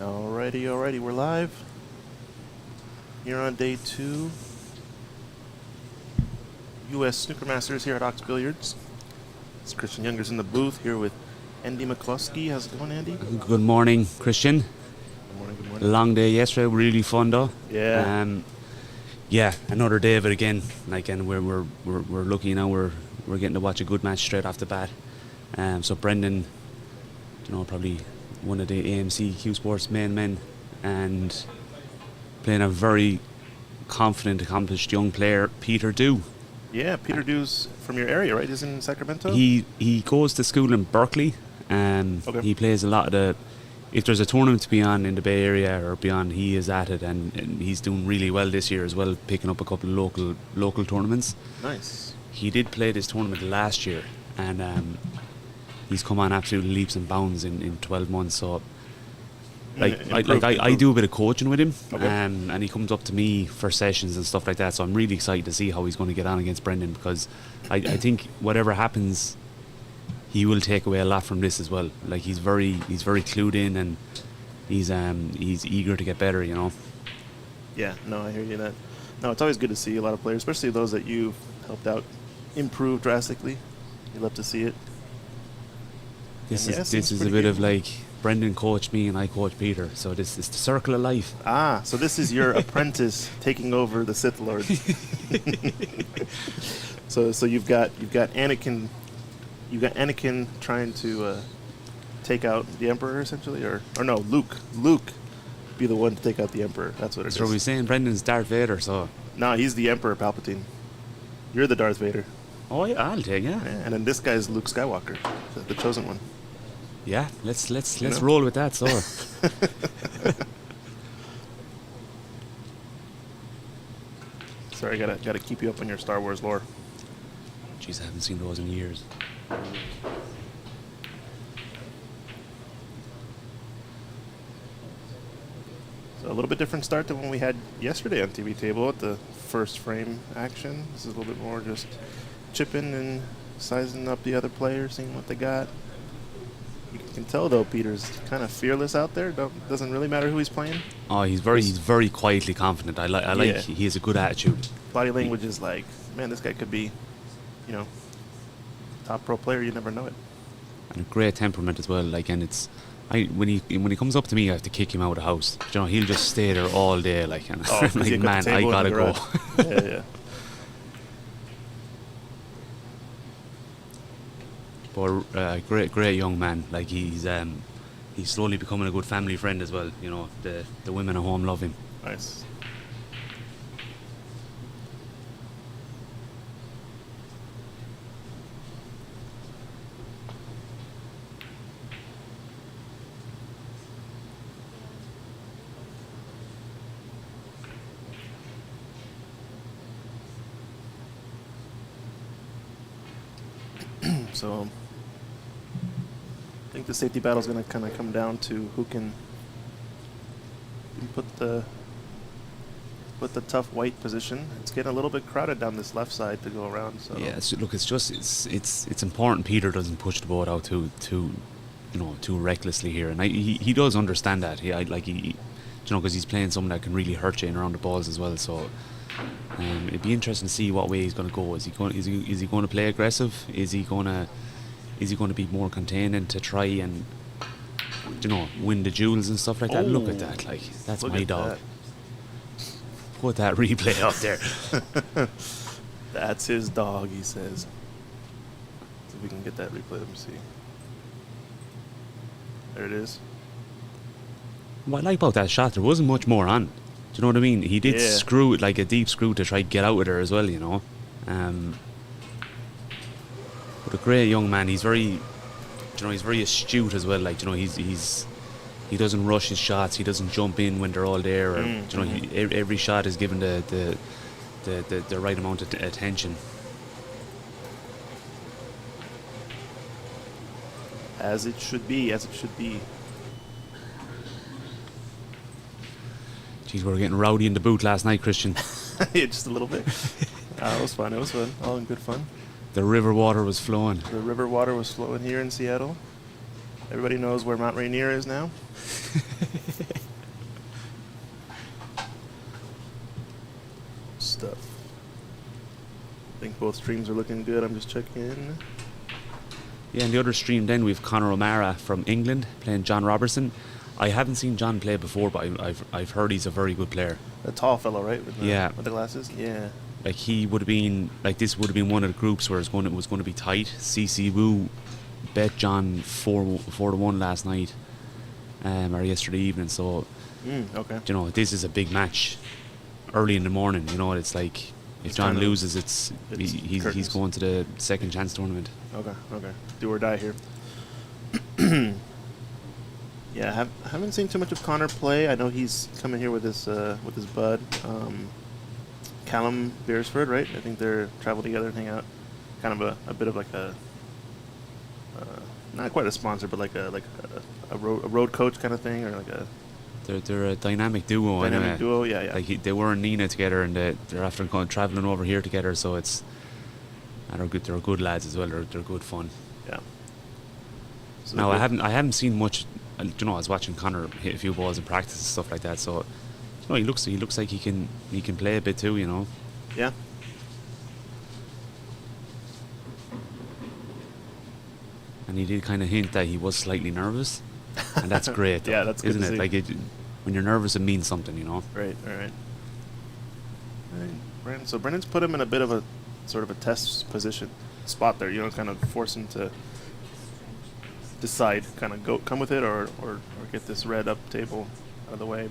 Alrighty, we're live. Here on day 2. U.S. Snooker Masters here at OX Billiards. It's Christian Younger's in the booth here with Andy McCluskey. How's it going, Andy? Good morning, Christian. Good morning. Long day yesterday, really fun though. Yeah. Yeah, another day of it again. Like, and we're lucky now. We're getting to watch a good match straight off the bat. So Brendan, probably one of the AMC CueSports main men, and playing a very confident, accomplished young player, Peter Dew. Yeah, Peter Dew's from your area, right? He's in Sacramento? He goes to school in Berkeley. Okay. He plays a lot of the... If there's a tournament to be on in the Bay Area or beyond, he is at it, and he's doing really well this year as well, picking up a couple of local tournaments. Nice. He did play this tournament last year, and he's come on absolute leaps and bounds in 12 months. So, I do a bit of coaching with him, Okay. and he comes up to me for sessions and stuff like that. So I'm really excited to see how he's going to get on against Brendan, because I think whatever happens, he will take away a lot from this as well. Like, he's very clued in, and he's eager to get better. Yeah, no, I hear you that. No, it's always good to see a lot of players, especially those that you've helped out improve drastically. You love to see it. This And is a bit of like Brendan coached me and I coached Peter, so this is the circle of life. So this is your apprentice taking over the Sith Lord. So you've got Anakin. You've got Anakin trying to take out the Emperor, essentially, or no, Luke be the one to take out the Emperor. That's what it is. So we're saying Brendan's Darth Vader, so... No, he's the Emperor Palpatine. You're the Darth Vader. Oh, yeah, I'll take, yeah. And then this guy's Luke Skywalker, the chosen one. Yeah, let's roll with that, so. Sorry, gotta keep you up on your Star Wars lore. Jeez, I haven't seen those in years. So a little bit different start than when we had yesterday on TV Table at the first frame action. This is a little bit more just chipping and sizing up the other players, seeing what they got. You can tell though Peter's kind of fearless out there. Doesn't really matter who he's playing. Oh, he's very quietly confident. I like he has a good attitude. Body language is like, man, this guy could be, top pro player. You never know it. And a great temperament as well. Like, and it's. When he comes up to me, I have to kick him out of the house. He'll just stay there all day, like, and I'm like, man, I gotta go. Yeah. But great young man. Like, he's slowly becoming a good family friend as well. The women at home love him. Nice. So I think the safety battle is going to kind of come down to who can put the tough white position. It's getting a little bit crowded down this left side to go around. So yeah, it's important Peter doesn't push the boat out too recklessly here, and he does understand that. Because he's playing someone that can really hurt you in around the balls as well. So. It'd be interesting to see what way he's going to go. Is he going to play aggressive? Is he going to be more containing to try and win the duels and stuff like that? Look at that, like, that's my dog. Put that replay up there. That's his dog, he says. See if we can get that replay. Let me see. There it is. What I like about that shot, there wasn't much more on. Do you know what I mean? He did screw it, like a deep screw, to try to get out with her as well, But a great young man. He's very, he's very astute as well. Like, he doesn't rush his shots. He doesn't jump in when they're all there. Or, every shot is given the right amount of attention. As it should be. Jeez, we were getting rowdy in the booth last night, Christian. Yeah, just a little bit. It was fun. All in good fun. The river water was flowing. The river water was flowing here in Seattle. Everybody knows where Mount Rainier is now. both streams are looking good. I'm just checking. Yeah, and the other stream then we've Conor O'Mara from England playing John Robertson. I haven't seen John play before, but I've heard he's a very good player. A tall fellow, right? With with the glasses. Yeah. Like he would have been this would have been one of the groups where it was going to be tight. CC Wu bet John 4-1 last night, or yesterday evening. So, okay. You know, this is a big match early in the morning. You know, it's like if John loses, he's going to the second chance tournament. Okay. Do or die here. Yeah, I haven't seen too much of Connor play. I know he's coming here with his bud, Callum Beresford, right? I think they're travel together and hang out. Kind of a bit of like a not quite a sponsor, but like a road coach kind of thing, or like a. They're a dynamic duo. Dynamic duo, yeah. Like they were in Nina together, and they're after traveling over here together. So it's, and they're good. They're good lads as well. They're good fun. Yeah. So now I haven't seen much. You know, I was watching Connor hit a few balls in practice and stuff like that. So, you know, he looks like he can play a bit too. You know. Yeah. And he did kind of hint that he was slightly nervous, and that's great. Yeah, that's good, isn't it? Like when you're nervous, it means something. You know. Right. All right. Brendan. So Brendan's put him in a bit of a sort of a test position spot there. You know, kind of force him to decide, kind of come with it, or get this red up table out of the way.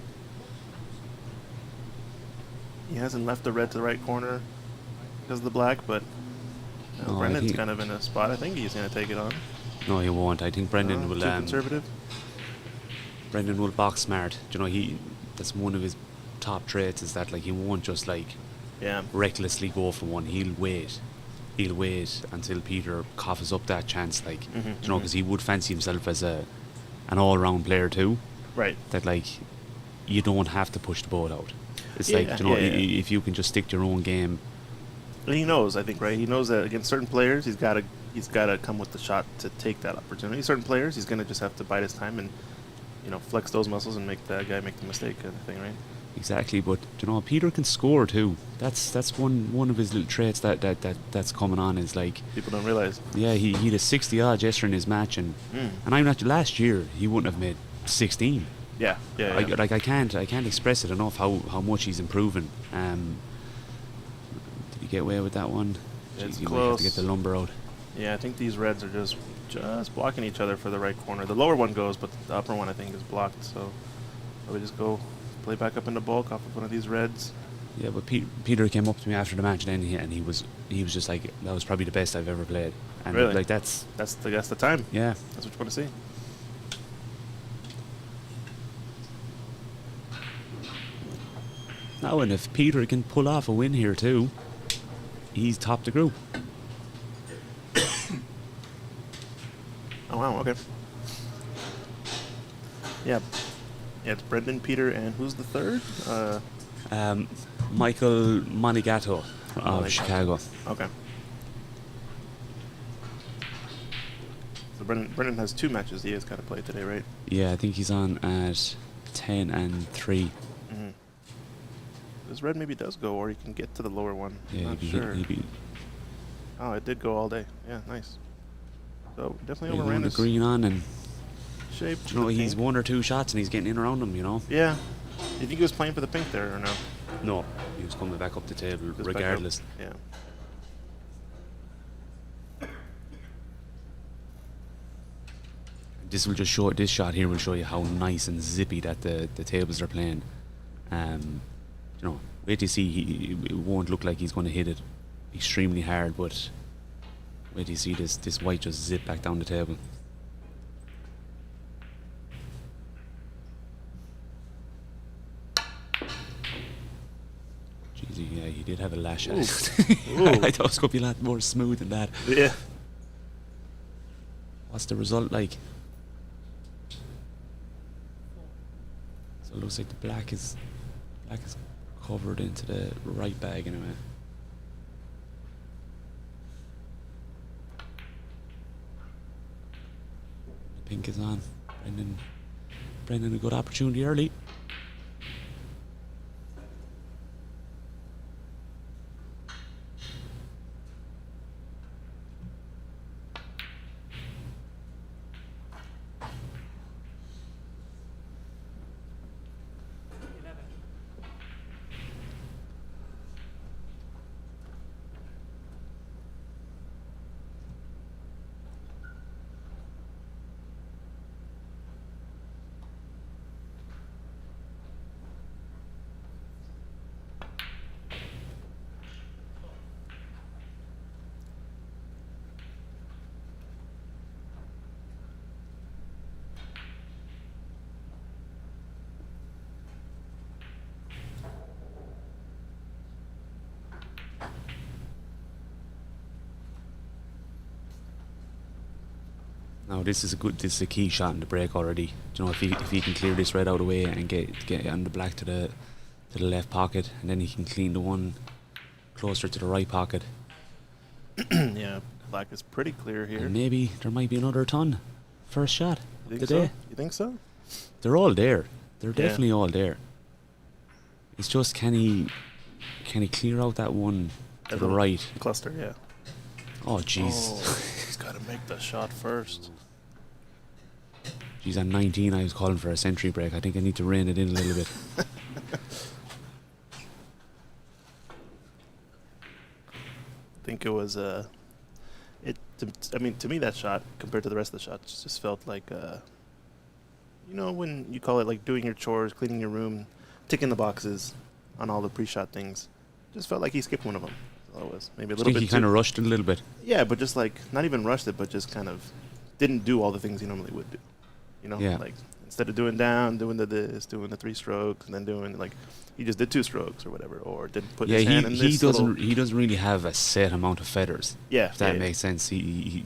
He hasn't left the red to the right corner because of the black, but Brendan's kind of in a spot. I think he's going to take it on. No, he won't. I think Brendan will. Too conservative. Brendan will box smart. You know, that's one of his top traits, is that like he won't just like recklessly go for one. He'll wait until Peter coughs up that chance, like you know, because he would fancy himself as an all-round player too. Right. That like you don't have to push the ball out. It's like, you know, if you can just stick to your own game. And he knows, I think, right? He knows that against certain players, he's got to come with the shot to take that opportunity. Certain players, he's going to just have to bide his time and, you know, flex those muscles and make that guy make the mistake kind of thing, right? Exactly, but you know, Peter can score too. That's one of his little traits that's coming on, is like people don't realize. Yeah, he had a 60 odd yesterday in his match, and I'm not. Last year he wouldn't have made 16. Yeah. I can't express it enough how much he's improving. Did he get away with that one? It's Jeez, close. Might have to get the lumber out. Yeah, I think these reds are just blocking each other for the right corner. The lower one goes, but the upper one I think is blocked. So we just go play back up in the bulk off of one of these reds. Yeah, but Peter came up to me after the match, and he was just like, that was probably the best I've ever played. And really? Like that's the time. Yeah. That's what you want to see. Now, and if Peter can pull off a win here too, he's topped the group. Oh wow, okay. Yeah, it's Brendan, Peter, and who's the third? Michael Monigato of Chicago. Okay. So Brendan has 2 matches he has got to play today, right? Yeah, I think he's on at 10 and 3. Mm-hmm. This red maybe does go, or he can get to the lower one. Yeah, Not sure. Oh, it did go all day. Yeah, nice. So definitely overran his the green on and shape. You know, he's 1 or 2 shots and he's getting in around them, you know. Yeah. Do you think he was playing for the pink there or no? No, he was coming back up the table regardless. Yeah. This shot here will show you how nice and zippy that the tables are playing. You know, wait to see. It won't look like he's going to hit it extremely hard, but wait to see this white just zip back down the table. Jeez, yeah, he did have a lash at it. I thought it was going to be a lot more smooth than that. Yeah. What's the result like? So it looks like the black is covered into the right bag anyway. The pink is on. Brendan a good opportunity early. Now this is a key shot in the break already. Do you know, if he can clear this red out of the way and get on the black to the left pocket, and then he can clean the one closer to the right pocket. Yeah, black is pretty clear here. And maybe there might be another ton. First shot of the day. You think so? They're all there. They're definitely all there. It's just can he clear out that one to the right? Cluster, yeah. Oh jeez. Oh, he's got to make the shot first. Jeez, at 19 I was calling for a century break. I think I need to rein it in a little bit. I think it was to me that shot compared to the rest of the shots just felt like you know, when you call it like doing your chores, cleaning your room, ticking the boxes on all the pre-shot things. Just felt like he skipped one of them. That's all it was. Maybe a little bit. He kind of rushed it a little bit. Yeah, but just like not even rushed it, but just kind of didn't do all the things he normally would do. You know, like instead of doing down, doing doing the 3 strokes, and then doing like he just did 2 strokes or whatever, or didn't put his hand in this. He doesn't really have a set amount of feathers. Yeah, if that makes sense. He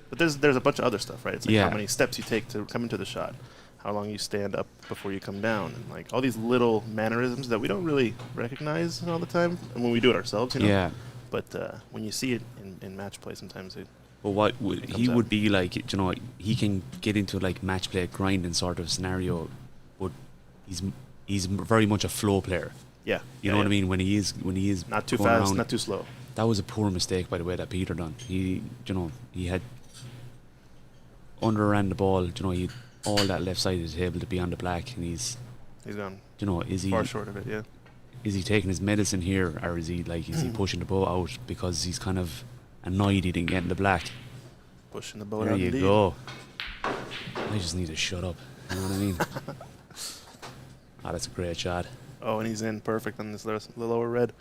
But there's a bunch of other stuff, right? It's like how many steps you take to come into the shot, how long you stand up before you come down, and like all these little mannerisms that we don't really recognize all the time, and when we do it ourselves, you know. Yeah. But when you see it in match play, sometimes it. But what would be like, you know, he can get into like match play grinding sort of scenario, but he's very much a flow player. Yeah. You know what I mean? When he is not too fast, not too slow. That was a poor mistake, by the way, that Peter done. He had underran the ball. You know, he all that left side of the table to be on the black, and he's gone. You know, is he far short of it? Yeah. Is he taking his medicine here, or is he pushing the ball out because he's kind of annoyed he didn't get in the black? Pushing the ball there out. There you go. I just need to shut up. You know what I mean? That's a great shot. Oh, and he's in perfect on this the lower red.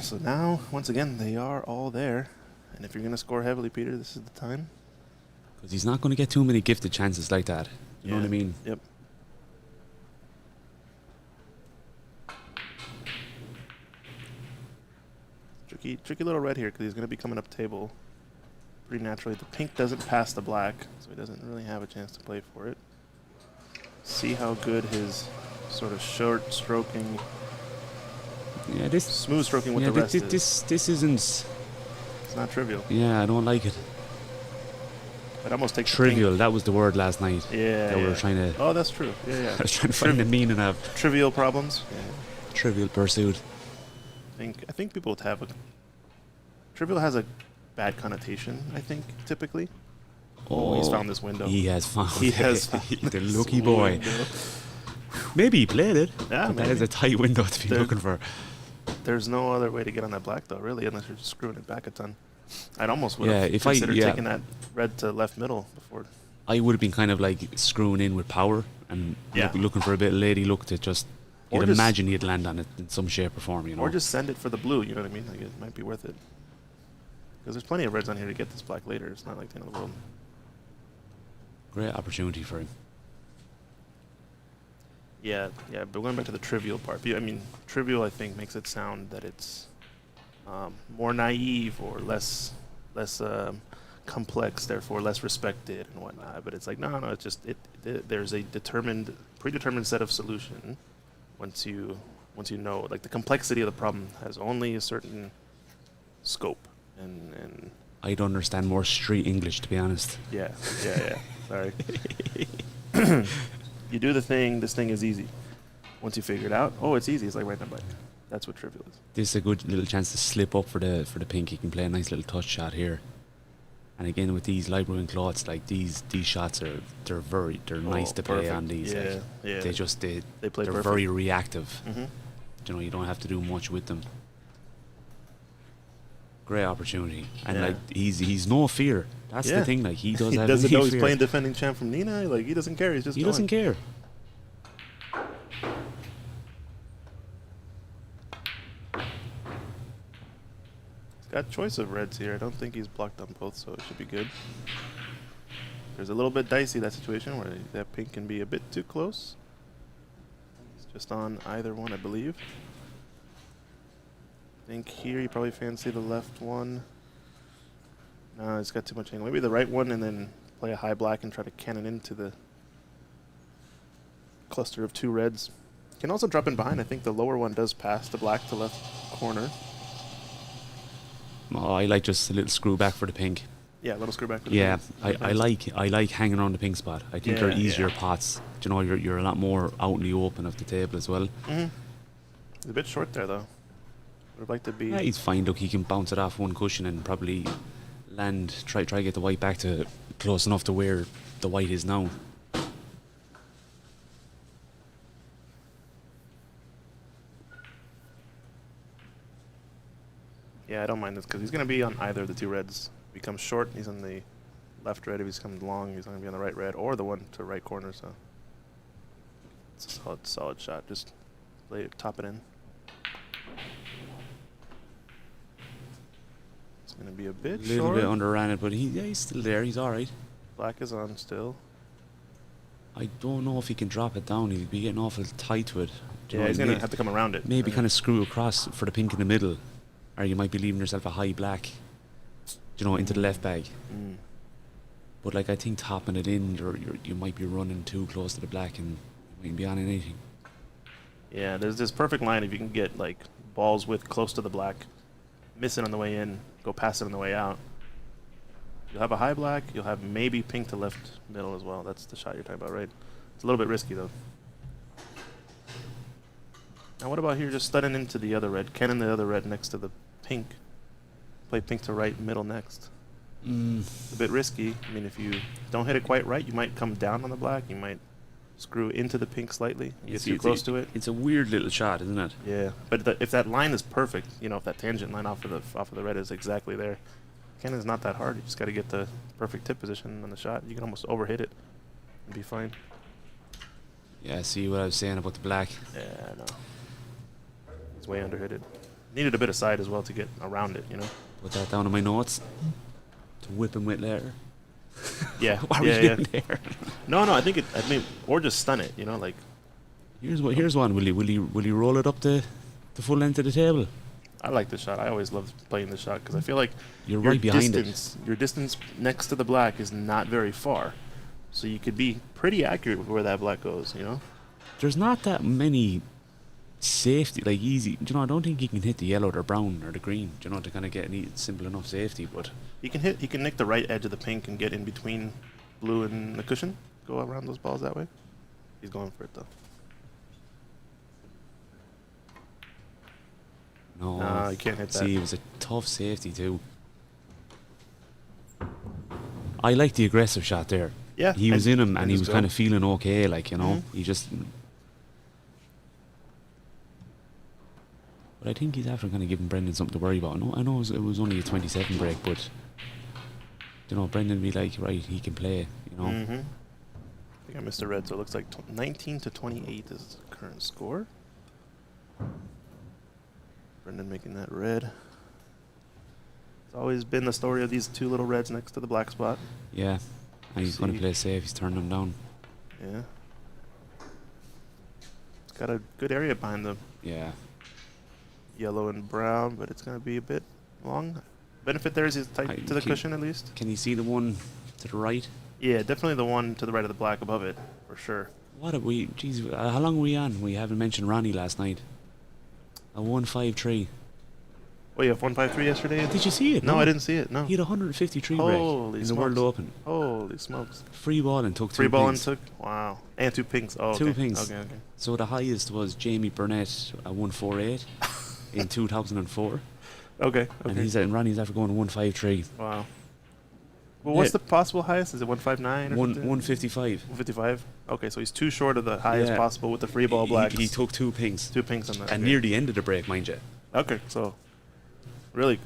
So now, once again, they are all there. And if you're going to score heavily, Peter, this is the time. Because he's not going to get too many gifted chances like that. You know what I mean? Yep. Tricky little red here because he's going to be coming up table pretty naturally. The pink doesn't pass the black, so he doesn't really have a chance to play for it. See how good his sort of short stroking, smooth stroking with the rest is. This isn't. It's not trivial. Yeah, I don't like it. I'd almost take trivial. That was the word last night. Yeah. That we were trying to. Oh, that's true. Yeah. I was trying to find the meaning of trivial problems. Yeah. Trivial pursuit. I think people would have trivial has a bad connotation. I think typically. Oh, he's found this window. He has found. He has found the lucky boy. Window. Maybe he played it. Yeah, but that is a tight window to be looking for. There's no other way to get on that black though, really, unless you're just screwing it back a ton. I'd almost would have considered taking that red to left middle before. I would have been kind of like screwing in with power and looking for a bit of lady look to just. You'd imagine he'd land on it in some shape or form, you know. Or just send it for the blue, you know what I mean? Like it might be worth it. Because there's plenty of reds on here to get this black later. It's not like the end of the world. Great opportunity for him. Yeah, but going back to the trivial part. I mean, trivial, I think, makes it sound that it's more naive or less complex, therefore less respected and whatnot. But it's like, no, it's just there's a predetermined set of solution. Once you know, like the complexity of the problem has only a certain scope, and I'd understand more street English, to be honest. Yeah. Sorry. You do the thing. This thing is easy. Once you figure it out, it's easy. It's like riding a bike. That's what trivial is. This is a good little chance to slip up for the pink. He can play a nice little touch shot here. And again, with these light blue cloths, like these shots they're nice to play on these. Yeah, like, They're perfect. Very reactive. Mm-hmm. You know, you don't have to do much with them. Great opportunity, and like he's no fear. That's the thing. Like he doesn't know he's playing defending champ from Nina. Like he doesn't care. He's just doesn't care. Got choice of reds here. I don't think he's blocked on both, so it should be good. There's a little bit dicey, that situation where that pink can be a bit too close. It's just on either one, I believe. I think here you probably fancy the left one. No, he's got too much angle. Maybe the right one and then play a high black and try to cannon into the cluster of 2 reds. Can also drop in behind. I think the lower one does pass the black to left corner. Oh, I like just a little screw back for the pink. Yeah, a little screw back. Yeah, I like hanging around the pink spot. I think they're easier pots. Do you know, you're a lot more out in the open of the table as well. He's a bit short there though. Would have liked to be. Yeah, he's fine. Look, he can bounce it off one cushion and probably land. Try to get the white back to close enough to where the white is now. Yeah, I don't mind this because he's going to be on either of the 2 reds. If he comes short, he's on the left red. If he's coming long, he's going to be on the right red or the one to right corner. So it's a solid shot. Just top it in. It's going to be a bit short. A little bit underran it, but he's still there. He's all right. Black is on still. I don't know if he can drop it down. He'll be getting awful tight to it. Yeah, he's going to have to come around it. Maybe kind of screw across for the pink in the middle. Or you might be leaving yourself a high black, you know, into the left bag. But like I think topping it in, you might be running too close to the black and you might be on anything. Yeah, there's this perfect line if you can get like balls with close to the black, miss it on the way in, go past it on the way out. You'll have a high black. You'll have maybe pink to left middle as well. That's the shot you're talking about, right? It's a little bit risky though. Now what about here just studding into the other red, cannon the other red next to the pink. Play pink to right middle next. It's a bit risky. I mean, if you don't hit it quite right, you might come down on the black. You might screw into the pink slightly. You get too close to it. It's a weird little shot, isn't it? Yeah, but if that line is perfect, you know, if that tangent line off of the red is exactly there, cannon's not that hard. You just got to get the perfect tip position on the shot. You can almost overhit it and be fine. Yeah, see what I was saying about the black. Yeah, I know. It's way underhit it. Needed a bit of side as well to get around it, you know. Put that down in my notes to whip him with later. Yeah, what are we doing there? No, I think or just stun it, you know, like. Here's one. Will he roll it up the full length of the table? I like this shot. I always love playing this shot because I feel like you're right behind it. Your distance next to the black is not very far, so you could be pretty accurate with where that black goes, you know. There's not that many safety, like easy. You know, I don't think he can hit the yellow or the brown or the green. You know, to kind of get any simple enough safety. But he can nick the right edge of the pink and get in between blue and the cushion. Go around those balls that way. He's going for it though. No, you can't hit that. See, it was a tough safety too. I like the aggressive shot there. Yeah, he was in him and he was kind of feeling okay, like, you know. He just. But I think he's after kind of giving Brendan something to worry about. I know it was only a 20-second break, but you know, Brendan be like, right, he can play, you know. I think I missed a red, so it looks like 19-28 is the current score. Brendan making that red. It's always been the story of these 2 little reds next to the black spot. Yeah, and he's going to play safe. He's turning them down. Yeah. It's got a good area behind them. Yeah. Yellow and brown, but it's going to be a bit long. Benefit there is he's tight to the cushion at least. Can you see the one to the right? Yeah, definitely the one to the right of the black above it, for sure. What have we... Jeez, how long were we on? We haven't mentioned Ronnie last night. A 153. Oh, you have 153 yesterday? Did you see it? No, I didn't see it, no. He had 153 break in the World Open. Holy smokes. Free ball and took 2 Free ball pinks. and took... Wow. And 2 pinks. Oh, 2 pinks. Okay. So the highest was Jamie Burnett at 148 in 2004. Okay. And Ronnie's after going 153. Wow. Well, what's the possible highest? Is it 159 or 155. 155? Okay, so he's too short of the highest possible with the free ball blacks. He took 2 pinks. 2 pinks on that. And near the end of the break, mind you. Okay, so really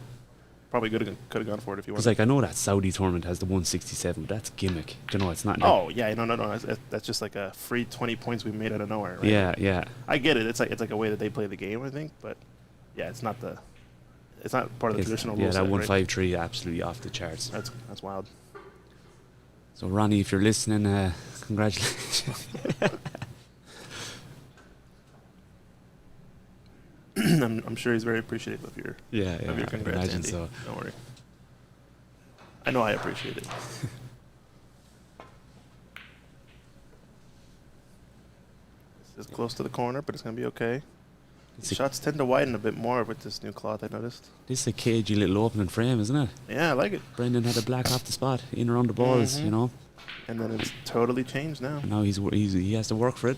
probably could have gone for it if you wanted. Because, like, I know that Saudi tournament has the 167, but that's gimmick. Do you know, it's not... Oh, yeah, no. That's just like a free 20 points we made out of nowhere, right? Yeah. I get it. It's like a way that they play the game, I think, but yeah, it's not part of the traditional rules. Yeah, that 153 absolutely off the charts. That's wild. So, Ronnie, if you're listening, congratulations. I'm sure he's very appreciative of your of your congrats, Andy. so. Don't worry. I know I appreciate it. This is close to the corner, but it's going to be okay. Shots tend to widen a bit more with this new cloth, I noticed. This is a cagey little opening frame, isn't it? Yeah, I like it. Brendan had a black off the spot, in around the balls, you know. And then it's totally changed now. And now he has to work for it.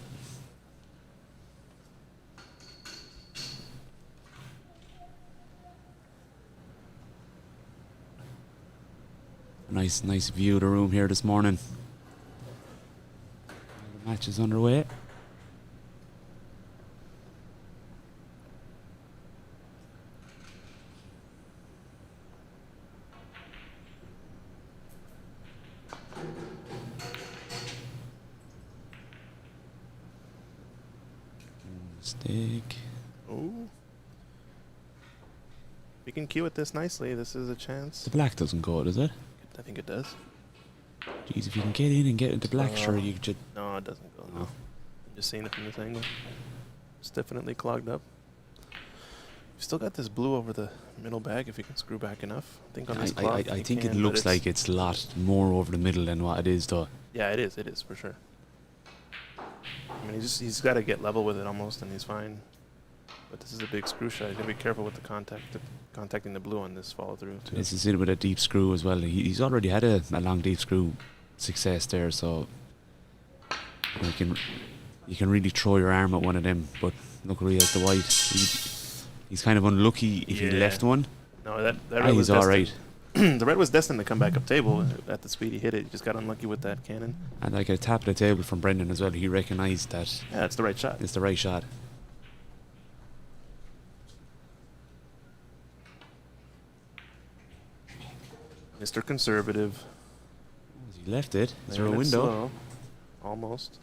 Nice view of the room here this morning. The match is underway. Mistake. Ooh. We can cue it this nicely. This is a chance. The black doesn't go, does it? I think it does. Jeez, if you can get in and get into black, sure you could. No, it doesn't go. No. I'm just seeing it from this angle. It's definitely clogged up. You've still got this blue over the middle bag if you can screw back enough. I think on this cloth I think can, it looks like it's a lot more over the middle than what it is, though. Yeah, it is. It is for sure. I mean, he's got to get level with it almost, and he's fine. But this is a big screw shot. You gotta be careful with the contacting the blue on this follow through too. This is it with a deep screw as well. He's already had a long deep screw success there, so you can really throw your arm at one of them. But luckily, he has the white. He's kind of unlucky if he left one. No, that red was he's all right. The red was destined to come back up table at the speed he hit it. He just got unlucky with that cannon. And like a tap at the table from Brendan as well. He recognised that. Yeah, it's the right shot. It's the right shot. Mr. Conservative. He left it. Is there a Laying it window? slow. Almost.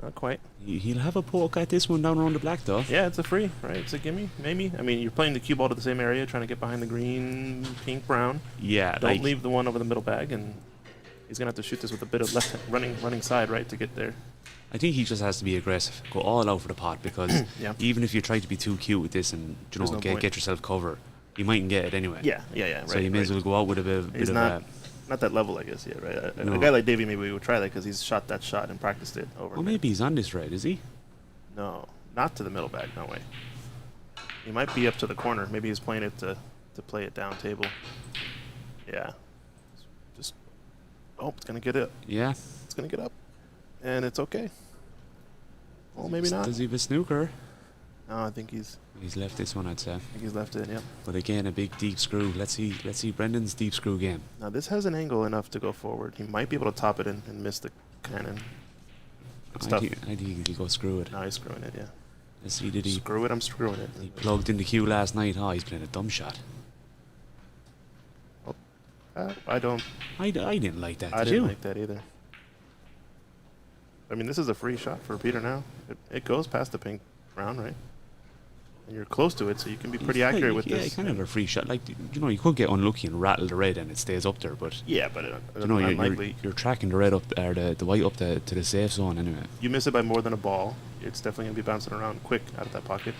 Not quite. He'll have a poke at this one down around the black, though. Yeah, it's a free, right? It's a gimme, maybe. I mean, you're playing the cue ball to the same area, trying to get behind the green, pink, brown. Yeah. Don't leave the one over the middle bag, and he's gonna have to shoot this with a bit of left running side, right, to get there. I think he just has to be aggressive, go all out for the pot, because Yeah. even if you try to be too cute with this and There's no point. get yourself cover, you mightn't get it anyway. Yeah, right. So you may as well go out with a bit He's of not that level, I guess, yet, right? No. A guy like Davey, maybe we would try that because he's shot that shot and practiced it over. Well, maybe he's on this right, is he? No, not to the middle bag. No way. He might be up to the corner. Maybe he's playing it to play it down table. Yeah. Just. Oh, it's gonna get it. Yeah. It's gonna get up, and it's okay. Well, maybe not. Does he have a snooker? No, I think he's left this one, I'd say. left it. Yeah. But again, a big deep screw. Let's see Brendan's deep screw game. Now this has an angle enough to go forward. He might be able to top it and miss the cannon. It's tough. I think he'll go screw it. No, he's screwing it. Yeah. Let's see, did he? Screw it. I'm screwing it. He plugged in the cue last night. Oh, he's playing a dumb shot. I don't. I didn't like that. I Did didn't you? like that either. I mean, this is a free shot for Peter now. It goes past the pink brown, right? And you're close to it, so you can be pretty accurate with yeah, this. you kind of have a free shot. Like, you could get unlucky and rattle the red and it stays up there, but Yeah, but unlikely. you're tracking the red up or the white up to the safe zone anyway. You miss it by more than a ball, it's definitely going to be bouncing around quick out of that pocket.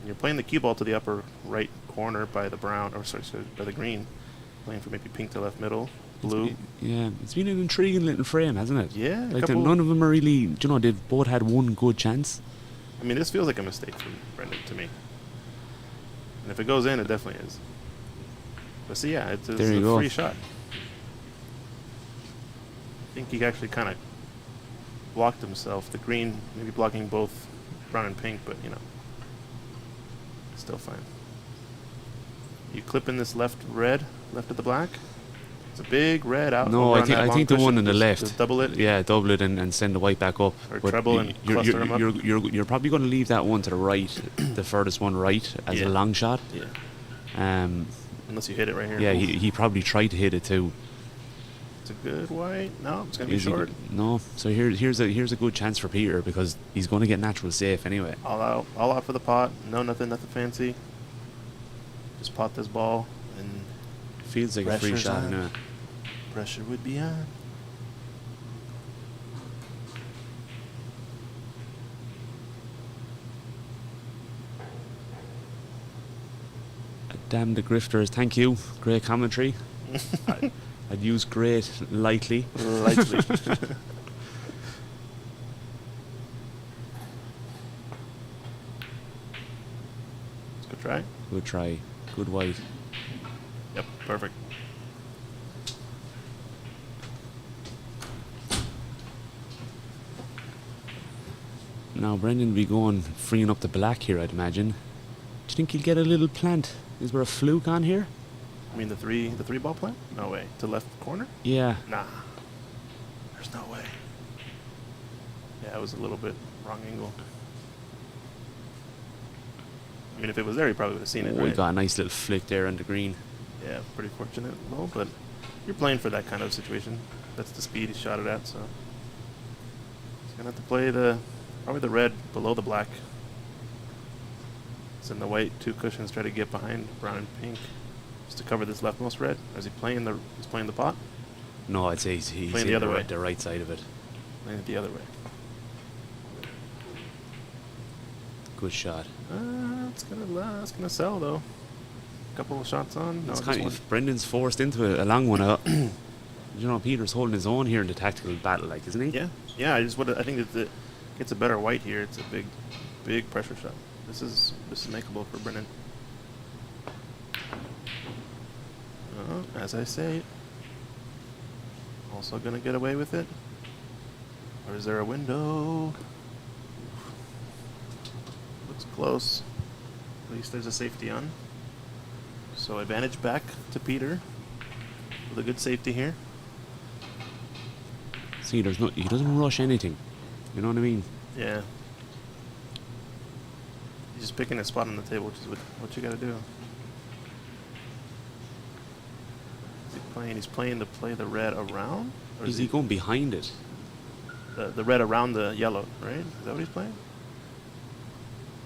And you're playing the cue ball to the upper right corner by the brown, or sorry, by the green. Playing for maybe pink to left middle, blue. It's been an intriguing little frame, hasn't it? Yeah, like none of them are really. They've both had one good chance. I mean, this feels like a mistake from Brendan to me. And if it goes in, it definitely is. But see, yeah, it's a free shot. I think he actually kind of blocked himself. The green, maybe blocking both brown and pink, but still fine. You clip in this left of the black. It's a big red out. No, I think the one on the left. Just double it. Yeah, double it and send the white back up. Or treble and cluster them up. You're probably going to leave that one to the right, the furthest one right, as a long shot. Yeah. Unless you hit it right here. Yeah, he probably tried to hit it too. It's a good white. No, it's going to be short. No, so here's a good chance for Peter because he's going to get natural safe anyway. All out for the pot. No, nothing fancy. Just pot this ball and feels like a free shot anyway. Pressure would be on. Damn the grifters, thank you. Great commentary. I'd use great lightly. Lightly. Good try. Good try. Good white. Yep, perfect. Now Brendan will be going, freeing up the black here, I'd imagine. Do you think he'll get a little plant? Is there a fluke on here? I mean the three ball plant? No way. To left corner? Yeah. Nah. There's no way. Yeah, it was a little bit wrong angle. I mean, if it was there, he probably would have seen it. We Right? got a nice little flick there on the green. Yeah, pretty fortunate low, but you're playing for that kind of situation. That's the speed he shot it at, so he's gonna have to play probably the red below the black. It's in the white, 2 cushions, try to get behind brown and pink just to cover this leftmost red. Is he playing he's playing the pot? No, I'd say he's Playing the in other way. the right side of it. Playing it the other way. Good shot. It's gonna sell though. Couple of shots on. No, It's just kind one. of, Brendan's forced into a long one. You know, Peter's holding his own here in the tactical battle, like, isn't he? Yeah, yeah. I think it gets a better white here. It's a big pressure shot. This is makeable for Brendan. As I say, also gonna get away with it. Or is there a window? Looks close. At least there's a safety on. So advantage back to Peter with a good safety here. See, he doesn't rush anything. You know what I mean? Yeah. He's just picking a spot on the table, which is what you got to do. He's playing to play the red around? Or Is he going behind it? The red around the yellow, right? Is that what he's playing?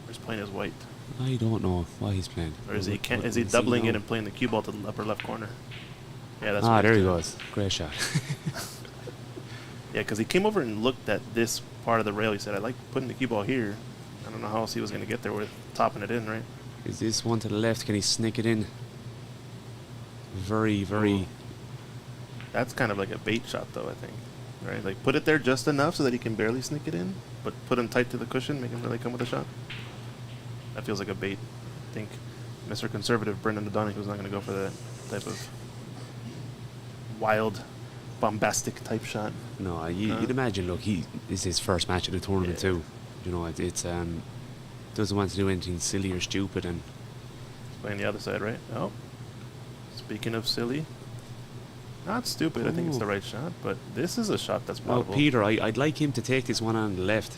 Or he's playing as white? I don't know why he's playing. Or is he doubling it and playing the cue ball to the upper left corner? Yeah, that's Ah, what there he's he doing. goes. Great shot. Yeah, because he came over and looked at this part of the rail. He said, I like putting the cue ball here. I don't know how else he was going to get there with topping it in, right? Is this one to the left? Can he sneak it in? Very, very... Ooh. That's kind of like a bait shot, though, I think. Right? Like, put it there just enough so that he can barely sneak it in, but put him tight to the cushion, make him really come with a shot. That feels like a bait. I think Mr. Conservative, Brendan O'Donoghue, was not going to go for that type of wild, bombastic type shot. No, you'd imagine, look, it's his first match of the tournament, Yeah. too. You know, it's doesn't want to do anything silly or stupid, and Playing the other side, right? Oh. Speaking of silly, not stupid. I think it's the right shot, but this is a shot that's well, probable. Peter, I'd like him to take this one on the left.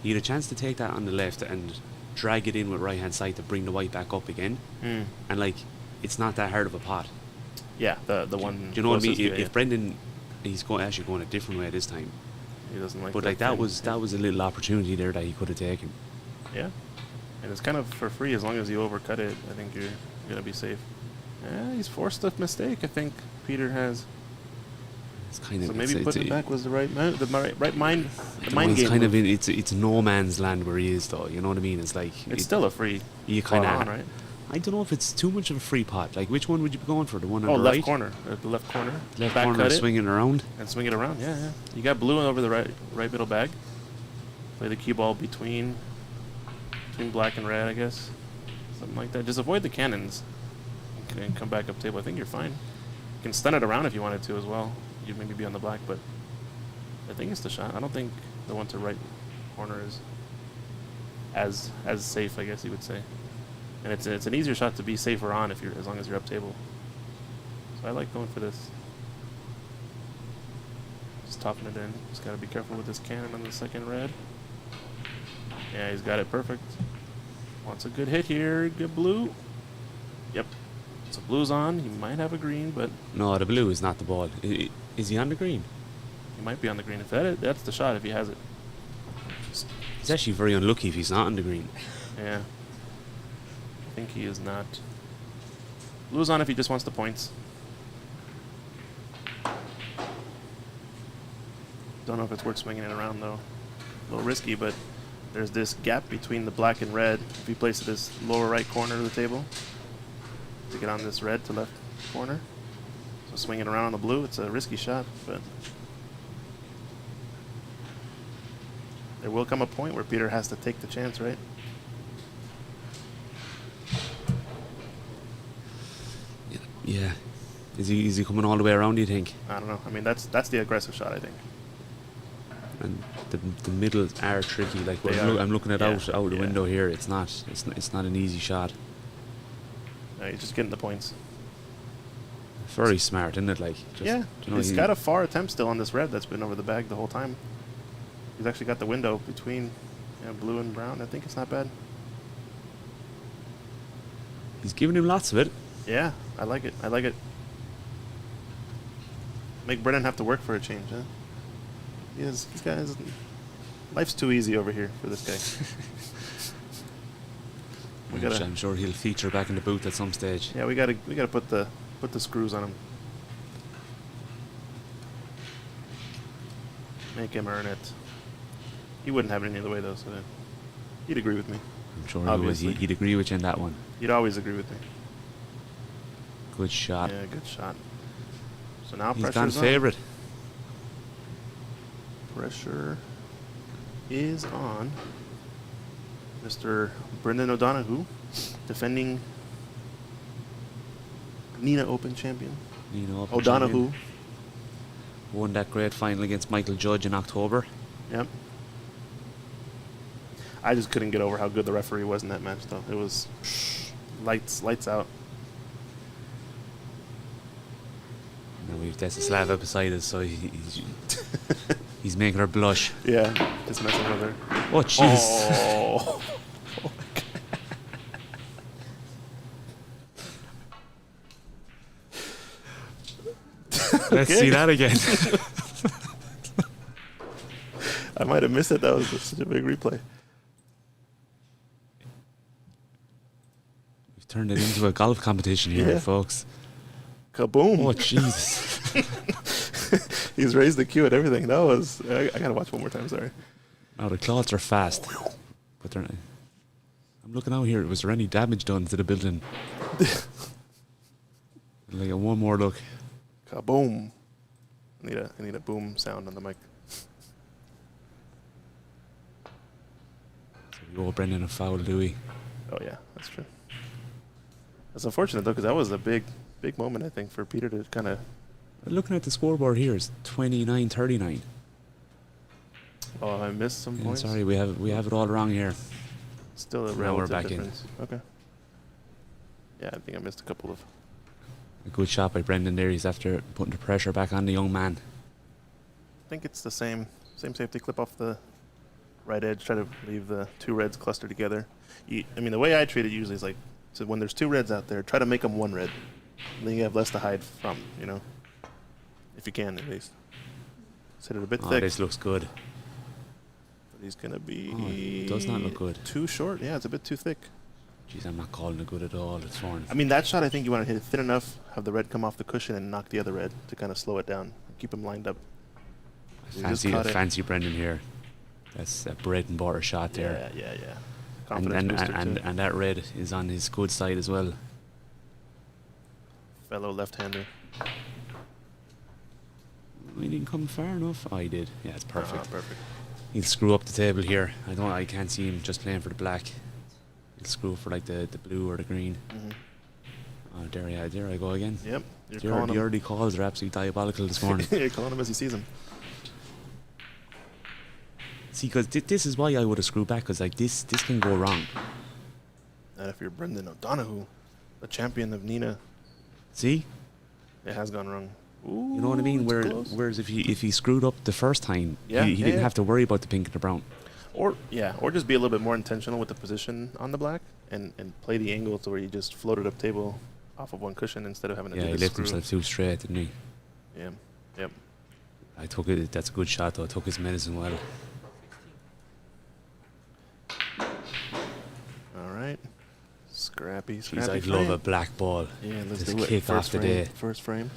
He had a chance to take that on the left and drag it in with right hand side to bring the white back up again. Mm. And like, it's not that hard of a pot. Yeah, the one. Do you know what I mean? closest, yeah, If Brendan, he's actually going a different way this time. he doesn't like. But like that thing. was a little opportunity there that he could have taken. Yeah, and it's kind of for free as long as you overcut it. I think you're gonna be safe. Yeah, he's forced a mistake. I think Peter has. It's kind of So maybe putting it back was the right mind. The mind it's game. kind of move. it's no man's land where he is, though. You know what I mean? It's like It's still a free. you kind spot of on, right? I don't know if it's too much of a free pot. Like, which one would you be going for? The one on Oh, the left right? corner. The left corner. Left Back corner, cut it swinging around. and swing it around. Yeah, yeah. You got blue over the right middle bag. Play the cue ball between black and red, I guess. Something like that. Just avoid the cannons and come back up table. I think you're fine. You can stun it around if you wanted to as well. You'd maybe be on the black, but I think it's the shot. I don't think the one to right corner is as safe, I guess you would say. And it's an easier shot to be safer on if as long as you're up table. So I like going for this. Just topping it in. Just gotta be careful with this cannon on the second red. Yeah, he's got it perfect. Wants a good hit here. Good blue. Yep. So blue's on. He might have a green, but No, the blue is not the ball. Is he on the green? he might be on the green. If that's the shot if he has it. Just, He's actually very unlucky if he's not on the green. yeah. I think he is not. Blue's on if he just wants the points. Don't know if it's worth swinging it around though. A little risky, but there's this gap between the black and red. If he places this lower right corner of the table to get on this red to left corner. So swing it around on the blue. It's a risky shot, but there will come a point where Peter has to take the chance, right? Yeah. Is he coming all the way around, do you think? I don't know. I mean, that's the aggressive shot, I think. And the middles are tricky. Like I'm looking at out the window here. It's not an easy shot. No, he's just getting the points. Very smart, isn't it? Like, just, yeah, you know, he's got a far attempt still on this red that's been over the bag the whole time. He's actually got the window between blue and brown. I think it's not bad. He's giving him lots of it. Yeah, I like it. I like it. Make Brennan have to work for a change, huh? These guys, life's too easy over here for this guy. I'm sure he'll feature back in the booth at some stage. Yeah, we gotta put the screws on him. Make him earn it. He wouldn't have it any other way though, so he'd agree with me. I'm sure he'd agree with you in that one. He'd always agree with me. Good shot. Yeah, good shot. So now he's pressure's gone favourite. Pressure is on Mr. Brendan O'Donoghue, defending Nina Open champion. Nina Open O'Donoghue. Champion. Won that great final against Michael Judge in October. Yep. I just couldn't get over how good the referee was in that match, though. It was lights out. No, we've Desislava beside us, so he's making her blush. Yeah, just messing with her. Oh, jeez. Oh. Let's see that again. I might have missed it. That was such a big replay. We've turned it into a golf competition here, folks. Kaboom. Oh, Jesus. He's raised the cue and everything. That was... I gotta watch one more time, sorry. Now, the clots are fast. But they're not. I'm looking out here. Was there any damage done to the building? Like one more look. Kaboom. I need a boom sound on the mic. So we owe Brendan a foul, do we? Oh, yeah, that's true. That's unfortunate, though, because that was a big moment, I think, for Peter to kind of... Looking at the scoreboard here, it's 29-39. Oh, I missed some points? Sorry, we have it all wrong here. Still a Now we're relative back difference. Okay. Yeah, I think I missed a couple of... A good shot by Brendan there. He's after putting the pressure back on the young man. I think it's the same safety clip off the right edge. Try to leave the two reds clustered together. I mean, the way I treat it usually is like, so when there's two reds out there, try to make them one red. And then you have less to hide from, you know? If you can, at least. Set it a bit thick. This looks good. But he's going to be... Oh, it does not look good. Too short. Yeah, it's a bit too thick. Jeez, I'm not calling it good at all. It's fine. I mean, that shot, I think you want to hit it thin enough, have the red come off the cushion, and knock the other red to kind of slow it down. Keep him lined up. Fancy Brendan here. That's a bread and butter shot there. Yeah. And that red is on his good side as well. Fellow left-hander. He didn't come far enough. Oh, he did. Yeah, it's perfect. Perfect. He'll screw up the table here. I can't see him just playing for the black. He'll screw for like the blue or the green. Mm-hmm. Oh, there I go again. Yep. The early calls are absolutely diabolical this morning. You're calling him as he sees him. See, because this is why I would have screwed back, because like this can go wrong. And if you're Brendan O'Donoghue, the champion of Nina, see, it has gone wrong. Ooh, you know what I mean? Whereas if he screwed up the first time, he didn't have to worry about the pink and the brown. Or just be a little bit more intentional with the position on the black and play the angle to where you just floated up table off of one cushion instead of having to do he this lifted screw. himself too straight, didn't he? Yeah. Yep. I took it. That's a good shot, though. I took his medicine well. All right. Scrappy Jeez, I'd frame. love a black ball. Yeah, let's Just do it. kick off the day. First frame.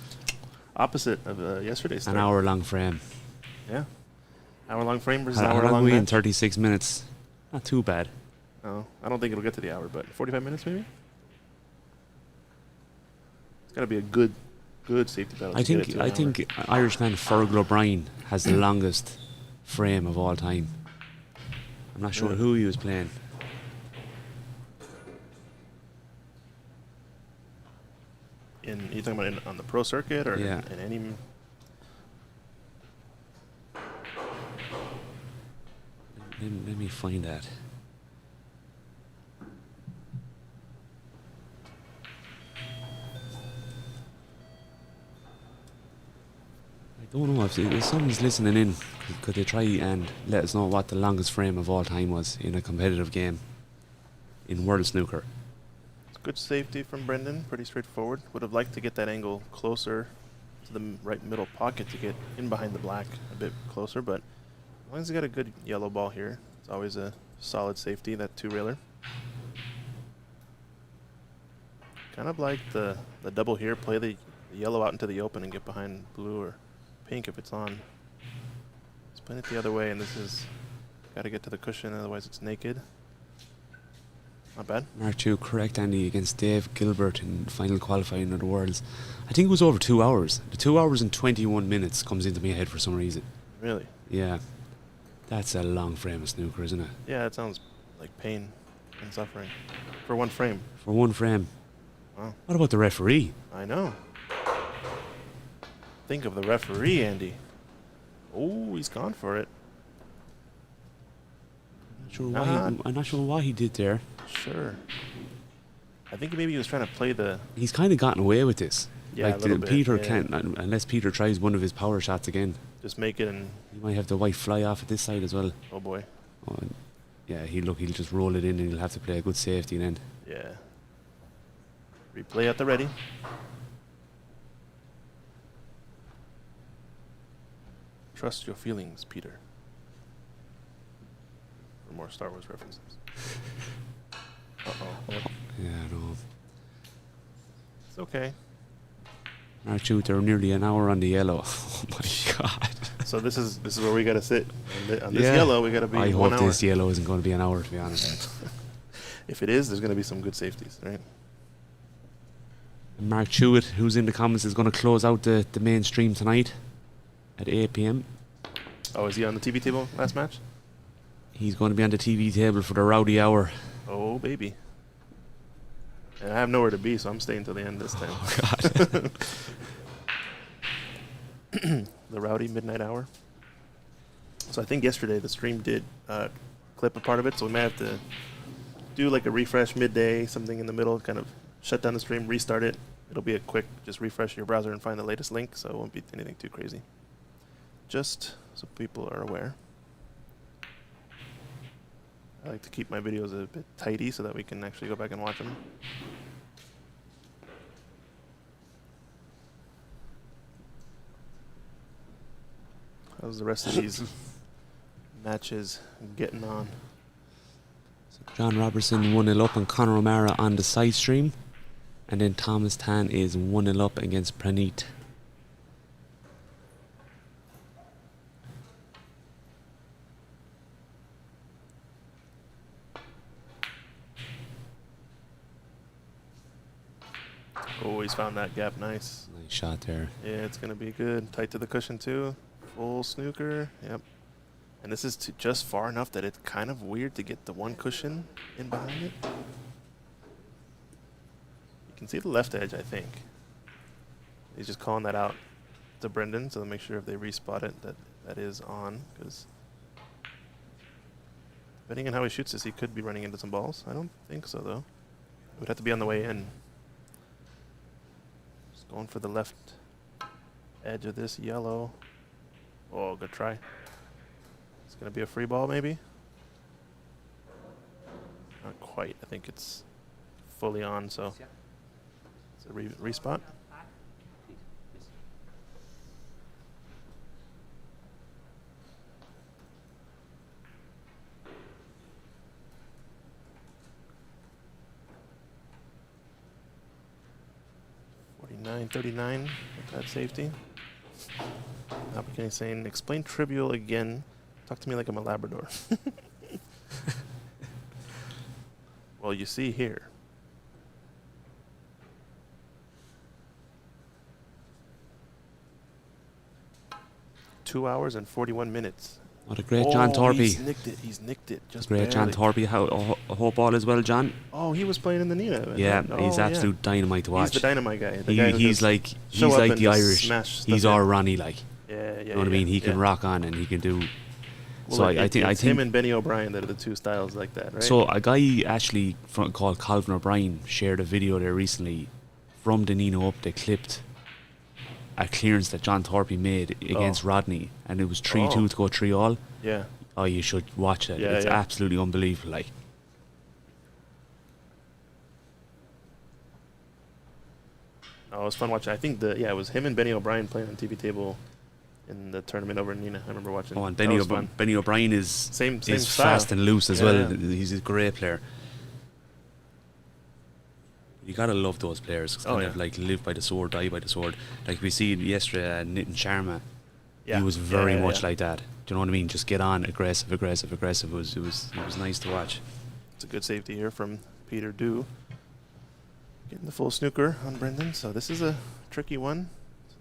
Opposite of yesterday's start. An hour-long frame. Yeah. Hour-long frame versus How hour-long long we in match. 36 minutes? Not too bad. No, I don't think it'll get to the hour, but 45 minutes maybe? It's got to be a good good safety battle. I to get it think to an I hour. think Irishman Fergal O'Brien has the longest frame of all time. I'm not sure Yeah. who he was playing. You talking about on the pro circuit or Yeah. in any? Let me find that. I don't know if someone's listening in. Could they try and let us know what the longest frame of all time was in a competitive game in World Snooker? It's good safety from Brendan. Pretty straightforward. Would have liked to get that angle closer to the right middle pocket to get in behind the black a bit closer, but as long as he got a good yellow ball here, it's always a solid safety, that two-railer. Kind of like the double here, play the yellow out into the open and get behind blue or pink if it's on. Spin it the other way, and this is got to get to the cushion, otherwise it's naked. Not bad. Mark 2, correct, Andy, against Dave Gilbert in final qualifying of the Worlds. I think it was over 2 hours. The 2 hours and 21 minutes comes into my head for some reason. Really? Yeah. That's a long frame of snooker, isn't it? Yeah, it sounds like pain and suffering. For one frame. For one frame. Wow. What about the referee? I know. Think of the referee, Andy. Oh, he's gone for it. I'm not sure what he did there. Sure. I think maybe he was trying to play the... He's kind of gotten away with this. Yeah, like a little bit, Peter yeah. can't, unless Peter tries one of his power shots again. Just make it and... He might have the white fly off at this side as well. Oh, boy. Oh, yeah, he'll just roll it in and he'll have to play a good safety then. Yeah. Replay at the ready. Trust your feelings, Peter. For more Star Wars references. Uh-oh. Yeah, no. It's okay. Mark shoot, they're nearly an hour on the yellow. Oh my god. So this is where we gotta sit. On this Yeah. yellow, we gotta be I 1 hope hour. this yellow isn't going to be an hour, to be honest. If it is, there's gonna be some good safeties, right? And Mark Chewett, who's in the comments, is going to close out the main stream tonight at 8 p.m. Oh, is he on the TV table last match? He's going to be on the TV table for the rowdy hour. Oh, baby. And I have nowhere to be, so I'm staying till the end this time. Oh god. The rowdy midnight hour. So I think yesterday the stream did clip a part of it, so we might have to do like a refresh midday, something in the middle, kind of shut down the stream, restart it. It'll be a quick, just refresh your browser and find the latest link, so it won't be anything too crazy. Just so people are aware. I like to keep my videos a bit tidy so that we can actually go back and watch them. How's the rest of these matches getting on? John Robertson 1-0 up and Conor O'Mara on the side stream. And then Thomas Tan is 1-0 up against Praneet. Oh, he's found that gap nice. Nice shot there. Yeah, it's going to be good. Tight to the cushion, too. Full snooker. Yep. And this is just far enough that it's kind of weird to get the one cushion in behind it. You can see the left edge, I think. He's just calling that out to Brendan, so make sure if they respot it that is on, because depending on how he shoots this, he could be running into some balls. I don't think so, though. It would have to be on the way in. Just going for the left edge of this yellow. Oh, good try. It's going to be a free ball, maybe? Not quite. I think it's fully on, so it's a respot. $49.39 with that safety. Applicant saying, explain trivial again. Talk to me like I'm a Labrador. Well, you see here. 2 hours and 41 minutes. What a great John Torpy. He's nicked it. Just Great John barely. Torpy. I hope all is well, John. Oh, he was playing in the Nina. Yeah, Oh, he's absolute dynamite to watch. He's the dynamite guy. The guy who He's just like show up and the just Irish. smash He's stuff our in. Ronnie, like. Yeah, You know what I mean? He can rock on and he can do. Well, So like, I think it's him and Benny O'Brien that are the two styles like that, right? So a guy actually called Calvin O'Brien shared a video there recently from the Nino up. They clipped a clearance that John Torpy made against Rodney, and it was 3-2 to go 3-all. Yeah. Oh, you should watch it. Yeah, It's yeah. absolutely unbelievable. Like, Oh, it was fun watching. I think it was him and Benny O'Brien playing on TV table in the tournament over in Nina. I remember watching. and That was fun. Benny O'Brien is Same is style. fast and loose as Yeah. well. He's a great player. You gotta love those players. It's kind of like live by the sword, die by the sword. Like we see yesterday, Nitin Sharma. Yeah. He was very Yeah. much like that. Do you know what I mean? Just get on, aggressive. It was nice to watch. It's a good safety here from Peter Dew. Getting the full snooker on Brendan. So this is a tricky one.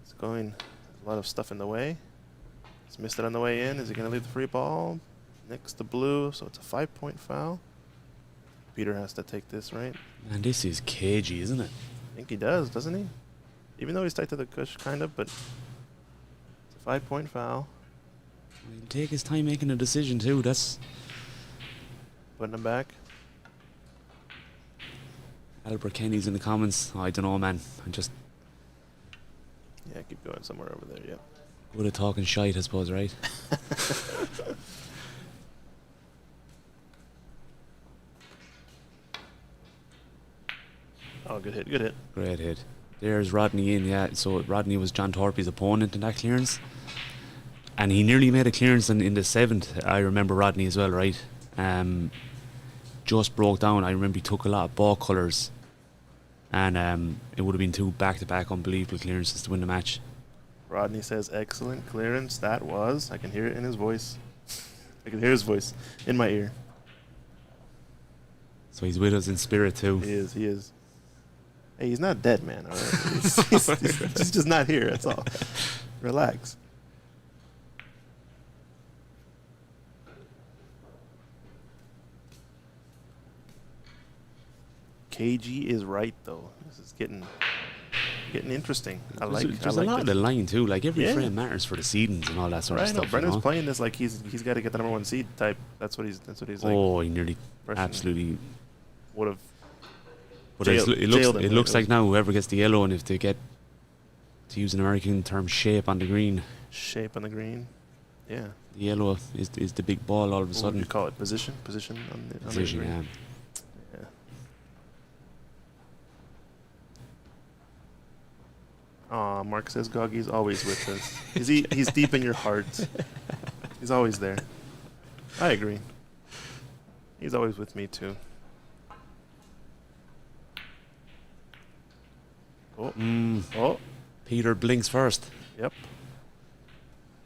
It's going a lot of stuff in the way. He's missed it on the way in. Is he going to leave the free ball? Next to blue, so it's a 5-point foul. Peter has to take this, right? Man, this is cagey, isn't it? I think he does, doesn't he? Even though he's tight to the cush, kind of, but it's a 5-point foul. He'll take his time making a decision too. That's Putting him back. Albert Kenny's in the comments. Oh, I don't know, man. I'm just Yeah, keep going somewhere over there, yeah. good at talking shite, I suppose, right? Oh, good hit, good hit. Great hit. There's Rodney in, yeah. So Rodney was John Torpy's opponent in that clearance. And he nearly made a clearance in the 7th. I remember Rodney as well, right? Just broke down. I remember he took a lot of ball colours. And it would have been 2 back-to-back unbelievable clearances to win the match. Rodney says, excellent clearance. That was. I can hear it in his voice. I can hear his voice in my ear. So he's with us in spirit too. He is. Hey, he's not dead, man. All right? he's just not here. That's all. Relax. KG is right, though. This is getting interesting. There's a lot of the line too. Like every Yeah. frame matters for the seedings and all that sort of Right, stuff. no, Brendan's you know? playing this like he's got to get the number 1 seed type. That's what he's like. Oh, he nearly Pressing. absolutely. Would have. But Jailed it him looks when like now whoever gets the yellow, and if they get, to use an American term, shape on the green, Shape on the green. Yeah. the yellow is the big ball all of a What would sudden. you call it? Position on the Position, green. yeah. Yeah. Aw, Mark says Goggy's always with us. He's deep in your heart. He's always there. I agree. He's always with me too. Oh, oh, Peter blinks first. yep.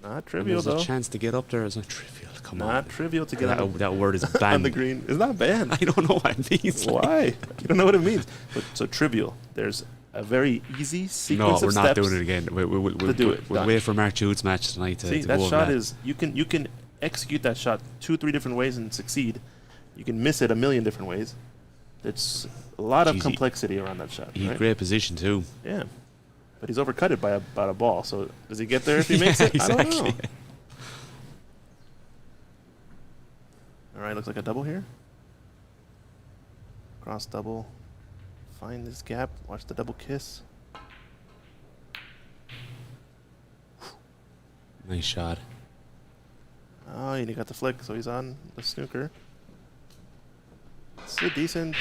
Not And trivial there's though. a chance to get up there. It's not trivial. Come on. Not trivial to get That word is on banned. the green. It's not banned. I don't know what it means. Why? You don't know what it means. But so trivial. There's a very easy No, sequence we're of not steps. doing it again. We'll do it. We'll Done. wait for Mark Jude's match tonight to See, to that go over shot that. is you can execute that shot 2-3 different ways and succeed. You can miss it a million different ways. There's a lot of Jeez, complexity around that shot. He Right? great position too. Yeah, but he's overcut it by about a ball. So does he get there if he makes it? I don't know. Exactly. All right, looks like a double here. Cross double. Find this gap. Watch the double kiss. Nice shot. Oh, and he got the flick, so he's on the snooker. It's a decent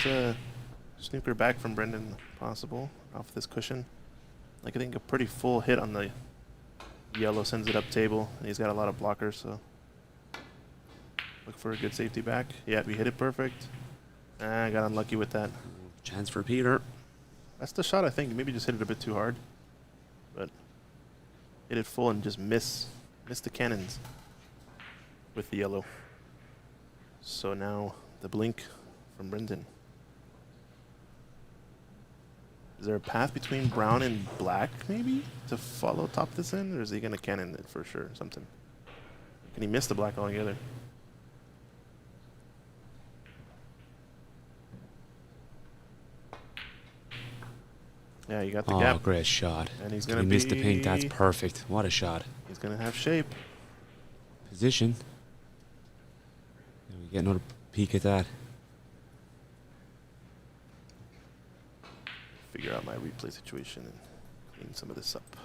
snooker back from Brendan possible off this cushion. Like I think a pretty full hit on the yellow sends it up table, and he's got a lot of blockers, so look for a good safety back. Yeah, we hit it perfect. I got unlucky with that. Chance for Peter. That's the shot, I think. Maybe just hit it a bit too hard, but hit it full and just miss the cannons with the yellow. So now the blink from Brendan. Is there a path between brown and black, maybe, to follow top this in? Or is he going to cannon it for sure? Something. Can he miss the black altogether? Yeah, you got the gap. Oh, great shot. And he's He going to missed the pink. That's perfect. What a shot. He's going to have shape. Position. We get another peek at that. Figure out my replay situation and clean some of this up.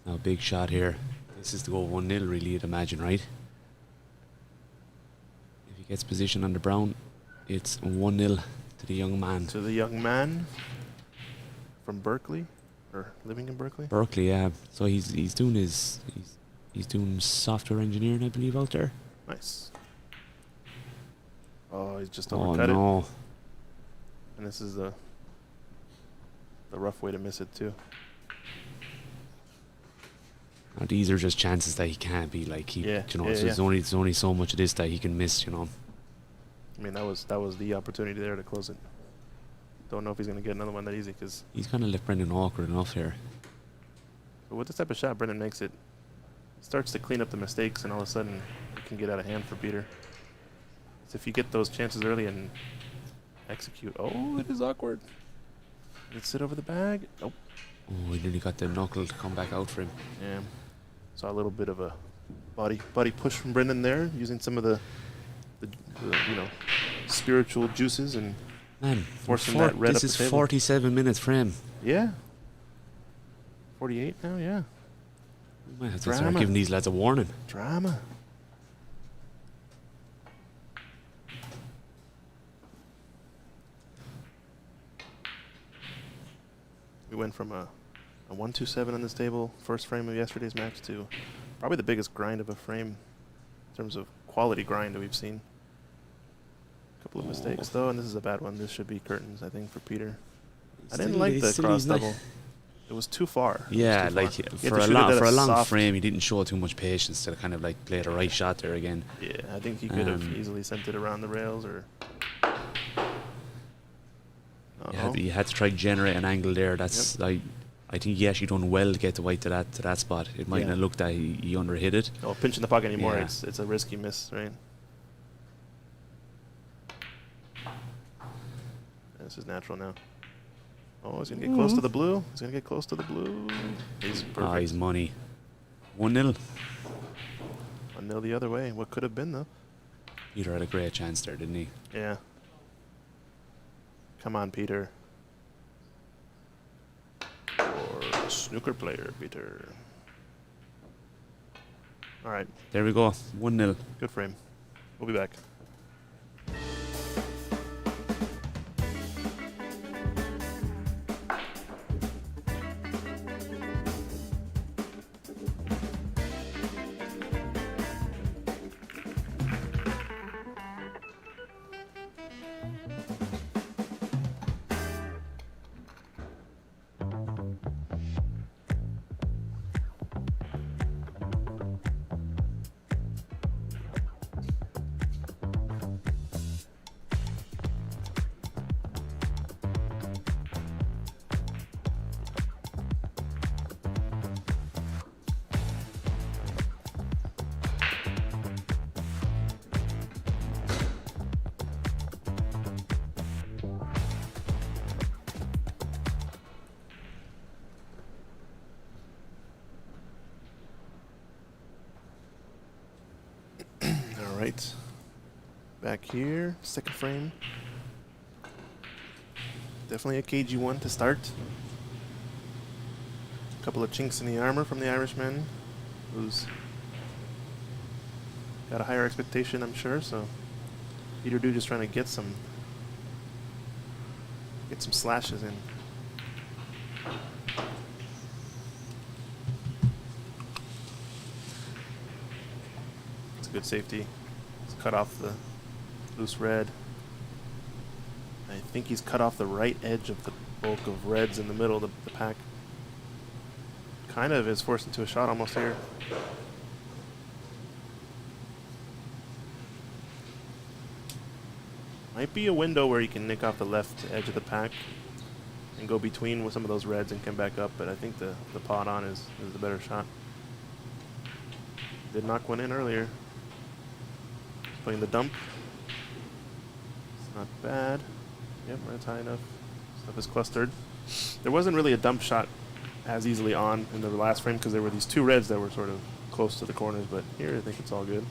Now, big shot here. This is to go 1-0, really, you'd imagine, right? If he gets position on the brown, it's 1-0 to the young man. To the young man from Berkeley, or living in Berkeley. Berkeley, yeah. So he's doing he's doing software engineering, I believe, out there. Nice. Oh, he's just Oh overcut it. no! And this is the rough way to miss it too. Now, these are just chances that he can't be like Yeah, you know. yeah, so yeah. there's only so much of this that he can miss, you know. I mean, that was the opportunity there to close it. Don't know if he's gonna get another one that easy, because He's kind of left Brendan awkward enough here. with this type of shot, Brendan makes it. Starts to clean up the mistakes, and all of a sudden, it can get out of hand for Peter. So if you get those chances early and execute, oh, it is awkward. Did it sit over the bag? Nope. Oh, he nearly got the knuckle to come back out for him. Yeah. Saw a little bit of a body push from Brendan there, using some of the spiritual juices and Man, forcing that red this up is the table. 47 minutes for him. Yeah. 48 now, yeah. We might have to start Drama. giving these lads a warning. Drama. We went from a 1-2-7 on this table, first frame of yesterday's match, to probably the biggest grind of a frame in terms of quality grind that we've seen. A couple of mistakes though, and this is a bad one. This should be curtains, I think, for Peter. I didn't like the cross double. It was too far. Yeah, too like far. for a long frame, he didn't show too much patience to kind of like play the right shot there again. Yeah, I think he could have easily sent it around the rails, or. You had to try to generate an angle there. That's I think he actually done well to get the white to that spot. It might not look that he underhit it. No, pinch in the pocket anymore. Yeah. It's a risky miss, right? This is natural now. Oh, he's gonna get close to the blue. He's gonna get close to the blue. He's perfect. Oh, he's money. 1-0. 1-0 the other way. What could have been though? Peter had a great chance there, didn't he? Yeah. Come on, Peter. Or snooker player, Peter. All right. There we go. 1-0. Good frame. We'll be back. Right, back here, second frame. Definitely a cagey one to start. A couple of chinks in the armor from the Irishman, who's got a higher expectation, I'm sure. So Peter just trying to get some slashes in. It's a good safety. Cut off the loose red. I think he's cut off the right edge of the bulk of reds in the middle of the pack. Kind of is forced into a shot almost here. Might be a window where you can nick off the left edge of the pack and go between with some of those reds and come back up, but I think the pot on is the better shot. Did knock one in earlier. Playing the dump. It's not bad. Yep, red's high enough. Stuff is clustered. There wasn't really a dump shot as easily on in the last frame because there were these two reds that were sort of close to the corners, but here I think it's all good.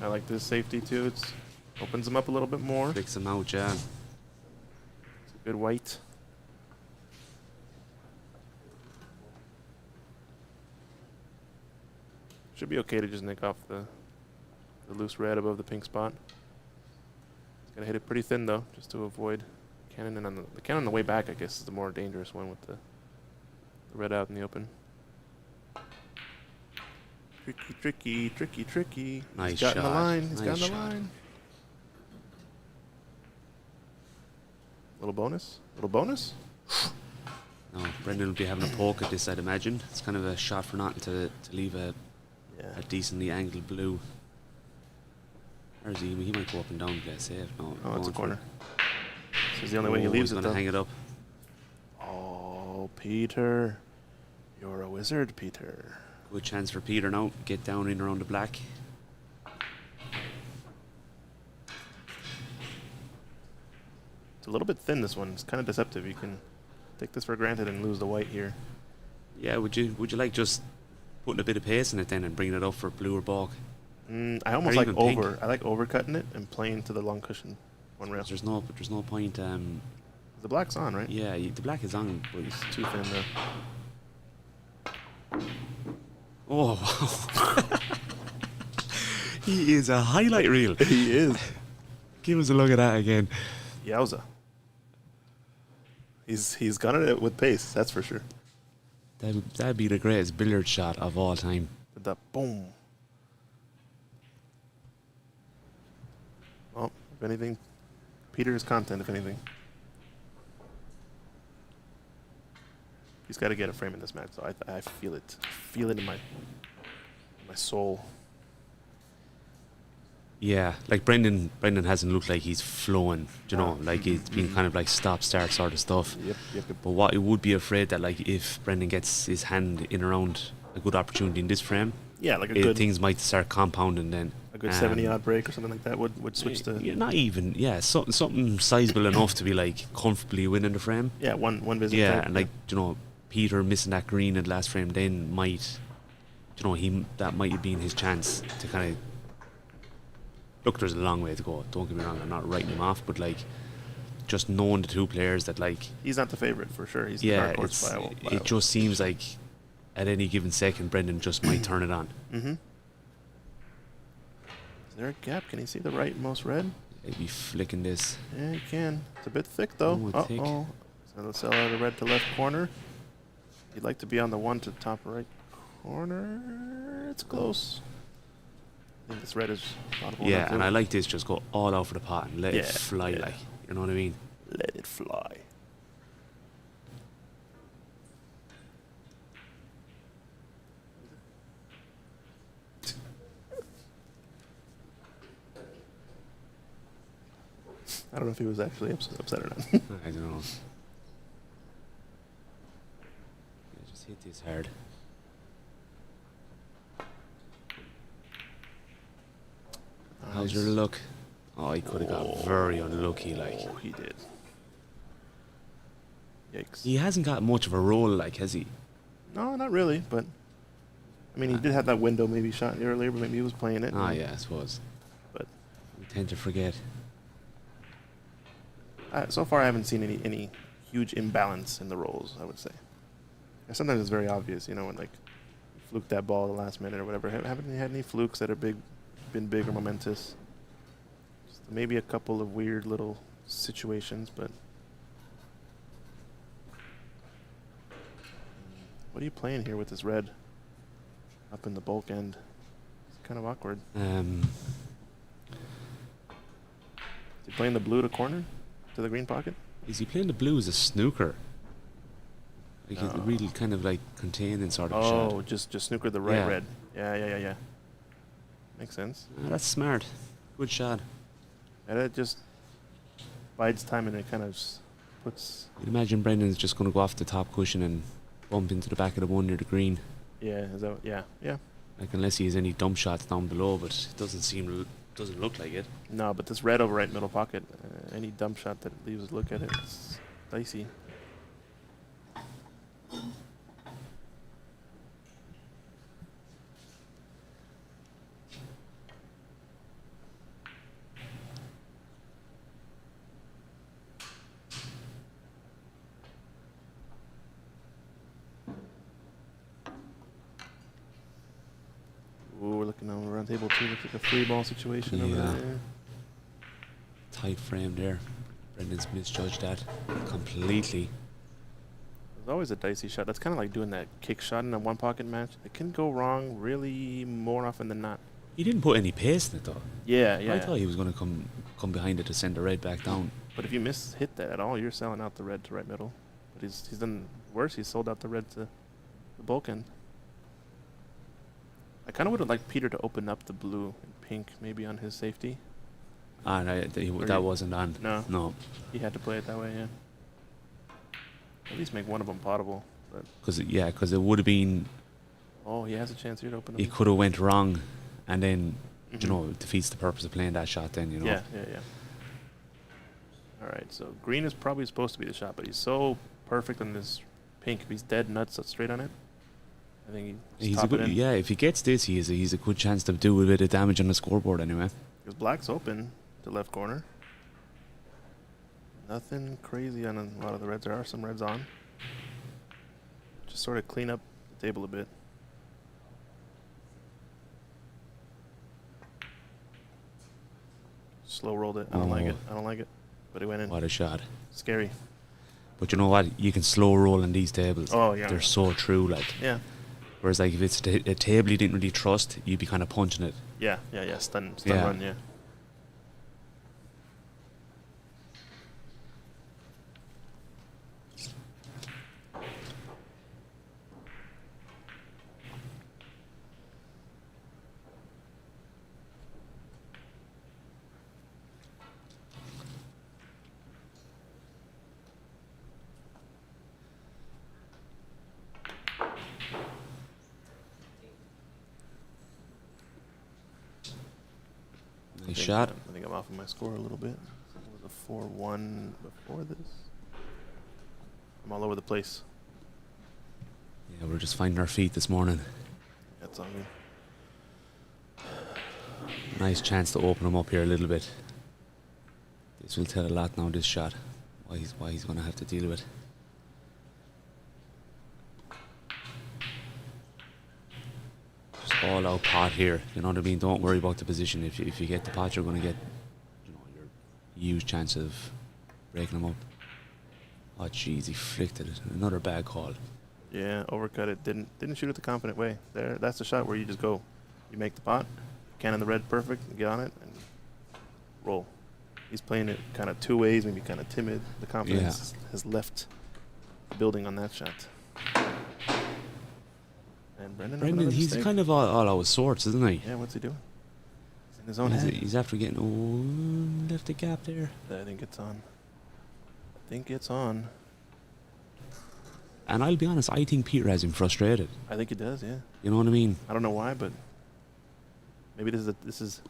I like this safety too. It opens them up a little bit more. Flicks them out, yeah. It's a good white. Should be okay to just nick off the loose red above the pink spot. It's gonna hit it pretty thin though, just to avoid cannon. And on the cannon on the way back, I guess, is the more dangerous one with the red out in the open. Tricky, tricky, tricky, tricky. Nice He's got in the shot. line. He's Nice got in the shot. line. Little bonus. Little bonus. No, Brendan will be having a poke at this, I'd imagine. It's kind of a shot for nothing to leave a decently angled blue. Or is he might go up and down and play safe. No, Oh, it's a going for corner. it. This is the only way he leaves he's it gonna though. hang it up. Oh, Peter. You're a wizard, Peter. Good chance for Peter now. Get down in around the black. It's a little bit thin, this one. It's kind of deceptive. You can take this for granted and lose the white here. Yeah, would you like just putting a bit of pace in it then and bringing it up for blue or balk? I almost Or like even pink. I like overcutting it and playing to the long cushion one rail. There's no point. The black's on, right? Yeah, the black is on. But He's too thin though. oh, wow. He is a highlight reel. He is. Give us a look at that again. Yowza. He's gunning it with pace, that's for sure. That'd be the greatest billiard shot of all time. The boom. Well, if anything, Peter's content, if anything. He's got to get a frame in this match, so I feel it. Feel it in my soul. Yeah, like Brendan hasn't looked like he's flowing, you know, like it's been kind of like stop-start sort of stuff. Yep. But what I would be afraid that, like, if Brendan gets his hand in around a good opportunity in this frame, Yeah, like a good things might start compounding then. a good 70-odd break or something like that would switch to Yeah, not even, yeah, something sizable enough to be like comfortably winning the frame. yeah one visit. Yeah, type, and like, you know, Peter missing that green in the last frame then might, you know, that might have been his chance to kind of. Look, there's a long way to go. Don't get me wrong, I'm not writing him off, but like, just knowing the two players that, like, he's not the favorite for sure. He's the yeah, dark horse by it just seems like at any given second, Brendan just might turn it on. Mm-hmm. Is there a gap? Can you see the rightmost red? Maybe flicking this. Yeah, you can. It's a bit thick though. Oh, thick. So let's sell out the red to left corner. You'd like to be on the one to top right corner. It's close. I think this red is audible. Yeah, and I like this. Just go all out for the pot and let it Yeah, fly, yeah. like, you know what I mean? Let it fly. I don't know if he was actually upset or not. I don't know. Yeah, just hit this hard. How's your luck? Oh, he could have got very unlucky, like. Oh, he did. Yikes. He hasn't got much of a roll, like, has he? No, not really, but I mean, he did have that window maybe shot earlier, but maybe he was playing it. Ah, yeah, I suppose. But We tend to forget. so far, I haven't seen any huge imbalance in the rolls, I would say. And sometimes it's very obvious, you know, when like you fluke that ball at the last minute or whatever. Haven't you had any flukes that are been big or momentous? Just maybe a couple of weird little situations, but what are you playing here with this red up in the bulk end? It's kind of awkward. Um, Is he playing the blue to corner? To the green pocket? is he playing the blue as a snooker? Like, a No. really kind of like containing sort of Oh, shot. just snooker the right Yeah. red. Yeah. Makes sense. That's smart. Good shot. And it just bides time and it kind of puts... You'd imagine Brendan's just going to go off the top cushion and bump into the back of the one near the green. Yeah, is that... Yeah, yeah. Like, unless he has any dump shots down below, but it doesn't look like it. No, but this red over right middle pocket, any dump shot that leaves a look at it, it's dicey. Ooh, we're looking over around table 2. Looks like a free ball situation over there. Tight frame there. Brendan's misjudged that completely. There's always a dicey shot. That's kind of like doing that kick shot in a one pocket match. It can go wrong really more often than not. He didn't put any pace in it though. Yeah, yeah. I thought he was going to come behind it to send the red back down. But if you hit that at all, you're selling out the red to right middle. But he's done worse. He's sold out the red to the bulk end. I kind of would have liked Peter to open up the blue and pink maybe on his safety. Ah, that wasn't on. No. He had to play it that way, yeah. At least make one of them potable. Because it would have been... Oh, he has a chance here to open up. He could have went wrong and then, it defeats the purpose of playing that shot then, Yeah. All right, so green is probably supposed to be the shot, but he's so perfect on this pink. If he's dead nuts straight on it, I think he's top it in. Yeah, if he gets this, he's a good chance to do a bit of damage on the scoreboard anyway. Because black's open to left corner. Nothing crazy on a lot of the reds. There are some reds on. Just sort of clean up the table a bit. Slow rolled it. I don't like it. But it went in. What a shot. Scary. But you know what? You can slow roll on these tables. Oh, yeah. They're so true, like. Yeah. Whereas, like, if it's a table you didn't really trust, you'd be kind of punching it. Yeah. Stun run, yeah. Nice shot. I think I'm off of my score a little bit. It was a 4-1 before this. I'm all over the place. Yeah, we're just finding our feet this morning. That's on me. Nice chance to open him up here a little bit. This will tell a lot now, this shot. Why he's going to have to deal with it. Just all out pot here. You know what I mean? Don't worry about the position. If you get the pot, you're going to get your huge chance of breaking him up. Oh jeez, he flicked it. Another bad call. Yeah, overcut it. Didn't shoot it the confident way. That's the shot where you just go. You make the pot, cannon the red perfect, get on it, and roll. He's playing it kind of two ways, maybe kind of timid. The confidence has left building on that shot. And Brendan, he's kind of all out of sorts, isn't he? Yeah, what's he doing? He's in his own head. He's after getting left the gap there. I think it's on. And I'll be honest, I think Peter has him frustrated. I think he does, yeah. You know what I mean? I don't know why, but maybe this is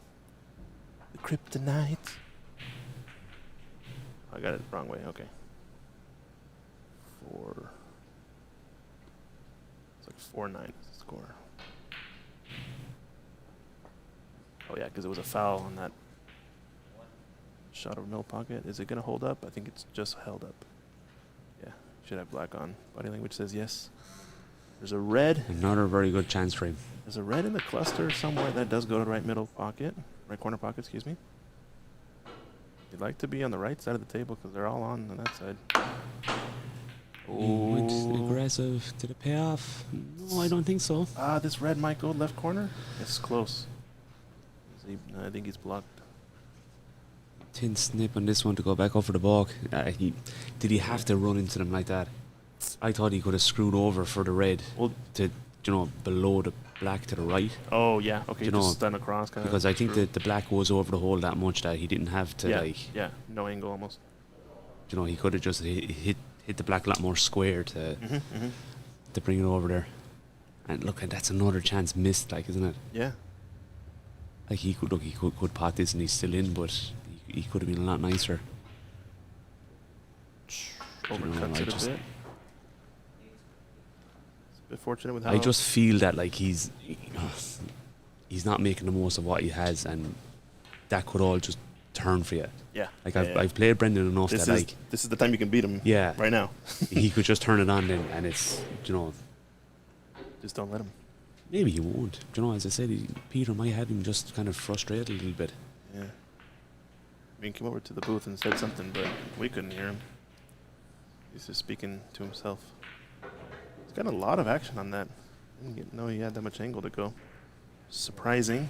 the kryptonite. I got it wrong way. Okay. It's like 4-9 is the score. Oh yeah, because it was a foul on that shot of no pocket. Is it gonna hold up? I think it's just held up. Yeah, should have black on. Body language says yes. There's a red. Another very good chance for him. There's a red in the cluster somewhere that does go to the right middle pocket, right corner pocket. Excuse me. You'd like to be on the right side of the table because they're all on that side. He went aggressive. Did it pay off? No, I don't think so. This red might go left corner. It's close. I think he's blocked. Tin snip on this one to go back up for the balk. Did he have to run into them like that? I thought he could have screwed over for the red to, below the black to the right. Oh yeah, okay, You just know, stand across kind of. Because I think that the black goes over the hole that much that he didn't have to no angle almost. You know, he could have just hit the black a lot more square to bring it over there. And look, and that's another chance missed, like, isn't it? Yeah. Like he could pot this and he's still in, but he could have been a lot nicer. Overcuts it a bit. It's a bit fortunate with how. I just feel that like he's not making the most of what he has, and that could all just turn for you. Yeah. Like I've played Brendan enough this that is, like this is the time you can beat him. Yeah. Right now. He could just turn it on then, and it's just don't let him. Maybe he won't. As I said, Peter might have him just kind of frustrated a little bit. Yeah. I mean, came over to the booth and said something, but we couldn't hear him. He's just speaking to himself. He's got a lot of action on that. I didn't know he had that much angle to go. Surprising.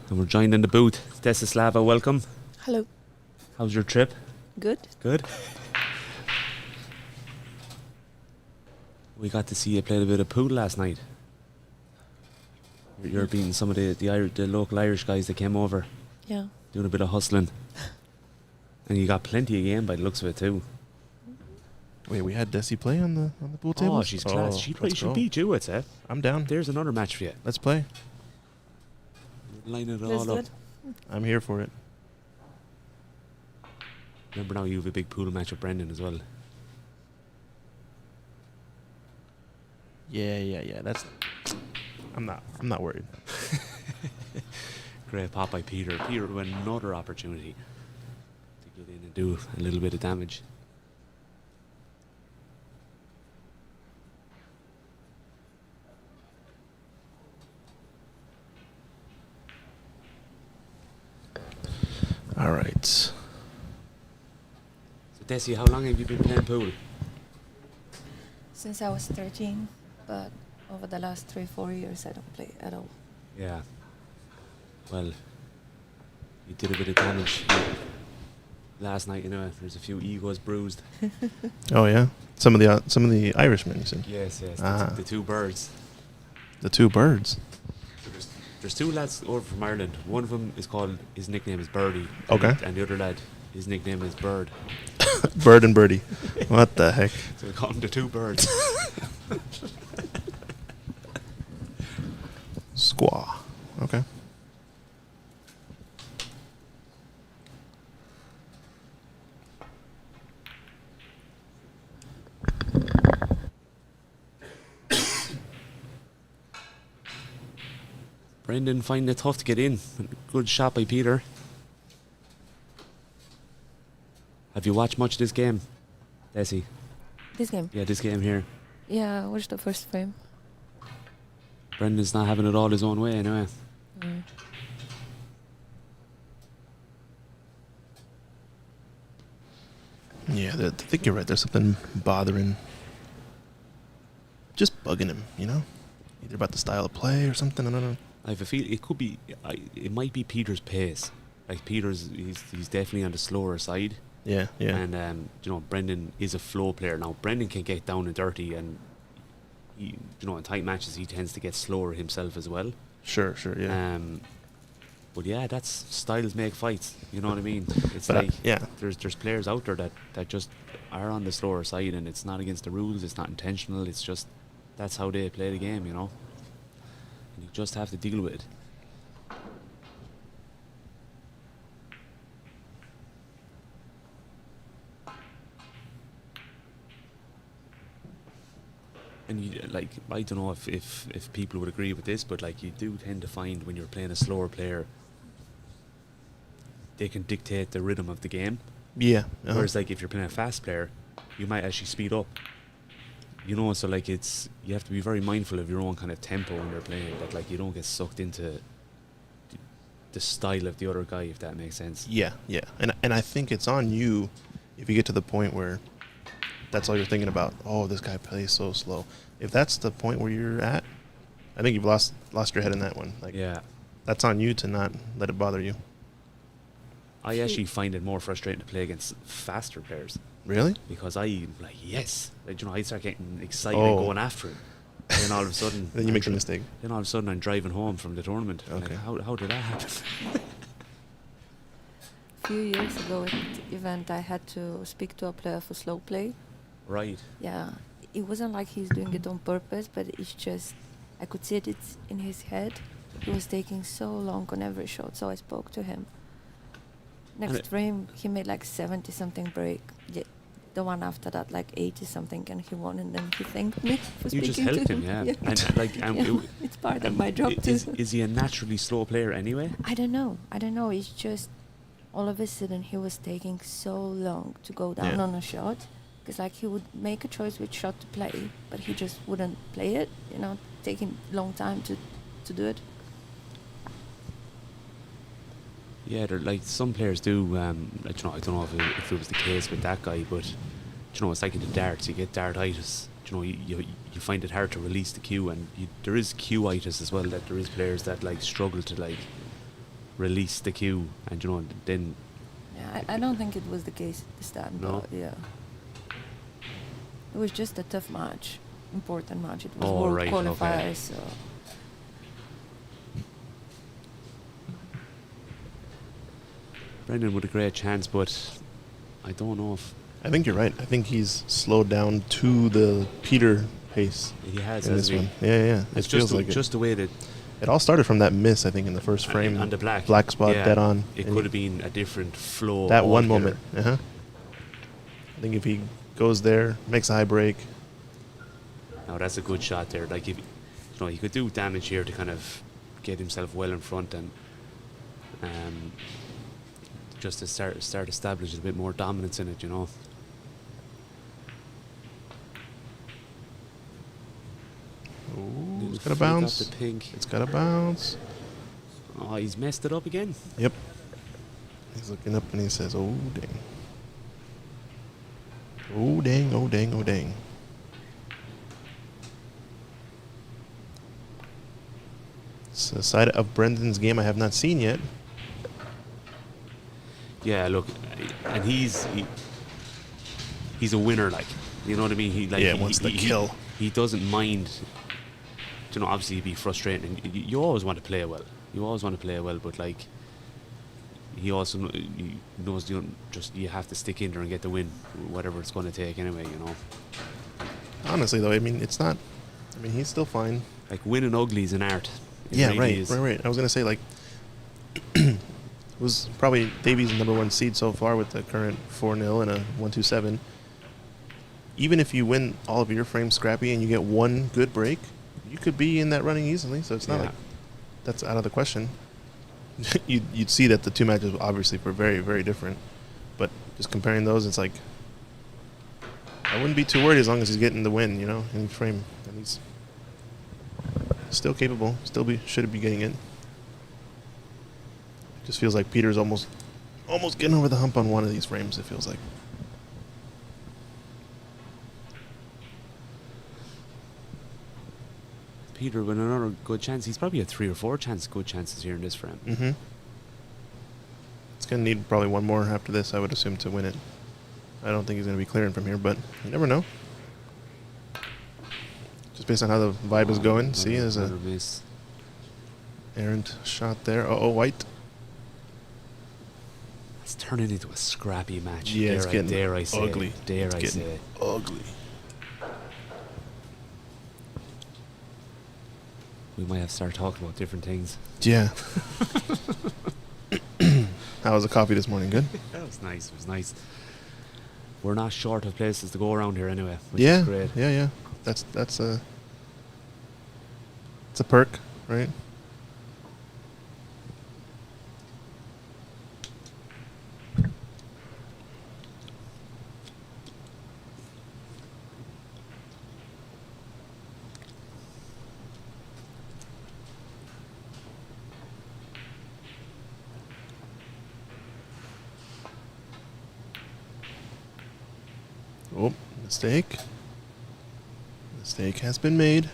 And we're joined in the booth. Desislava, welcome. Hello. How's your trip? Good. Good. We got to see you play a bit of pool last night. You're beating some of the local Irish guys that came over. Yeah. Doing a bit of hustling. And you got plenty of game by the looks of it too. Wait, we had Desi play on the pool table? Oh, she's class. She beat you, I'd say. I'm down. There's another match for you. Let's play. Line it Let's all do up. it. I'm here for it. Remember now you have a big pool match with Brendan as well. Yeah. That's. I'm not worried. Great pop by Peter. Peter with another opportunity to get in and do a little bit of damage. All right. So Desi, how long have you been playing pool? Since I was 13, but over the last 3-4 years, I don't play at all. Yeah. Well, you did a bit of damage last night. There's a few egos bruised. Oh yeah. Some of the Irishmen, you said. Yes. Ah. The two birds. The two birds. There's two lads over from Ireland. One of them his nickname is Birdie. Okay. And the other lad, his nickname is Bird. Bird and Birdie. What the heck? So we call them the two birds. Squaw. Okay. Brendan finding it tough to get in. Good shot by Peter. Have you watched much of this game, Desi? This game? Yeah, this game here. Yeah, I watched the first frame. Brendan's not having it all his own way anyway. Mm. Yeah, I think you're right. There's something bothering, just bugging him, Either about the style of play or something, I don't know. I have a feel it could be, it might be Peter's pace. Like Peter's, he's definitely on the slower side. Yeah. And Brendan is a flow player. Now Brendan can get down and dirty, and he, in tight matches he tends to get slower himself as well. Sure, yeah. But yeah, that's styles make fights. You know what I mean? It's But there's players out there that just are on the slower side, and it's not against the rules. It's not intentional. It's just that's how they play the game. And you just have to deal with it. And you, like, I don't know if people would agree with this, but like you do tend to find when you're playing a slower player, they can dictate the rhythm of the game. Yeah. Whereas like if you're playing a fast player, you might actually speed up. You know, so like you have to be very mindful of your own kind of tempo when you're playing, that like you don't get sucked into the style of the other guy, if that makes sense. Yeah, yeah. And I think it's on you if you get to the point where that's all you're thinking about. Oh, this guy plays so slow. If that's the point where you're at, I think you've lost your head in that one. Like, Yeah. that's on you to not let it bother you. I actually find it more frustrating to play against faster players, Really? because I like, yes, like, you know, I start getting excited Oh. and going after it. And then all of a sudden Then you make the mistake. Then all of a sudden I'm driving home from the tournament. Okay. Like, how did that happen? A few years ago at the event, I had to speak to a player for slow play. Right. Yeah, it wasn't like he's doing it on purpose, but it's just, I could see it's in his head. He was taking so long on every shot, so I spoke to him. Next frame, he made like 70-something break. Yeah, the one after that, like 80-something, and he won, and then he thanked me for You speaking just to helped him, him. yeah. And like, Yeah, it's part of my job too. Is he a naturally slow player anyway? I don't know. It's just all of a sudden he was taking so long to go down Yeah. on a shot, because like he would make a choice which shot to play, but he just wouldn't play it. You know, taking long time to do it. Yeah, like some players do. Like, you know, I don't know if it was the case with that guy, but you know, it's like in the darts. You get dartitis. You know, you find it hard to release the cue, and there is cue-itis as well. That there is players that like struggle to like release the cue, and you know, then. Yeah, I don't think it was the case this time. No? But yeah, it was just a tough match, important match. It was Oh, world right, qualifiers, okay. so. Brendan with a great chance, but I don't know if I think you're right. I think he's slowed down to the Peter pace he has. in this hasn't one. he? Yeah, yeah. It's it feels just like just the way that it all started from that miss, I think, in the first frame. on the black spot, yeah, dead on. It And could have been a different flow. that one altogether. moment. I think if he goes there, makes a high break. Now that's a good shot there. Like, if you know, he could do damage here to kind of get himself well in front, and just to start establishing a bit more dominance in it, you know. Ooh, it's got Little a flick off bounce. the pink. It's got a bounce. Oh, he's messed it up again. Yep. He's looking up and he says, "Oh dang, oh dang, oh dang, oh dang." It's a side of Brendan's game I have not seen yet. Yeah, look, and he's a winner, like, you know what I mean. He like Yeah, wants the kill. He doesn't mind. You know, obviously it'd be frustrating. And you always want to play well. You always want to play well, but like, he also he knows you have to stick in there and get the win, whatever it's going to take anyway. You know. Honestly, though, I mean, it's not. I mean, he's still fine. Like, winning ugly is an art. It Yeah, really right, is. right. I was gonna say, like, was probably Davies' #1 seed so far with the current 4-0 and a 1-2-7. Even if you win all of your frames scrappy and you get one good break, you could be in that running easily. So it's not Yeah. like that's out of the question. You'd see that the two matches obviously were very, very different. But just comparing those, it's like I wouldn't be too worried as long as he's getting the win, you know, in frame. And he's still capable. Should be getting it. Just feels like Peter's almost getting over the hump on one of these frames, it feels like. Peter with another good chance. He's probably had 3 or 4 good chances here in this frame. Mm-hmm. It's going to need probably one more after this, I would assume, to win it. I don't think he's going to be clearing from here, but you never know. Just based on how the vibe is going. See, there's a Another miss. errant shot there. Oh, white. It's turning into a scrappy match. Yeah, it's getting dare I say. ugly. Dare It's I getting say. ugly. We might have to start talking about different things. Yeah. How was the coffee this morning? Good? That was nice. It was nice. We're not short of places to go around here anyway, which Yeah. is great. Yeah, yeah. That's it's a perk, right? Oh, mistake. Mistake has been made.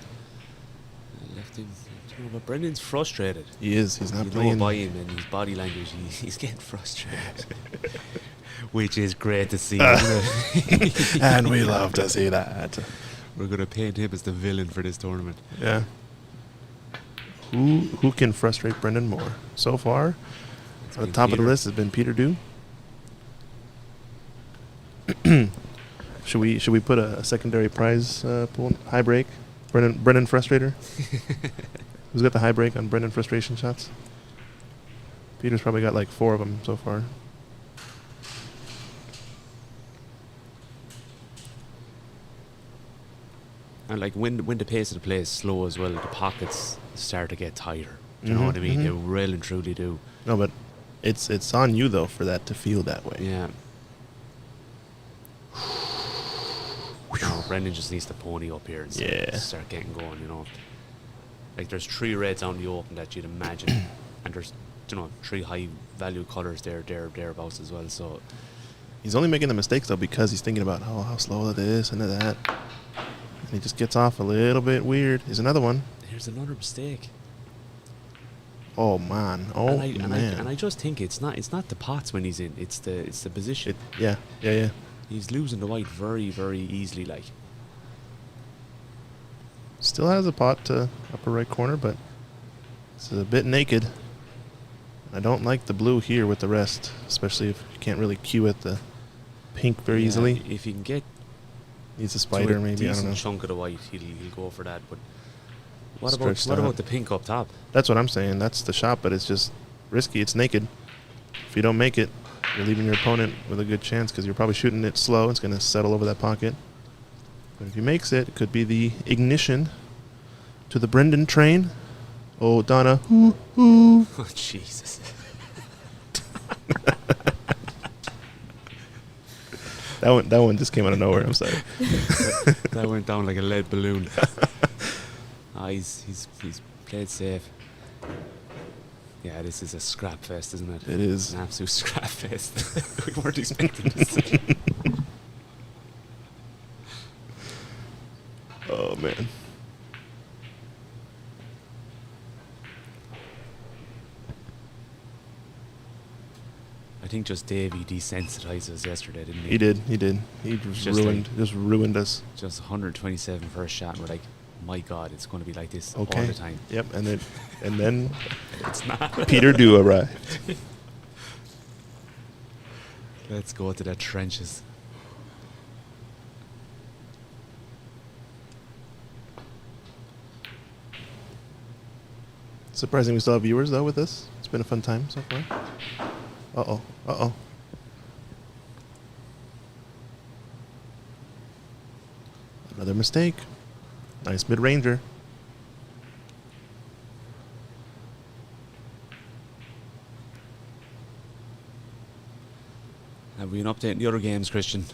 Left him. But Brendan's frustrated. He is. He's not You playing. know by him and his body language, he's getting frustrated. Which is great to see. Isn't it? And we love to see that. We're going to paint him as the villain for this tournament. Yeah. Who can frustrate Brendan more? So far, It's at the been top of the Peter. list has been Peter Dew. Should we put a secondary prize pool? High break? Brendan Frustrator? Who's got the high break on Brendan Frustration shots? Peter's probably got like 4 of them so far. And like when the pace of the play is slow as well, the pockets start to get tighter. Do you know what I mean? Mhm. They really and truly do. No, but it's on you though for that to feel that way. Yeah. No, Brendan just needs to pony up here and start getting going, you know. Like there's 3 reds out in the open that you'd imagine, and there's 3 high value colours thereabouts as well. So He's only making the mistakes though because he's thinking about how slow it is and that. And he just gets off a little bit weird. Here's another one. here's another mistake. Oh man. Oh man. And I just think it's not the pots when he's in. It's the position. Yeah. He's losing the white very, very easily. Like Still has a pot to upper right corner, but it's a bit naked. I don't like the blue here with the rest, especially if you can't really cue at the pink very easily. If you can get Needs a to spider a maybe. I don't decent know. chunk of the white, he'll go for that. But what Stretched about out. the pink up top? That's what I'm saying. That's the shot, but it's just risky. It's naked. If you don't make it, you're leaving your opponent with a good chance because you're probably shooting it slow. It's going to settle over that pocket. But if he makes it, it could be the ignition to the Brendan train. Oh, Donna. Ooh. Oh Jesus! That one just came out of nowhere. I'm sorry. That went down like a lead balloon. He's played safe. Yeah, this is a scrap fest, isn't it? It is. An absolute scrap fest. We weren't expecting this. Oh, man. I think just Davey desensitized us yesterday, didn't he? He did. He Just ruined us. Just 127 first shot, and we're like, my God, it's going to be like this all Okay. the time. Yep. And then It's not. Peter Dew arrived. Let's go to the trenches. Surprising we still have viewers, though, with this. It's been a fun time so far. Uh-oh. Another mistake. Nice mid-ranger. Have we an update in the other games, Christian?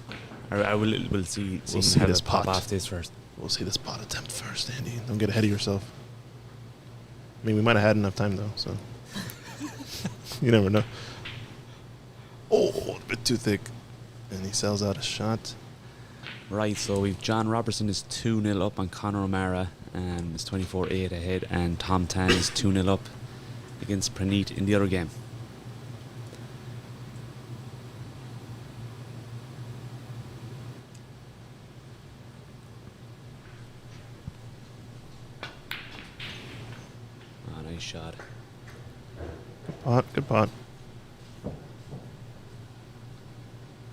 We'll see see how this to pop pot. off this first. We'll see this pot attempt first, Andy. Don't get ahead of yourself. I mean, we might have had enough time, though, so... You never know. Oh, a bit too thick. And he sells out a shot. Right, so we've John Robertson is 2-0 up on Conor O'Mara, and is 24-8 ahead, and Tom Tan is 2-0 up against Praneet in the other game. Oh, nice shot. Good pot.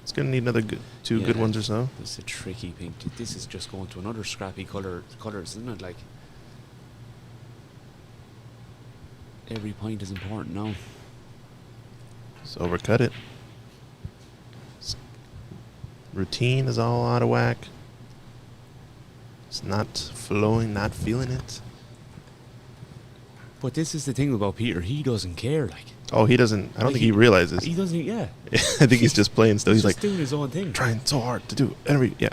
It's going to need another two good Yeah. ones or so. This is a tricky pink. This is just going to another scrappy colours, isn't it? Like, every point is important now. Just overcut it. Routine is all out of whack. It's not flowing, not feeling it. But this is the thing about Peter. He doesn't care. Like, Oh, he doesn't. I don't like think he realizes. He doesn't. Yeah. I think he's just playing still. He's just like doing his own thing. trying so hard to do every. Yeah.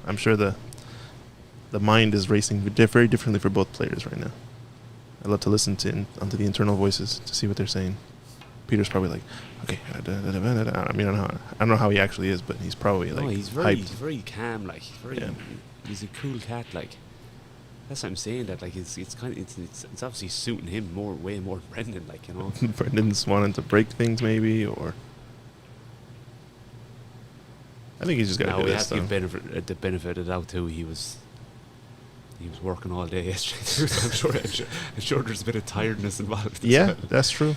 I'm sure the mind is racing very differently for both players right now. I love to listen to onto the internal voices to see what they're saying. Peter's probably like, okay. I mean, I don't know how he actually is, but he's probably like he's hyped. very calm. Like, he's a cool cat. Like, that's what I'm saying. That like it's obviously suiting him way more than Brendan. Like, you know, Brendan's wanting to break things maybe, or I think he's just got to now do we this. have to give the benefit of the doubt too. He was working all day yesterday. So I'm sure there's a bit of tiredness involved. Yeah, well. that's true.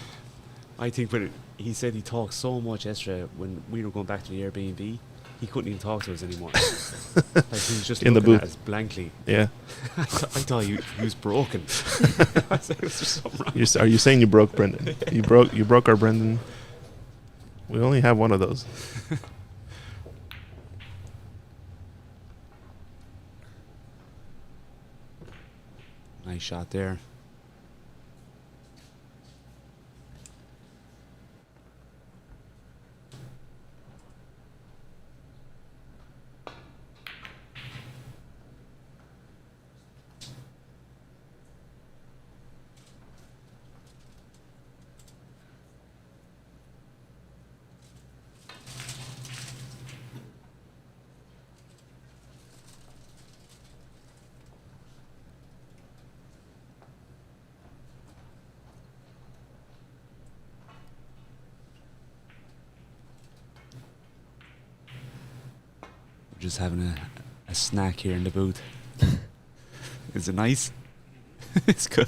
I think, but he said he talked so much yesterday when we were going back to the Airbnb, he couldn't even talk to us anymore. Like, he was just in the looking booth at us blankly. Yeah. I thought he was broken. I was like, "Is there something wrong?" Are you saying you broke Brendan? You broke our Brendan. We only have one of those. Nice shot there. Just having a snack here in the booth. Is it nice? It's good.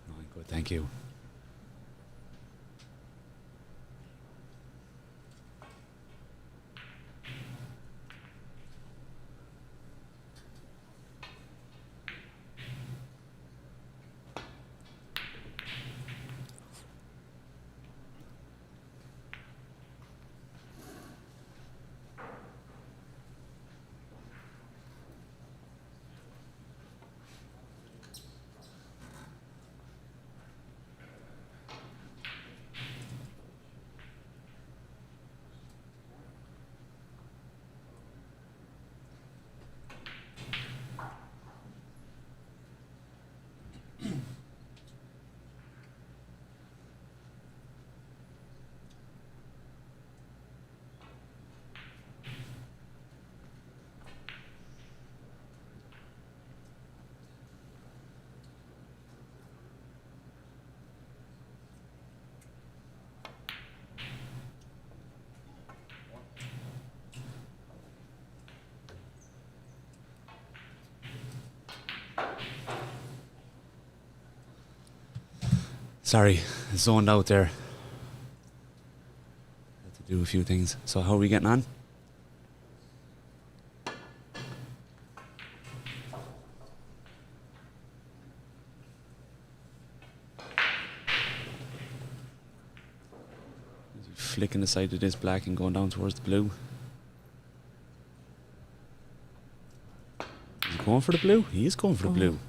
Oh, good, thank you. Sorry, zoned out there. Had to do a few things. So how are we getting on? Flicking the side of this black and going down towards the blue. Is he going for the blue? He is going for the blue.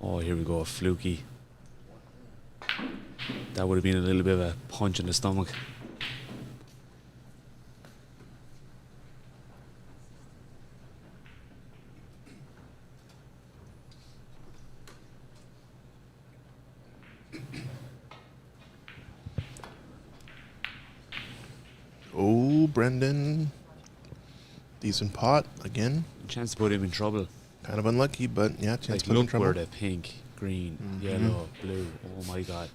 Oh, here we go, fluky. That would have been a little bit of a punch in the stomach. Oh, Brendan. Decent pot again. Chance to put him in trouble. Kind of unlucky, but yeah, chance Like, to put him in look trouble. where the pink, green, yellow, blue. Oh my god.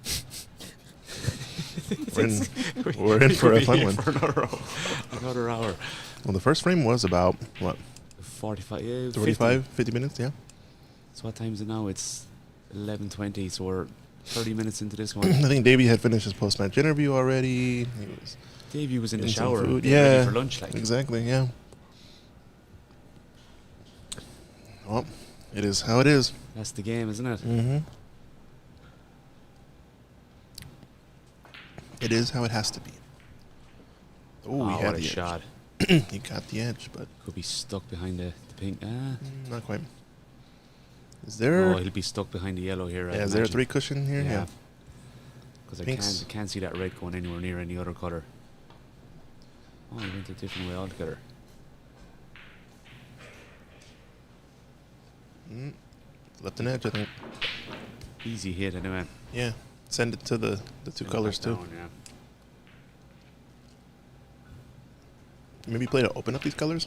We're in for a fun one. For another hour. Well, the first frame was about, what, 45, yeah, 45, 50 minutes, yeah? So what time is it now? It's 11:20, so we're 30 minutes into this one. I think Davey had finished his post-match interview already. Davey was in the Getting some shower, food. getting Yeah, ready for lunch. Like. exactly, yeah. Well, it is how it is. That's the game, isn't it? Mm-hmm. It is how it has to be. Oh, he what had a the shot. edge. He got the edge, but Could be stuck behind the pink. not quite. Is there? Oh, he'll be stuck behind the yellow here. Yeah, is there a 3 cushion here? Yeah. Because I Pinks. can't see that red going anywhere near any other colour. Oh, he went a different way altogether. Left an edge, I think. Easy hit anyway. Yeah. Send it to the 2 Send it colors back too. down, yeah. Maybe play to open up these colors.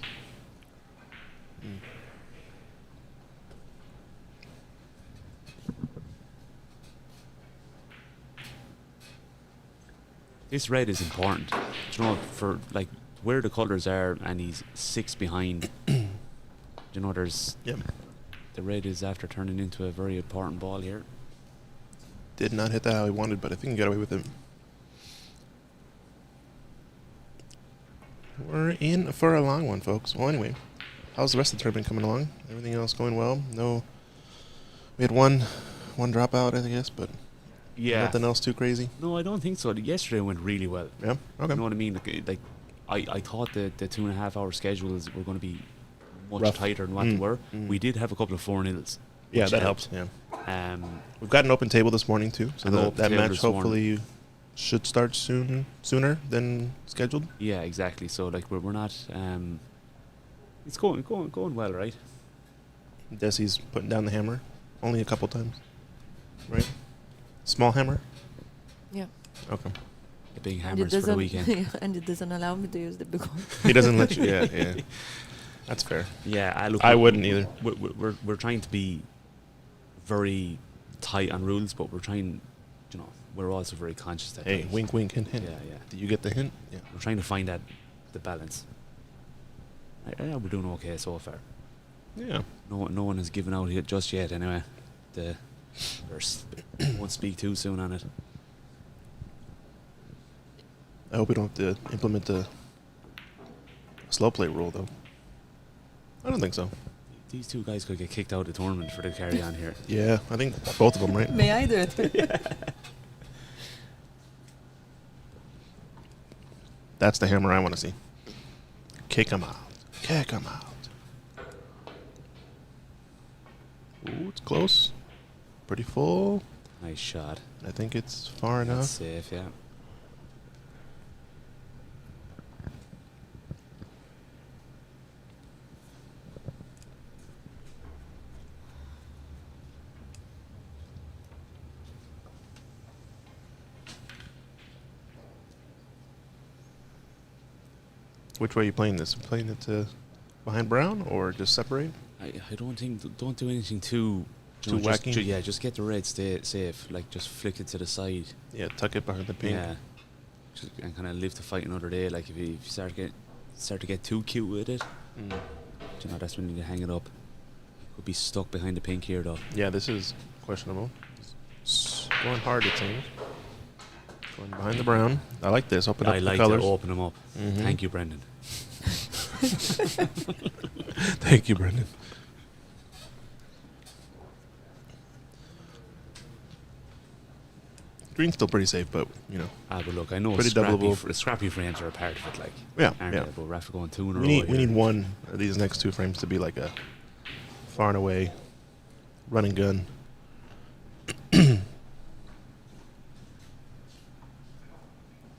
This red is important. Do you know, for like where the colours are, and he's 6 behind. You know, there's Yep. the red is after turning into a very important ball here. Did not hit that how he wanted, but I think he got away with it. We're in for a long one, folks. Well, anyway, how's the rest of the tournament coming along? Everything else going well? No, we had one dropout, I guess, but nothing else too crazy. No, I don't think so. Yesterday went really well. Yeah. Okay. You know what I mean? Like I thought that the 2.5 hour schedules were going to be much Rough. tighter than what they were. We did have a couple of 4-0s. Yeah, which that helps. Yeah. Helped. We've got an open table this morning too, so An open that table match this morning. hopefully should start sooner than scheduled. Yeah, exactly. So like we're not. It's going well, right? Desi's putting down the hammer, only a couple times, right? Small hammer. Yeah. Okay. The big And it hammers for the doesn't- weekend. yeah, and it doesn't allow me to use the big one. He doesn't let you. Yeah, yeah. That's fair. Yeah, look, I wouldn't either. We're trying to be very tight on rules, but we're trying, you know, we're also very conscious that. Hey, wink, wink, hint, hint. Yeah, yeah. Do you get the hint? Yeah. We're trying to find the balance. Yeah, we're doing okay so far. Yeah. No one has given out yet just yet. Anyway, won't speak too soon on it. I hope we don't have to implement the slow play rule, though. I don't think so. These 2 guys could get kicked out of the tournament for the carry on here. Yeah, I think both of them, right? May I do it? That's the hammer I want to see. Kick him out. Kick him out. Ooh, it's close. Pretty full. Nice shot. I think it's far That's enough. safe, yeah. Which way are you playing this? Playing it behind brown or just separate? I don't think don't do anything too Too just, wacky? just get the red stay safe. Like just flick it to the side. Yeah, tuck it behind the pink. Yeah, and kind of live to fight another day. Like if you start to get too cute with it, Mm. you know that's when you need to hang it up. Could be stuck behind the pink here though. Yeah, this is questionable. Going hard, it seems. Going behind the brown. I like this. Open up I the like colors. to open them up. Mhm. Thank you, Brendan. Thank you, Brendan. Green's still pretty safe, but, you know. But look, I know Pretty doubleable. scrappy frames are a part of it. Like, Yeah, aren't yeah. they? But we're after going 2 in a We row need here. one of these next 2 frames to be like a far and away run and gun.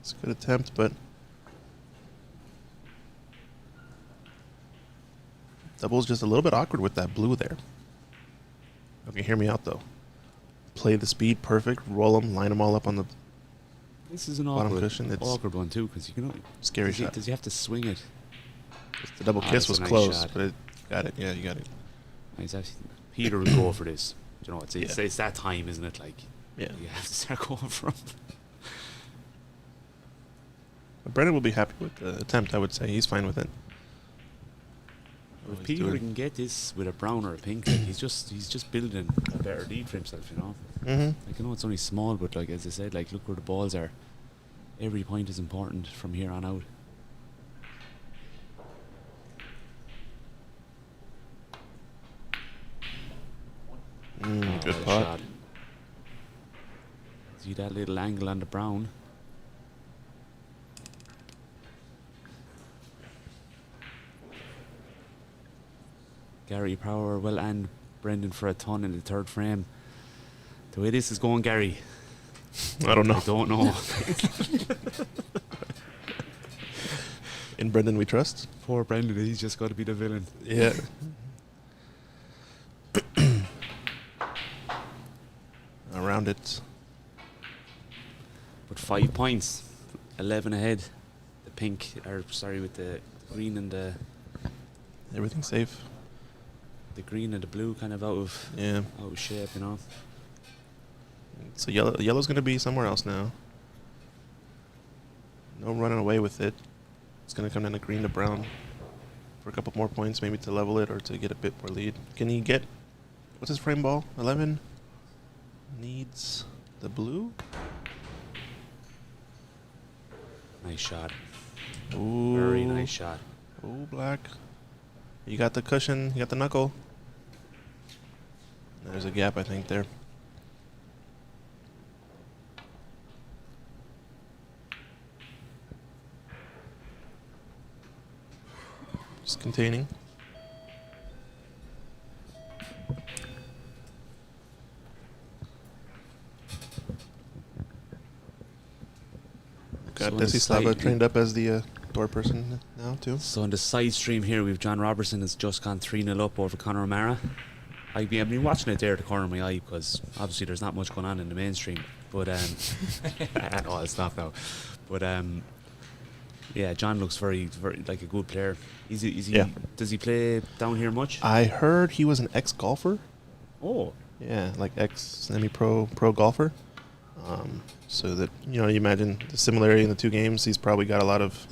It's a good attempt, but double's just a little bit awkward with that blue there. Okay, hear me out though. Play the speed perfect, roll them, line them all up on the This is an bottom awkward, cushion. It's awkward one too, because you can only scary does he, shot. does he have to swing it? The double Ah, kiss that's was a nice close, shot. but it got it. Yeah, you got it. Peter would go for this. You know, it's Yeah. it's that time, isn't it? Like, Yeah. you have to start going for 'em. But Brennan will be happy with the attempt, I would say. He's fine with it. If he's Peter doing- can get this with a brown or a pink, like, he's just building a better lead for himself, you know. Mm-hmm. Like, I know it's only small, but like as I said, like look where the balls are. Every point is important from here on out. Good what a pot. shot. See that little angle on the brown? Gary Power, well, and Brendan for a ton in the third frame. The way this is going, Gary, I don't know. I don't know. In Brendan we trust. Poor Brendan, he's just got to be the villain. Yeah. Around it. But 5 points, 11 ahead. The pink, with the green and the Everything's safe. green and the blue kind of out of shape, you know. So yellow's going to be somewhere else now. No running away with it. It's going to come down to green to brown for a couple more points, maybe to level it or to get a bit more lead. Can he get, what's his frame ball? 11? Needs the blue? Nice shot. Ooh. Very nice shot. Ooh, black. You got the cushion, you got the knuckle. There's a gap, I think, there. Just containing. Got So on the Desi Slava side- trained up as the door person now, too. So on the side stream here, we've John Robertson has just gone 3-0 up over Conor O'Mara. I've been watching it there at the corner of my eye because obviously there's not much going on in the mainstream. But no, I'll stop now. But yeah, John looks very, very like a good player. Is he? Yeah. Does he play down here much? I heard he was an ex-golfer. Oh, Yeah, like ex-semi-pro golfer. So that, you imagine the similarity in the two games. He's probably got a lot of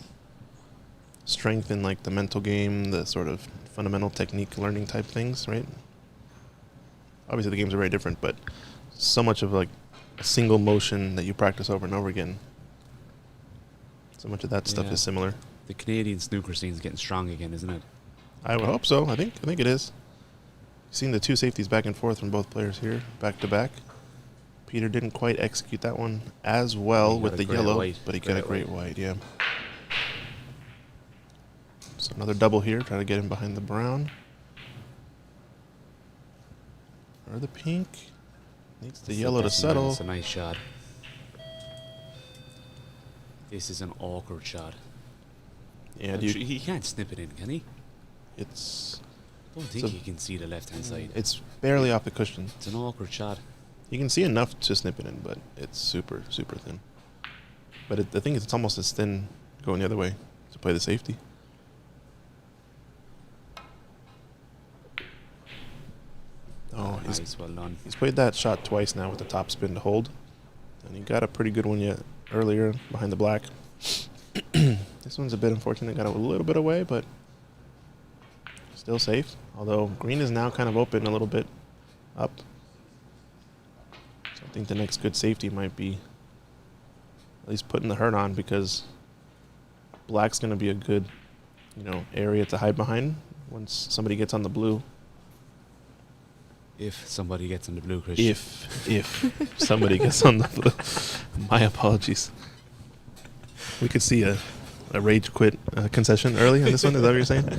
strength in like the mental game, the sort of fundamental technique learning type things, right? Obviously the games are very different, but so much of like a single motion that you practice over and over again. So much of that stuff Yeah. is similar. the Canadian snooker scene is getting strong again, isn't it? I would hope so. I think it is. Seen the two safeties back and forth from both players here, back to back. Peter didn't quite execute that one as well He got with a the great yellow, white. but he got a Great great white, yeah. So another double here, trying to get him behind the brown. Or the pink. Needs the So yellow to definitely settle. It's a nice shot. This is an awkward shot. Yeah, He can't snip it in, can he? it's Don't think he can see the left-hand side. it's barely off the cushion. It's an awkward shot. You can see enough to snip it in, but it's super, super thin. But the thing is, it's almost as thin going the other way to play the safety. Oh, Nice, well done. he's played that shot twice now with the top spin to hold. And he got a pretty good one yet earlier behind the black. This one's a bit unfortunate. Got a little bit away, but still safe. Although green is now kind of open a little bit up. So I think the next good safety might be at least putting the hurt on, because black's going to be a good, area to hide behind once somebody gets on the blue. If somebody gets on the blue, Christian. If somebody gets on the blue. My apologies. We could see a rage quit concession early on this one. Is that what you're saying?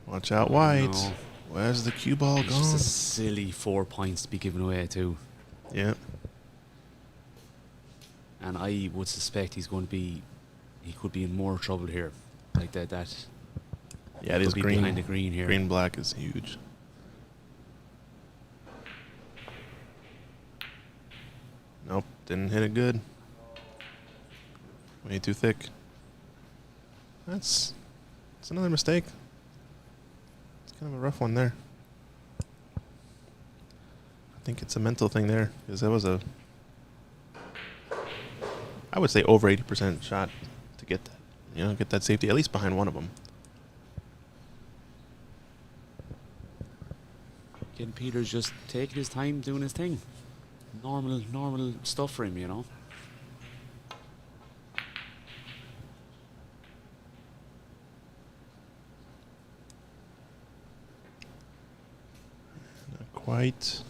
Watch out, white. No. Where's the cue ball It's just a gone? silly 4 points to be given away too. Yeah. And I would suspect he could be in more trouble here. Like that Yeah, it is could be green. behind the green here. Green black is huge. Nope, didn't hit it good. Way too thick. That's another mistake. It's kind of a rough one there. I think it's a mental thing there, because that was I would say over 80% shot to get that. Get that safety, at least behind one of them. Again, Peter's just taking his time doing his thing. Normal stuff for him, Not quite.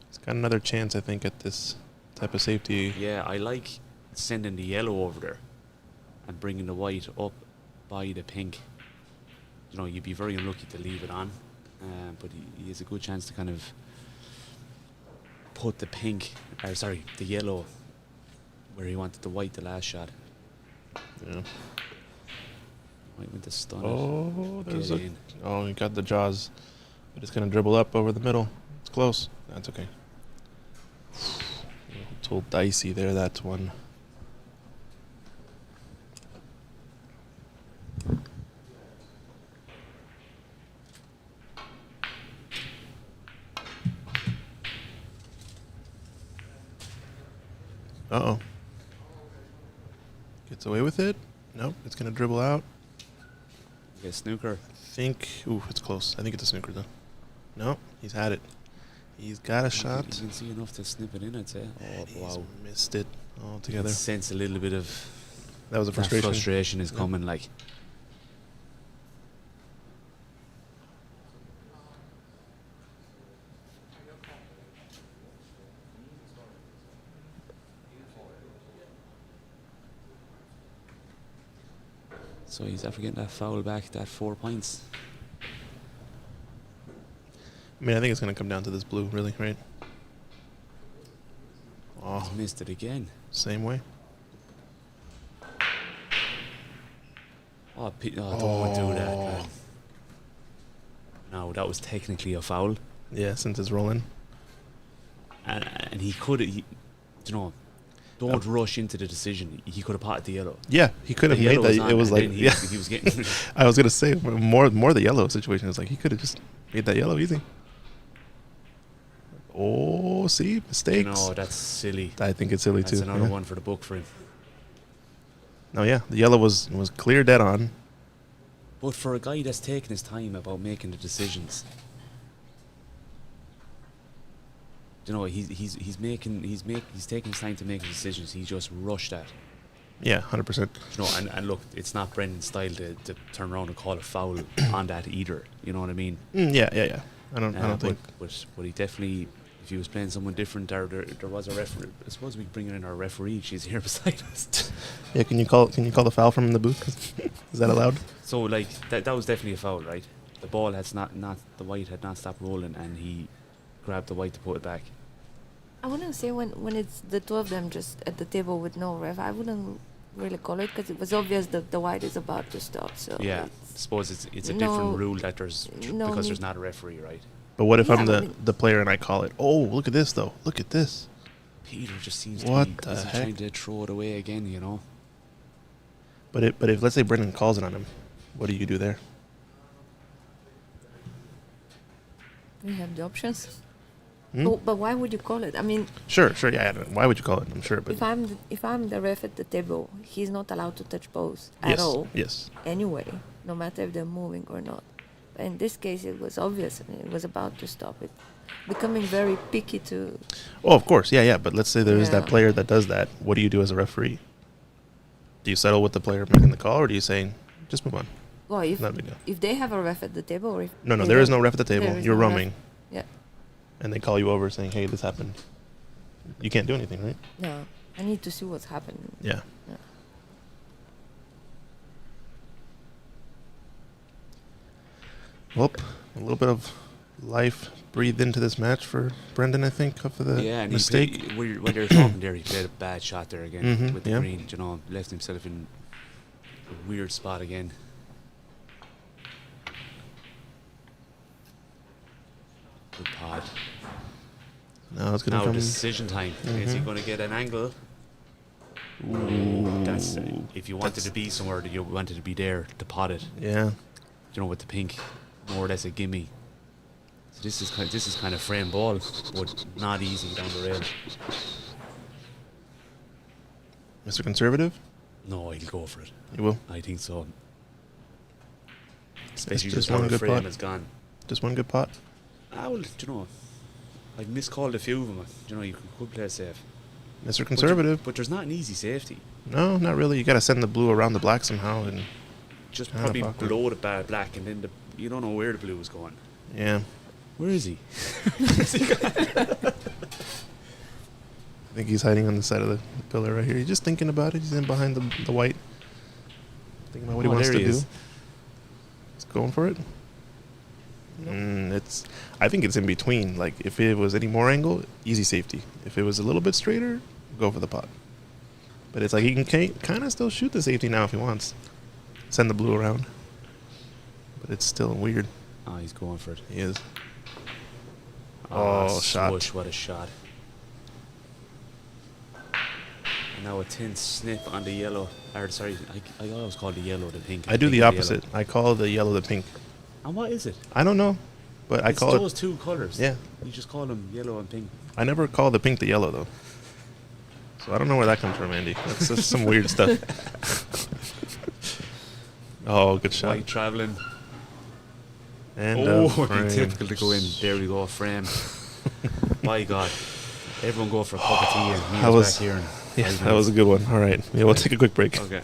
He's Got another chance, I think, at this type of safety. Yeah, I like sending the yellow over there and bringing the white up by the pink. You know, you'd be very unlucky to leave it on, but he has a good chance to kind of put the the yellow where he wanted the white the last shot. Yeah. Might went to stun Oh, it. there's Get a. in. Oh, he got the jaws, but it's gonna dribble up over the middle. It's close. That's okay. It's a little dicey there. That's one. Uh-oh. Gets away with it? Nope, it's going to dribble out. Yeah, Snooker. Ooh, it's close. I think it's a snooker, though. No, he's had it. He's got a shot. You can see enough to snip it in, I'd say. And Oh, wow. he's missed it altogether. I sense a little bit of That was a that frustration. frustration is Yeah. coming, like. So he's after getting that foul back, that 4 points. I mean, I think it's going to come down to this blue, really, right? Oh, He's missed it again. same way. Oh, don't do that, man. No, that was technically a foul. Yeah, since it's rolling. And he could have, don't rush into the decision. He could have potted the yellow. Yeah, he could have The made yellow that. on, It was and like, then yeah. he was getting. I was going to say, more the yellow situation. It's like, he could have just made that yellow easy. Oh, see? Mistakes. No, that's silly. I think it's silly, That's too. another Yeah. one for the book for him. No, yeah, the yellow was clear dead on. But for a guy that's taking his time about making the decisions, he's taking his time to make the decisions. He just rushed that. Yeah, 100%. And look, it's not Brendan's style to turn around and call a foul on that either. You know what I mean? Yeah. I don't But think. he definitely, if he was playing someone different, there was a referee. I suppose we could bring in our referee. She's here beside us. Yeah, can you call the foul from the booth? Is that allowed? So like that was definitely a foul, right? The ball has not the white had not stopped rolling, and he grabbed the white to put it back. I wouldn't say when it's the two of them just at the table with no ref, I wouldn't really call it because it was obvious that the white is about to stop. So Yeah, I suppose it's a no- different rule that no because there's need- not a referee, right? But what if Yeah, I'm I mean- the player and I call it? Oh, look at this, though. Look at this. Peter just seems What to be the is he heck? trying to throw it away again, you know. But if let's say Brendan calls it on him, what do you do there? we have the options. Hmm? But why would you call it? I mean, Sure, yeah. I don't know. Why would you call it? I'm sure, but if I'm the ref at the table, he's not allowed to touch balls at yes, all. yes. Anyway, no matter if they're moving or not. But in this case, it was obvious and it was about to stop. It becoming very picky to. Oh, of course, yeah. But let's say there is that Yeah. player that does that. What do you do as a referee? Do you settle with the player making the call, or do you say just move on? Well, if Not a big deal. if they have a ref at the table, or if No, they there is don't- no ref at the table. there is You're no ref. roaming, Yeah. and they call you over saying, "Hey, this happened." You can't do anything, right? No, I need to see what's happening. Yeah. Yeah. Well, a little bit of life breathed into this match for Brendan, I think, after the And mistake. when you're talking there, he played a bad shot there again Mhm, with the yeah. green. Left himself in a weird spot again. Good pod. Now it's gonna Now come. decision time. Is he Mhm. going to get an angle? Ooh, That's if you wanted that's- to be somewhere, you wanted to be there to pot it. Yeah. With the pink, more or less a gimme. So this is kind of frame ball, but not easy down the rail. Mr. Conservative, No, he'll go for it. you will. I think so. It's Especially just just how one the good frame pot. is gone. Just one good pot. I've miscalled a few of them. You could play safe. Mr. Conservative. But there's not an easy safety. No, not really. You got to send the blue around the black somehow, and Just Kind of probably awkward. below the black, and then you don't know where the blue is going. yeah. Where is he? I think he's hiding on the side of the pillar right here. He's just thinking about it. He's in behind the white. Thinking about what he wants to do. He's going for it. I think it's in between. Like, if it was any more angle, easy safety. If it was a little bit straighter, go for the pot. But it's like he can kind of still shoot the safety now if he wants. Send the blue around. But it's still weird. Oh, he's going for it. He is. Oh, shot. Swoosh, what a shot. And now a thin snip on the yellow. Or, sorry, I always call the yellow the pink. I do the opposite. I call the yellow the pink. And what is it? I don't know. But I call it... those two colors. Yeah. You just call them yellow and pink. I never call the pink the yellow, though. So I don't know where that comes from, Andy. That's just some weird stuff. Oh, good shot. White traveling. And typical to go in. There we go, frame. My God. Everyone go for a cup of tea and meet us back here. Yeah, that was a good one. All right. Yeah, we'll take a quick break. Okay.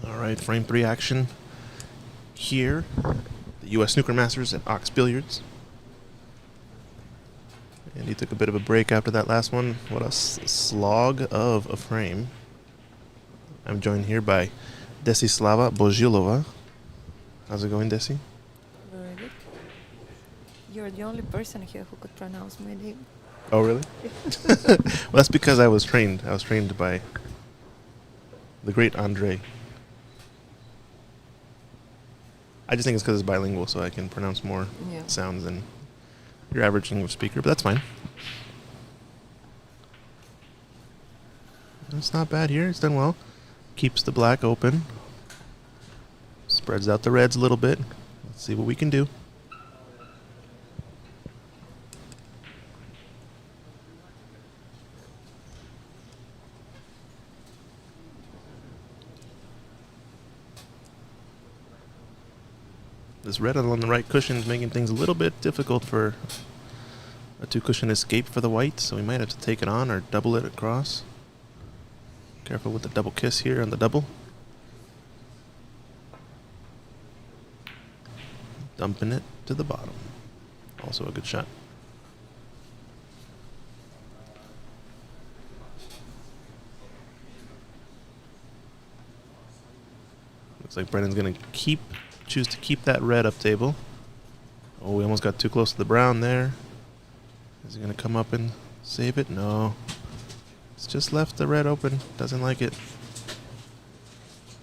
All right, frame 3 action here. The U.S. Snooker Masters at OX Billiards. And he took a bit of a break after that last one. What a slog of a frame. I'm joined here by Desislava Bojilova. How's it going, Desi? Very good. You're the only person here who could pronounce my name. Oh, really? Well, that's because I was trained. I was trained by the great Andre. I just think it's because it's bilingual, so I can pronounce more sounds than your average English speaker, but that's fine. That's not bad here. It's done well. Keeps the black open. Spreads out the reds a little bit. Let's see what we can do. This red on the right cushion is making things a little bit difficult for a 2-cushion escape for the white, so we might have to take it on or double it across. Careful with the double kiss here on the double. Dumping it to the bottom. Also a good shot. Looks like Brennan's going to choose to keep that red up table. Oh, we almost got too close to the brown there. Is he going to come up and save it? No. It's just left the red open. Doesn't like it.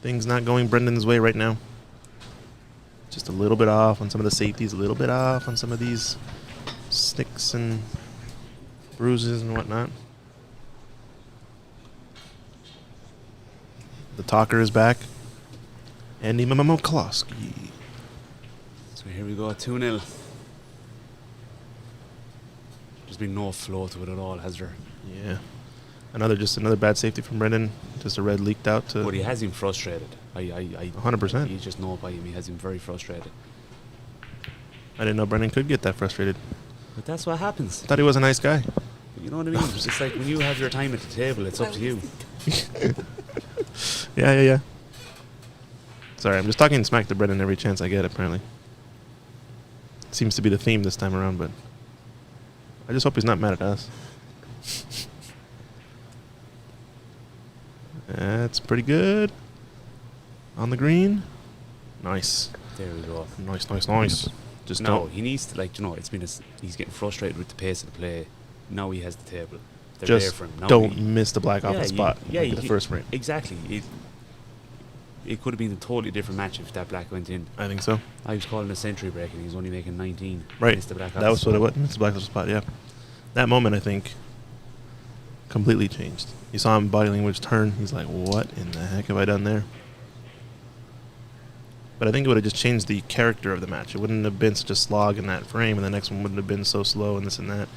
Things not going Brendan's way right now. Just a little bit off on some of the safeties, a little bit off on some of these sticks and bruises and whatnot. The talker is back. Andy Mimoklowski. So here we go, 2-0. There's been no flow to it at all, has there? Yeah. Another bad safety from Brendan. Just a red leaked out to. But he has him frustrated. 100%. You just know it by him. He has him very frustrated. I didn't know Brendan could get that frustrated. But that's what happens. Thought he was a nice guy. You know what I mean? It's like when you have your time at the table, it's up to you. Yeah. Sorry, I'm just talking smack to Brendan every chance I get, apparently. Seems to be the theme this time around, but I just hope he's not mad at us. That's pretty good. On the green. Nice. There we go. Nice. Just he needs to, he's getting frustrated with the pace of the play. Now he has the table. They're just there for him. Now don't miss the black off the spot. The first frame. Exactly. It could have been a totally different match if that black went in. I think so. I was calling a century break and he was only making 19. Right. Missed the black That was what it was. Missed the black off the spot, yeah. That moment, I think, completely changed. You saw him body language turn. He's like, what in the heck have I done there? But I think it would have just changed the character of the match. It wouldn't have been such a slog in that frame, and the next one wouldn't have been so slow and this and that.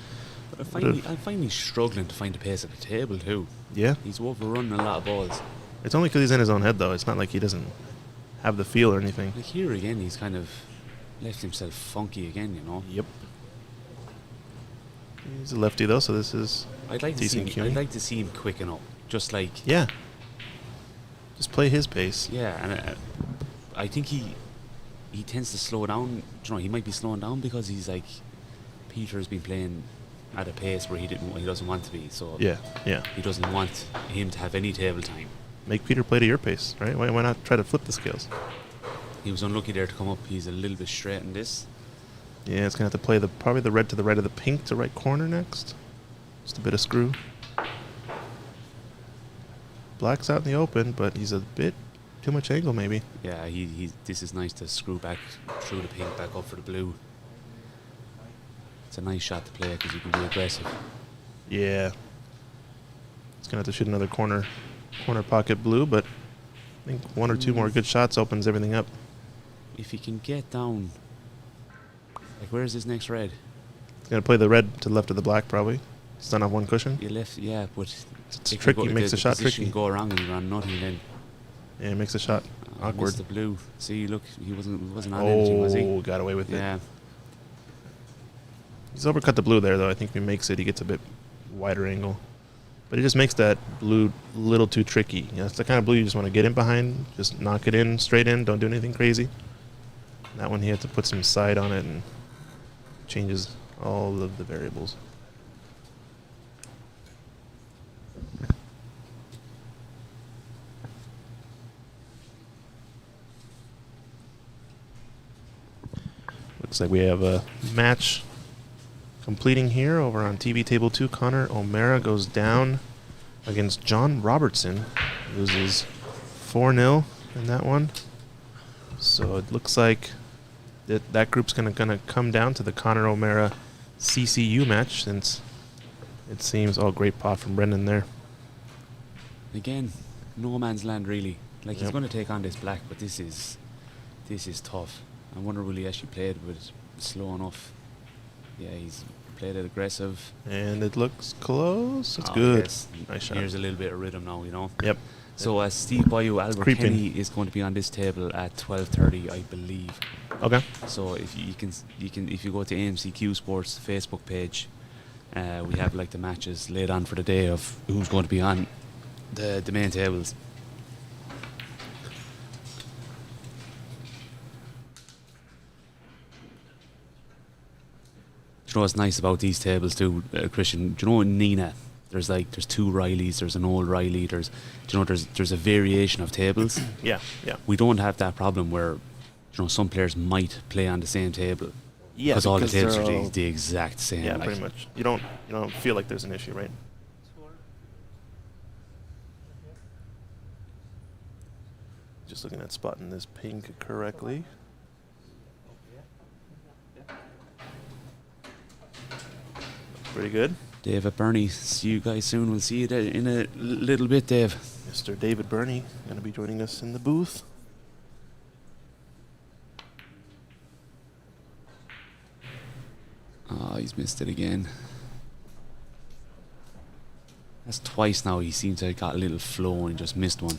But I find he's struggling to find the pace at the table too. Yeah? He's overrunning a lot of balls. It's only because he's in his own head, though. It's not like he doesn't have the feel or anything. Like here again, he's kind of left himself funky again, you know? Yep. He's a lefty, though, so this is I'd like to see him quicken up. Just like... Yeah. Just play his pace. Yeah, and I think he tends to slow down. You know, he might be slowing down because he's like... Peter's been playing at a pace where he doesn't want to be, so... Yeah. He doesn't want him to have any table time. Make Peter play to your pace, right? Why not try to flip the scales? He was unlucky there to come up. He's a little bit straight in this. Yeah, it's going to have to play probably the red to the right of the pink to right corner next. Just a bit of screw. Black's out in the open, but he's a bit too much angle, maybe. Yeah, this is nice to screw back through the pink, back up for the blue. It's a nice shot to play because you can be aggressive. Yeah. He's going to have to shoot another corner pocket blue, but I think one or two more good shots opens everything up. If he can get down... Like, where is his next red? He's going to play the red to the left of the black, probably. It's done off one cushion. Yeah, but... It's tricky. It makes the shot tricky. Go around and you run nothing then. Yeah, it makes the shot awkward. The blue. See, look, he wasn't on anything, was he? Oh, got away with it. Yeah. He's overcut the blue there, though. I think if he makes it, he gets a bit wider angle. But it just makes that blue a little too tricky. You know, it's the kind of blue you just want to get in behind, just knock it in, straight in, don't do anything crazy. That one he had to put some side on it and changes all of the variables. Looks like we have a match completing here over on TV Table 2. Connor O'Mara goes down against John Robertson. Loses 4-0 in that one. So it looks like that group's going to come down to the Connor O'Mara CCU match, since it seems... Oh, great pot from Brendan there. Again, no man's land, really. Like, he's going to take on this black, but this is tough. I wonder will he actually play it with it slow enough. Yeah, he's played it aggressive. And it looks close. It's good. Yes. Nice shot. Here's a little bit of rhythm now, you know. Yep. So Steve Bayou, Albert Kenny is going to be on this table at 12:30, I believe. Okay. So if you go to AMC CueSports Facebook page, we have like the matches laid on for the day of who's going to be on the main tables. Do you know what's nice about these tables too, Christian? Do you know Nina? there's two Rileys, there's an old Riley, there's a variation of tables. Yeah, yeah. We don't have that problem where some players might play on the same table. Yeah, because all the they're tables are all- the exact same. Yeah, like, pretty much. You don't feel like there's an issue, right? Just looking at spotting this pink correctly. Pretty good. Dave at Burney, see you guys soon. We'll see you in a little bit, Dave. Mr. David Burney going to be joining us in the booth. Oh, he's missed it again. That's twice now. He seems to have got a little flow and just missed one.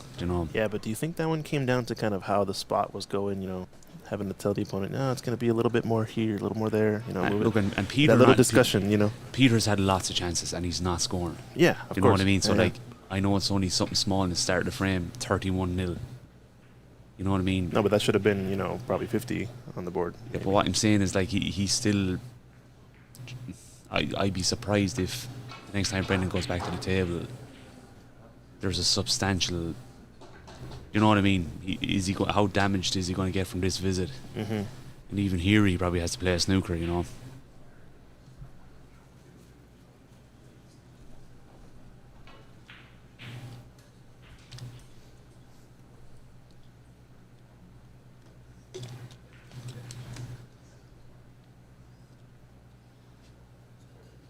Yeah, but do you think that one came down to kind of how the spot was going? Having to tell the opponent, no, it's going to be a little bit more here, a little more there. Look, and Peter, that little discussion. Peter's had lots of chances and he's not scoring. Yeah, of You course. know what I mean? So Yeah. I know it's only something small in the start of the frame, 31-0. You know what I mean? No, but that should have been, probably 50 on the board. Yeah, but what I'm saying is, like, he's still. I'd be surprised if the next time Brendan goes back to the table, there's a substantial. You know what I mean? How damaged is he going to get from this visit? Mm-hmm. And even here, he probably has to play a snooker.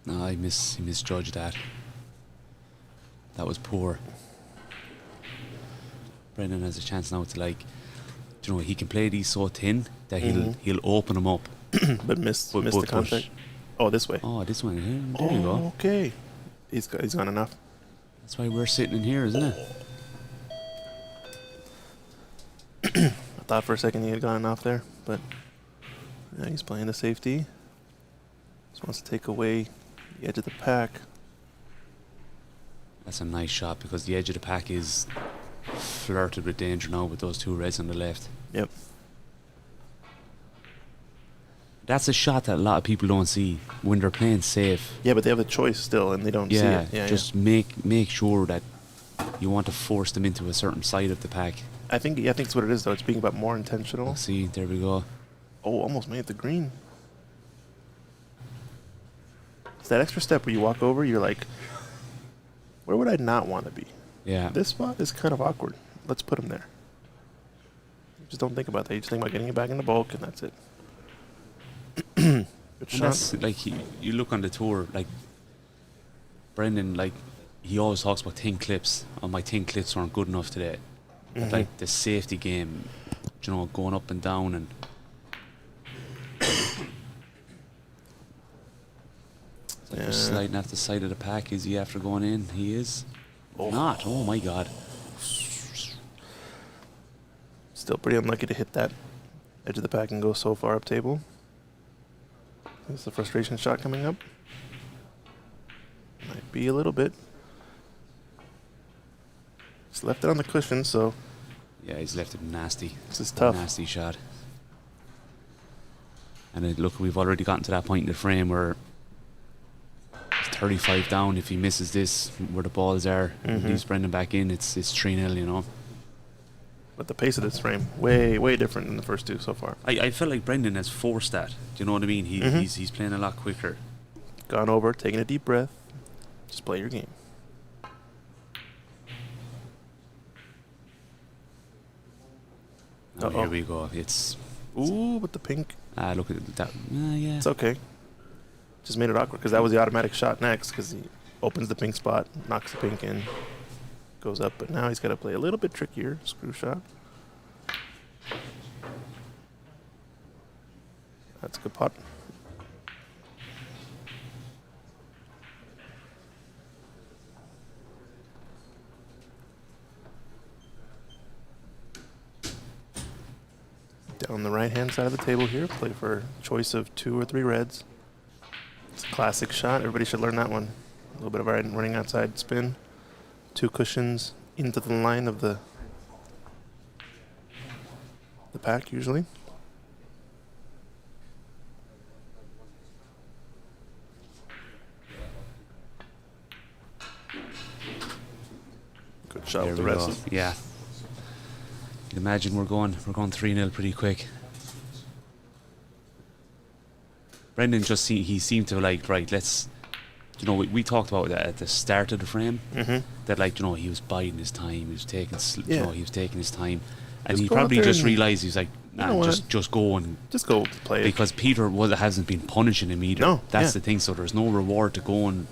No, he misjudged that. That was poor. Brendan has a chance now to, like, he can play these so thin that he'll open them up. But missed the contact. Oh, this way. Oh, this one. There you go. Okay. He's gone enough. That's why we're sitting in here, isn't it? I thought for a second he had gone enough there, but yeah, he's playing the safety. Just wants to take away the edge of the pack. That's a nice shot because the edge of the pack is flirted with danger now with those two reds on the left. Yep. That's a shot that a lot of people don't see when they're playing safe. Yeah, but they have a choice still, and they don't see it. Yeah, just make sure that you want to force them into a certain side of the pack. I think it's what it is, though. It's being about more intentional. See, there we go. Oh, almost made the green. It's that extra step where you walk over, you're like, where would I not want to be? Yeah. This spot is kind of awkward. Let's put him there. Just don't think about that. You just think about getting it back in the bulk, and that's it. Good And shot. that's, like, you look on the tour, like, Brendan, like, he always talks about thin clips. Oh, my thin clips weren't good enough today. But, like, the safety game, going up and down and... Like, we're sliding at the side of the pack. Is he after going in? He is. Oh. Not. Oh, my God. Still pretty unlucky to hit that edge of the pack and go so far up table. Is the frustration shot coming up? Might be a little bit. Just left it on the cushion, so Yeah, he's left it nasty. this is tough. Nasty shot. And look, we've already gotten to that point in the frame where it's 35 down. If he misses this, where the balls are, and leaves Brendan back in, it's 3-0, But the pace of this frame, way different than the first two so far. I felt like Brendan has forced that. Do you know what I mean? He's playing a lot quicker. Gone over, taking a deep breath. Just play your game. Oh, here we go. It's Ooh, but the pink. look at that. Yeah. It's okay. Just made it awkward because that was the automatic shot next because he opens the pink spot, knocks the pink in, goes up. But now he's got to play a little bit trickier screw shot. That's a good pot. Down the right-hand side of the table here, play for a choice of 2 or 3 reds. It's a classic shot. Everybody should learn that one. A little bit of running outside spin. 2 cushions into the line of the pack usually. shot There with the we go. rest. Yeah. You can imagine we're going 3-0 pretty quick. Brendan he seemed to right, let's, we talked about that at the start of the frame, that he was biding his time, he was taking he was taking his time, and Just he go out probably there just and, realised he's like, nah, just go and just go play it. because Peter hasn't been punishing him either. No, that's the thing. So there's no reward to going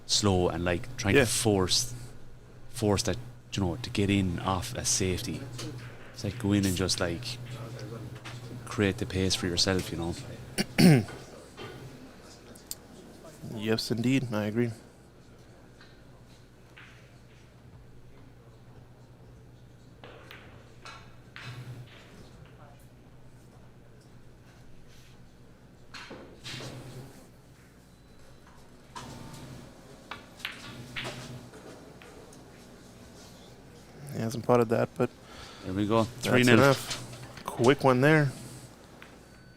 slow and trying to force that to get in off a safety. It's like go in and just create the pace for yourself. Yes, indeed. I agree. He hasn't potted that, but there we go. 3-0. That's enough. Quick one there.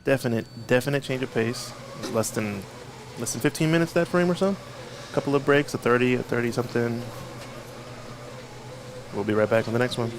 Definite change of pace. Less than 15 minutes that frame or so. A couple of breaks, a 30 something. We'll be right back on the next one.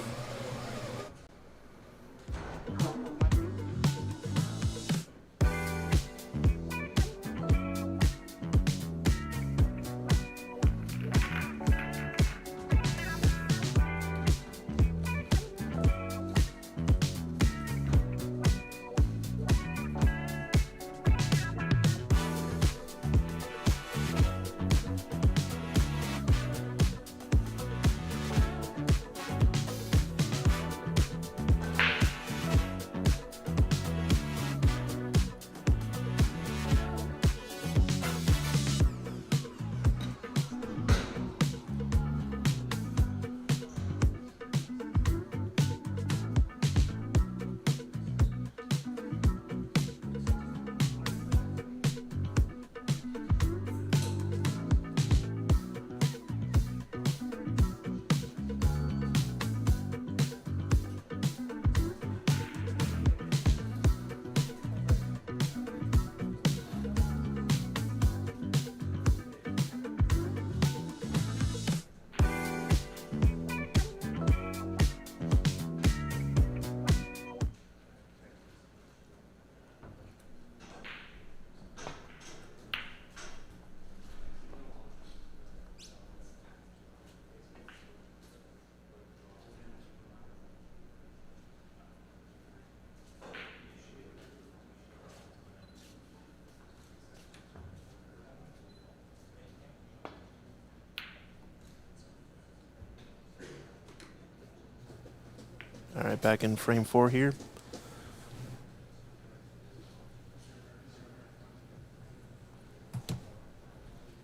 All right, back in frame 4 here.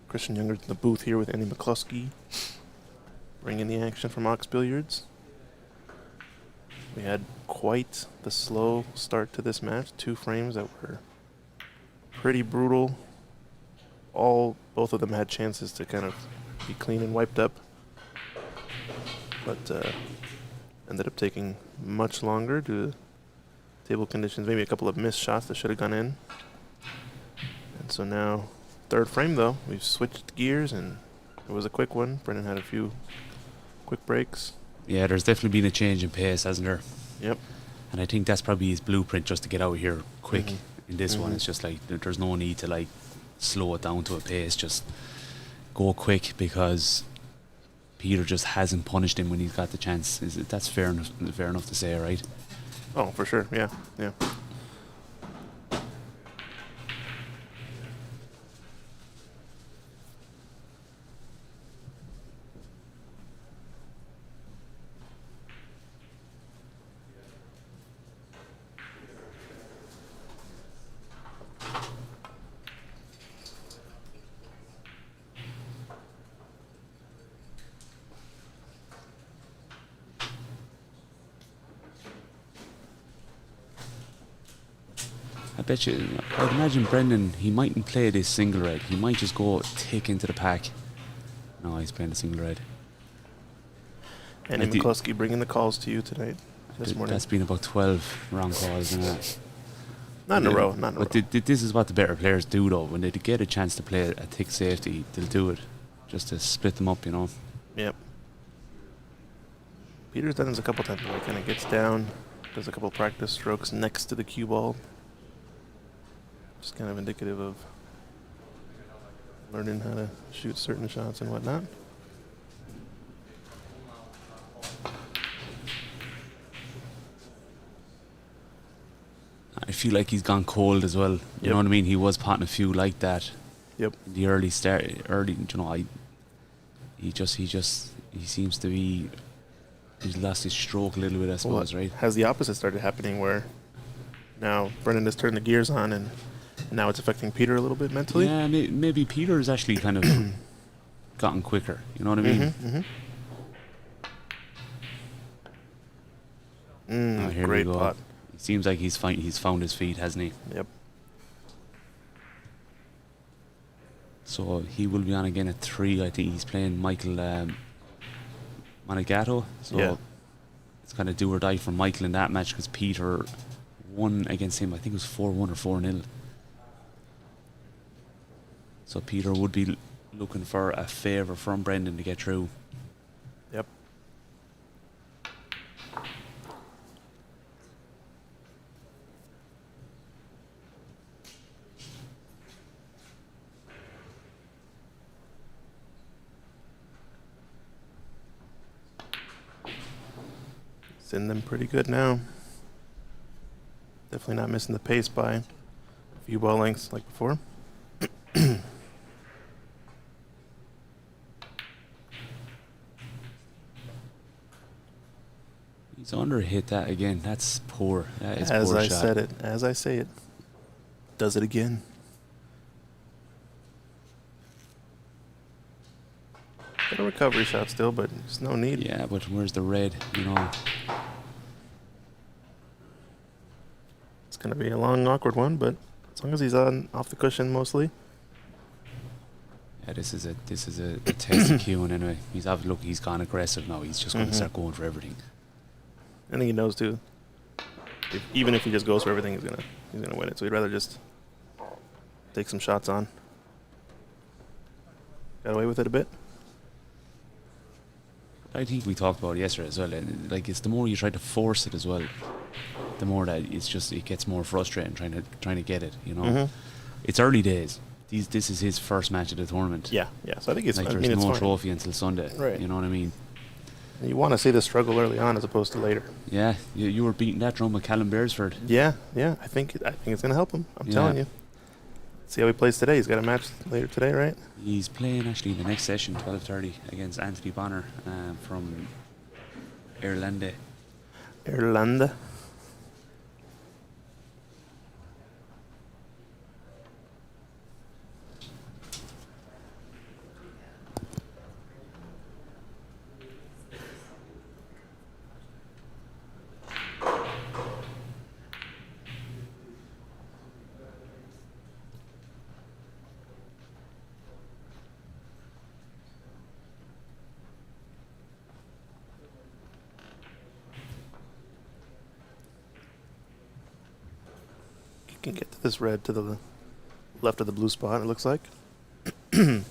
Christian Younger's in the booth here with Andy McCluskey, bringing the action from OX Billiards. We had quite the slow start to this match. 2 frames that were pretty brutal. Both of them had chances to kind of be clean and wiped up, but ended up taking much longer due to table conditions. Maybe a couple of missed shots that should have gone in. And so now, 3rd frame though, we've switched gears and it was a quick one. Brendan had a few quick breaks. Yeah, there's definitely been a change in pace, hasn't there? Yep. And I think that's probably his blueprint, just to get out of here quick. In this one, it's just there's no need to slow it down to a pace. Just go quick, because Peter just hasn't punished him when he's got the chance. That's fair enough to say, right? Oh, for sure. Yeah. I bet you, I'd imagine Brendan, he mightn't play this single red. He might just go tick into the pack. No, he's playing the single red. Andy McCluskey bringing the calls to you tonight, this morning. That's been about 12 wrong calls, isn't it? Not in a row. But this is what the better players do, though. When they get a chance to play a thick safety, they'll do it, just to split them up, Yep. Peter's done this a couple times where he kind of gets down, does a couple practice strokes next to the cue ball. Just kind of indicative of learning how to shoot certain shots and whatnot. I feel like he's gone cold as well. You know what I mean? He was potting a few like that. Yep. In the early, you know, he seems to be, he's lost his stroke a little bit, I suppose, right? Has the opposite started happening where now Brennan has turned the gears on and now it's affecting Peter a little bit mentally? Yeah, maybe Peter has actually kind of gotten quicker. You know what I mean? Here Great we go. pot. It seems like he's found his feet, hasn't he? Yep. So he will be on again at 3. I think he's playing Michael Manigato. So it's kind of do or die for Michael in that match because Peter won against him. I think it was 4-1 or 4-0. So Peter would be looking for a favour from Brendan to get through. Yep. It's in them pretty good now. Definitely not missing the pace by a few ball lengths like before. He's under hit that again. That's poor. That is poor As I shot. said it, as I say it, does it again. Got a recovery shot still, but there's no need. Yeah, but where's the red? You know. It's gonna be a long, awkward one, but as long as he's on off the cushion mostly. Yeah, this is a test of Kewen anyway. He's gone aggressive now. He's just going to start going for everything. I think he knows too. Even if he just goes for everything, he's gonna win it. So he'd rather just take some shots on. Got away with it a bit. I think we talked about it yesterday as well. And like, it's the more you try to force it as well, the more that it gets more frustrating trying to get it. You know, it's early days. This is his first match of the tournament. Yeah. So I think it's like fine. there's it's no fine. trophy until Sunday. Right. You know what I mean? And you want to see the struggle early on as opposed to later. Yeah. You were beating that drum with Callum Beresford. Yeah. I think it's gonna help him. I'm telling you. See how he plays today. He's got a match later today, right? He's playing actually in the next session, 12:30, against Anthony Bonner from Ireland. Ireland. Can get to this red to the left of the blue spot, it looks like. Just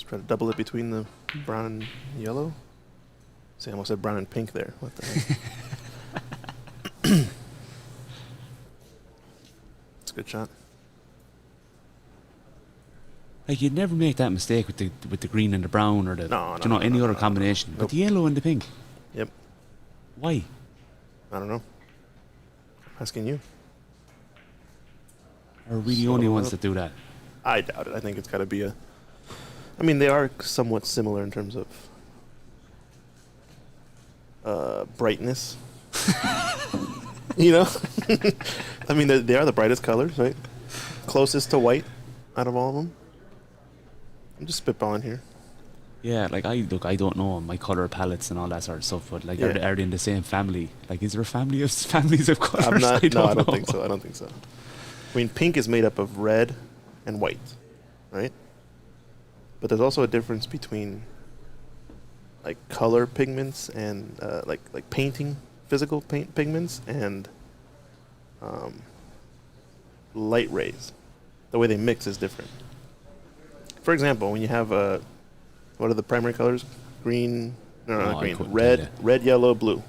try to double it between the brown and yellow. See, I almost said brown and pink there. What the heck? It's a good shot. Like, you'd never make that mistake with the green and the brown or any other combination. Nope. But the yellow and the pink. Yep. Why? I don't know. Asking you. Are we the only ones that do that? I doubt it. I think it's got to be a... I mean, they are somewhat similar in terms of brightness. You know? I mean, they are the brightest colors, right? Closest to white out of all of them. I'm just spitballing here. Yeah, like, I don't know my colour palettes and all that sort of stuff, but like, are they in the same family? Like, is there a families of colours? I'm not. I don't know. think so. I don't think so. I mean, pink is made up of red and white, right? But there's also a difference between like color pigments and like painting, physical paint pigments and light rays. The way they mix is different. For example, when you have what are the primary colors? green, no, No, not I green, couldn't tell ya. red, yellow, blue.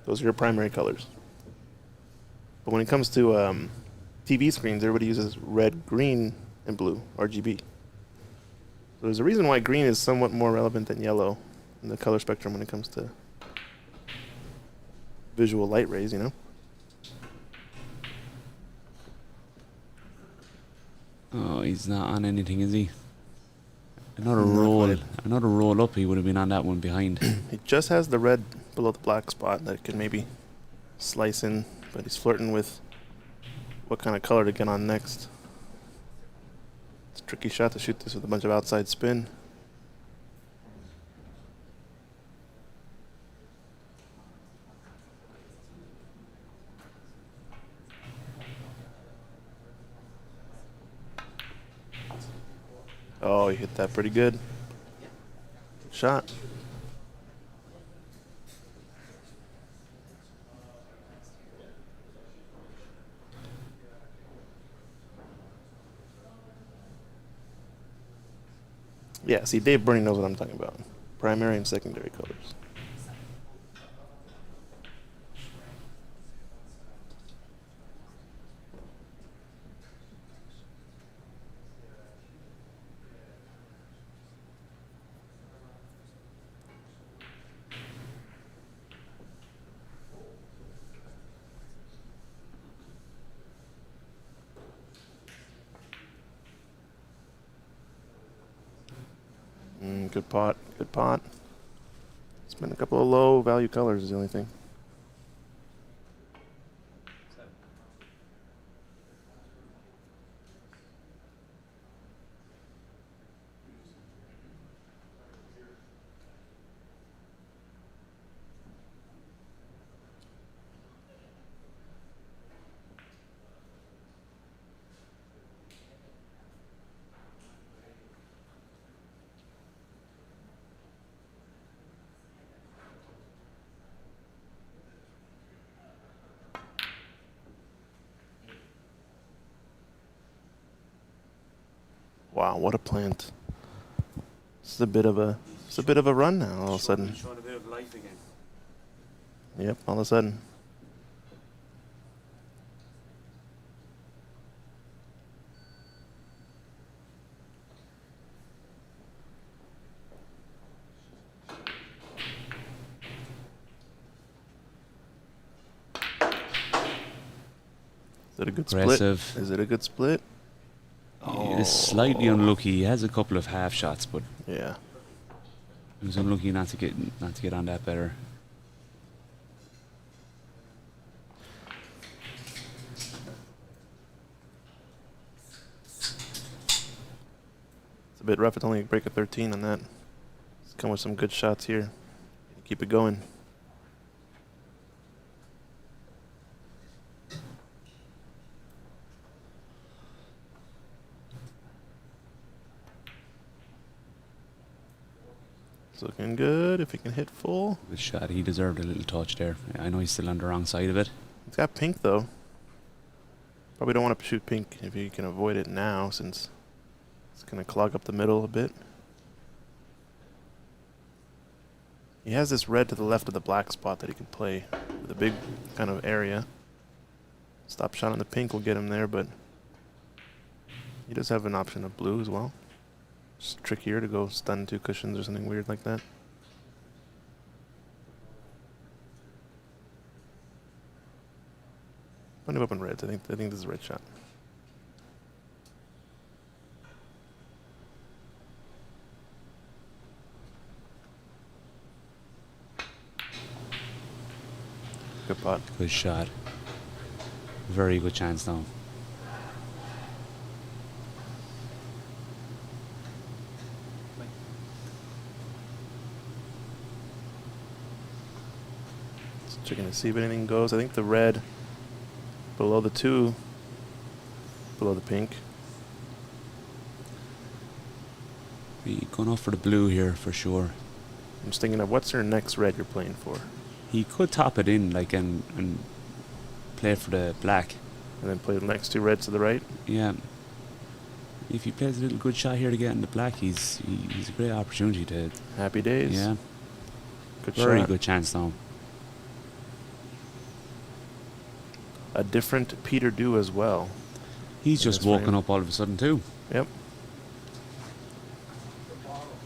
Those are your primary colors. But when it comes to TV screens, everybody uses red, green, and blue, RGB. So there's a reason why green is somewhat more relevant than yellow in the color spectrum when it comes to visual light rays, you know? Oh, he's not on anything, is he? Another Not roll. quite. Another roll up, he would have been on that one behind. He just has the red below the black spot that could maybe slice in, but he's flirting with what kind of color to get on next. It's a tricky shot to shoot this with a bunch of outside spin. Oh, he hit that pretty good. Good shot. Yeah, see, Dave Burney knows what I'm talking about. Primary and secondary colors. Good pot, good pot. It's been a couple of low value colors is the only thing. Wow, what a plant! It's a bit of a run now. All of a sudden, Showing a bit of life again. yep. All of a sudden, is it a good Aggressive. split? Is it a good split? He is slightly unlucky. He has a couple of half shots, but Yeah. he was unlucky not to get on that better. It's a bit rough. It's only a break of 13 on that. It's come with some good shots here. Keep it going. It's looking good if he can hit full. Good shot. He deserved a little touch there. I know he's still on the wrong side of it. It's got pink though. Probably don't want to shoot pink if you can avoid it now since it's going to clog up the middle a bit. He has this red to the left of the black spot that he can play with a big kind of area. Stop shot on the pink will get him there, but he does have an option of blue as well. It's trickier to go stun two cushions or something weird like that. Plenty of open reds. I think this is a red shot. Good pot. Good shot. Very good chance now. Just checking to see if anything goes. I think the red below the two, below the pink. Be going off for the blue here for sure. I'm just thinking of what's your next red you're playing for, He could top it in like and play for the black. and then play the next two reds to the right. Yeah. If he plays a little good shot here to get in the black, he's a great opportunity to. Happy days. Yeah. Good Very shot. good chance now. A different Peter Do as well. He's in just this woken frame. up all of a sudden too. Yep.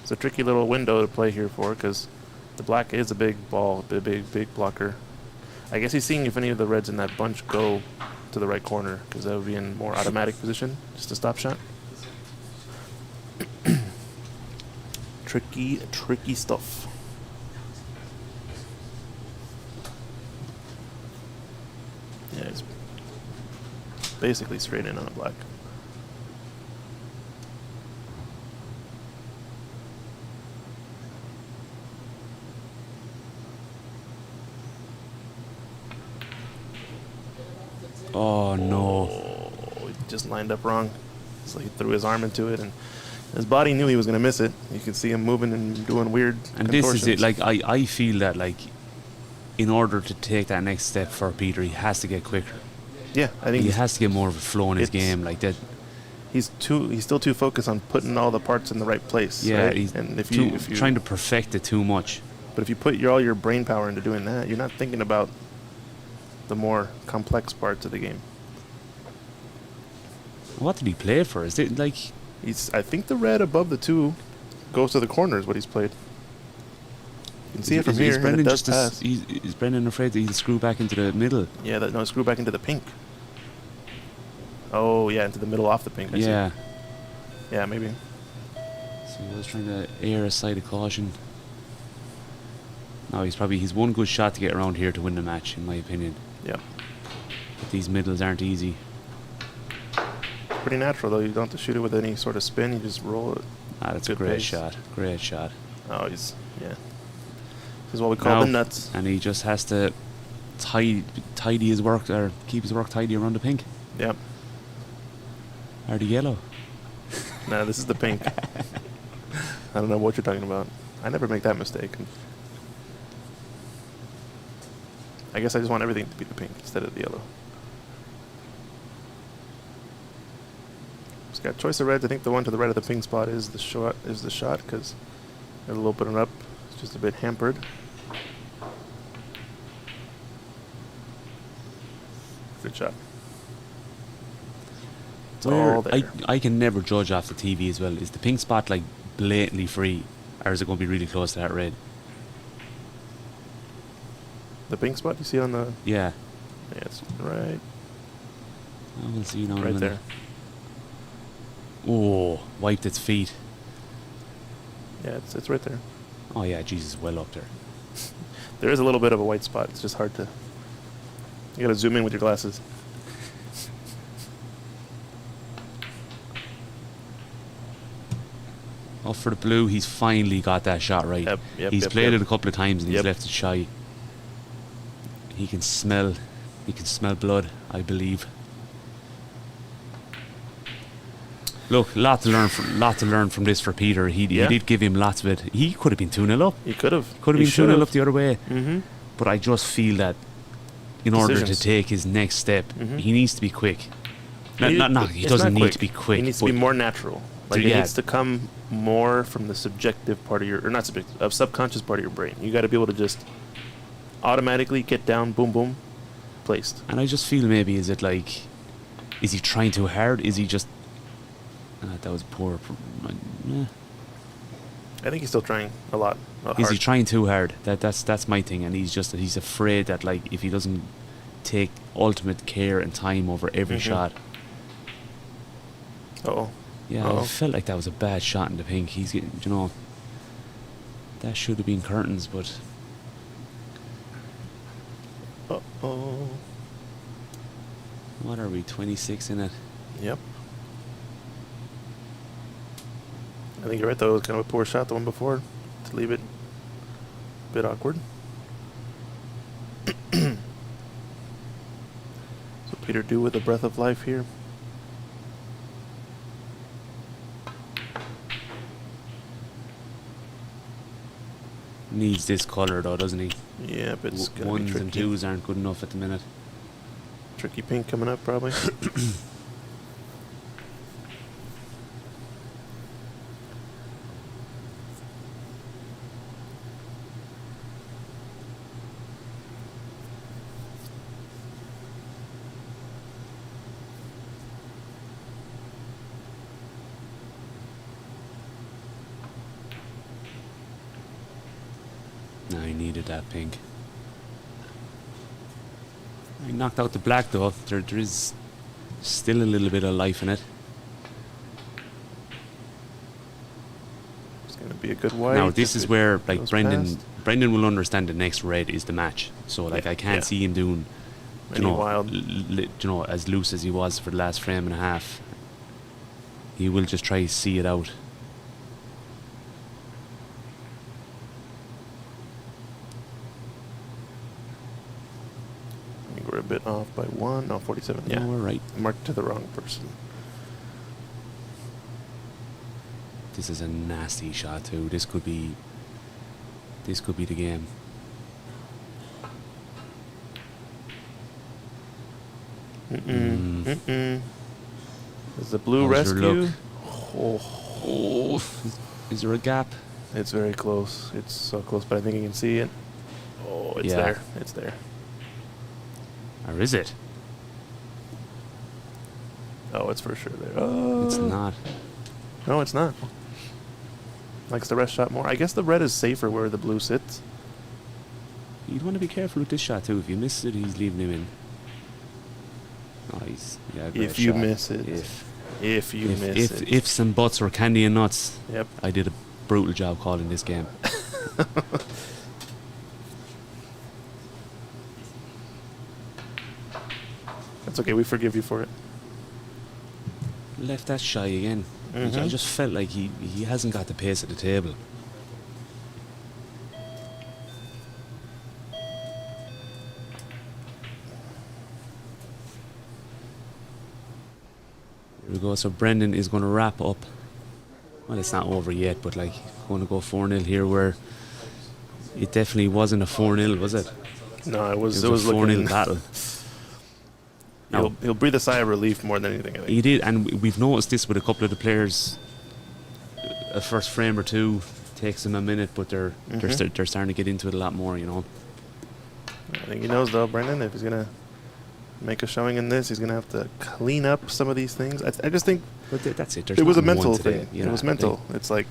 It's a tricky little window to play here for because the black is a big ball, big blocker. I guess he's seeing if any of the reds in that bunch go to the right corner because that would be in more automatic position, just a stop shot. Tricky stuff. Yeah, it's basically straight in on a black. Oh no. Oh, he just lined up wrong. So he threw his arm into it, and his body knew he was going to miss it. You could see him moving and doing weird And this is it. contortions. Like I feel that like, in order to take that next step for Peter, he has to get quicker. Yeah, I think He has to get more of a flow in his it's- game. Like that. he's still too focused on putting all the parts in the right place. Yeah, right? he's and if too, you trying to perfect it too much. but if you put all your brain power into doing that, you're not thinking about the more complex parts of the game. What did he play for? Is it like? I think the red above the two goes to the corner is what he's played. You can see it from here, and it Brendan does just pass. is Brendan afraid that he'll screw back into the middle? Yeah, no, screw back into the pink. Oh, yeah, into the middle off the pink. I see. Yeah. Yeah, maybe. So he was trying to err a side of caution. No, he's one good shot to get around here to win the match, in my opinion. Yeah. But these middles aren't easy. Pretty natural, though. You don't have to shoot it with any sort of spin. You just roll it. Ah, that's a Good great pace. shot. Great shot. Oh, yeah. This is what we call Now- the nuts. And he just has to tidy his work, or keep his work tidy around the pink. Yep. Or the yellow. No, this is the pink. I don't know what you're talking about. I never make that mistake. I guess I just want everything to be the pink instead of the yellow. It's got choice of reds. I think the one to the right of the pink spot is the shot because it'll open it up. It's just a bit hampered. Good shot. It's all there. I can never judge off the TV as well. Is the pink spot like blatantly free, or is it going to be really close to that red? The pink spot you see on the... Yeah. Yeah, it's right We'll see now. in a right minute. there. Oh, wiped its feet. Yeah, it's right there. Oh yeah, Jesus, well up there. There is a little bit of a white spot. It's just hard to... You gotta zoom in with your glasses. Oh, for the blue, he's finally got that shot right. He's played it a couple of times and he's left it shy. He can smell blood, I believe. Look, lot to learn from this for Peter. He did give him lots of it. He could have been 2-0 up. He could have. Could have been 2-0 up the other way. Mm-hmm. But I just feel that in order to Decisions. take his next step, Mhm. he needs to be quick. He It's doesn't not need to be quick. He needs to be but more natural. Like it yeah. needs to come more from the subjective part of your, or not subjective, subconscious part of your brain. You got to be able to just automatically get down, boom, boom, placed. And I just feel maybe is he trying too hard? Is he just? That was poor. I think he's still trying a lot. Is he hard. trying too hard? That's my thing, and he's afraid that like if he doesn't take ultimate care and time over every Mhm. shot. Uh-oh. Yeah, Uh-oh. I felt like that was a bad shot in the pink. He's getting, that should have been curtains, but Uh-oh. what are we? 26 in it. Yep. I think you're right, though. It was kind of a poor shot, the one before, to leave it a bit awkward. So Peter Do with a breath of life here. Needs this colour though, doesn't he? Yeah, but it's gonna be Ones tricky. and twos aren't good enough at the minute. Tricky pink coming up, probably. needed that pink. He knocked out the black though. There is still a little bit of life in it. It's going to be a good white. Now this is where like goes Brendan past. will understand the next red is the match. So like Yeah, I can't yeah. see him doing Any wild. as loose as he was for the last frame and a half. He will just try to see it out. I think we're a bit off by 1. No, 47. Yeah. No, we're right. Marked to the wrong person. This is a nasty shot too. This could be the game. Is the blue How's your rescue? look? Oh, Is there a gap? it's very close. It's so close, but I think you can see it. Oh, it's Yeah. there. It's there. Or is it? Oh, it's for sure there. Oh. It's not. No, it's not. Likes the red shot more. I guess the red is safer where the blue sits. You'd want to be careful with this shot too. If you miss it, he's leaving him in. Nice. Yeah, great If you shot. miss it. If you miss it. Ifs and buts or candy and nuts. Yep. I did a brutal job calling this game. That's okay. We forgive you for it. Left that shy again. I Mhm. just felt like he hasn't got the pace at the table. Here we go. So Brendan is going to wrap up. Well, it's not over yet, but like going to go 4-0 here, where it definitely wasn't a 4-0, was it? No, it was It was a 4-0 looking. battle. He'll breathe a sigh of relief more than anything, I think. He did, and we've noticed this with a couple of the players. A first frame or two takes them a minute, but they're starting to get into it a lot more, you know. I think he knows, though, Brendan, if he's going to make a showing in this, he's going to have to clean up some of these things. I just think But that's it. There's it was a not one mental today, thing. you It know, was mental. It's like,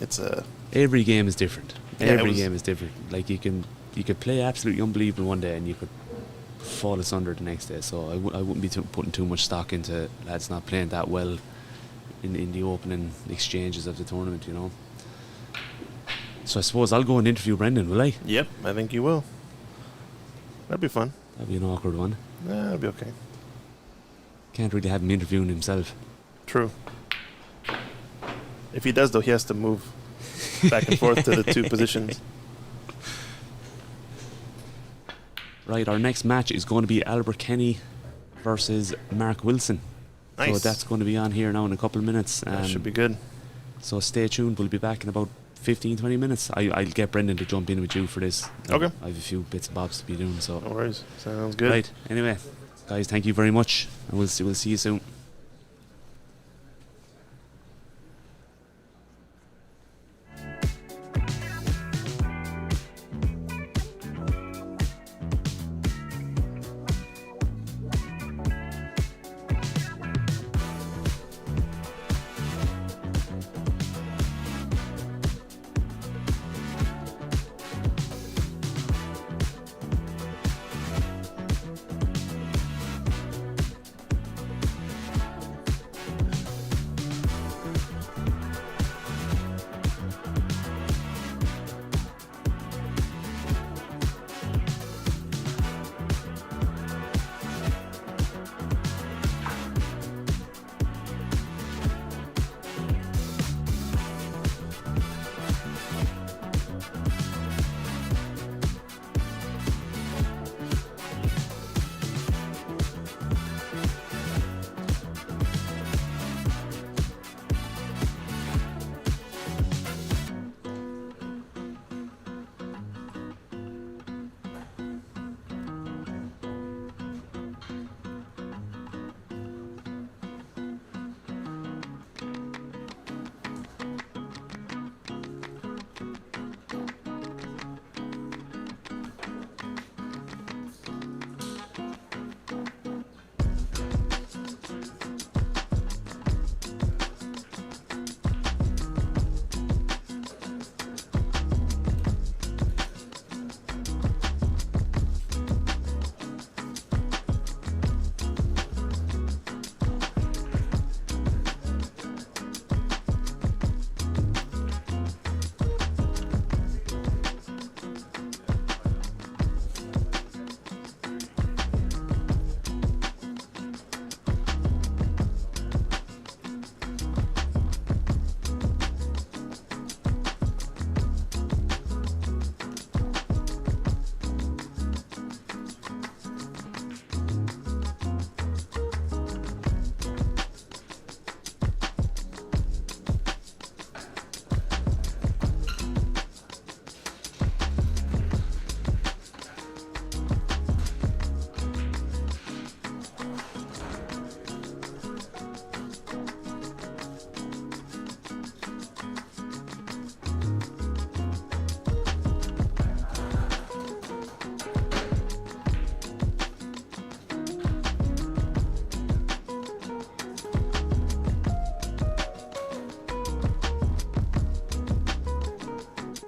it's a... every game is different. Yeah, it Every was- game is different. Like you could play absolutely unbelievable one day, and you could fall asunder the next day. So I wouldn't be putting too much stock into lads not playing that well in the opening exchanges of the tournament, you know. So I suppose I'll go and interview Brendan, will I? Yep, I think you will. That'd be fun. That'd be an awkward one. Nah, that'd be okay. Can't really have him interviewing himself. True. If he does, though, he has to move back and forth to the two positions. Right, our next match is going to be Albert Kenny versus Mark Wilson. Nice. So that's going to be on here now in a couple of minutes. That should be good. So stay tuned. We'll be back in about 15-20 minutes. I'll get Brendan to jump in with you for this. Okay. I have a few bits and bobs to be doing. So No worries. Sounds good. right. Anyway, guys, thank you very much, and we'll see you soon.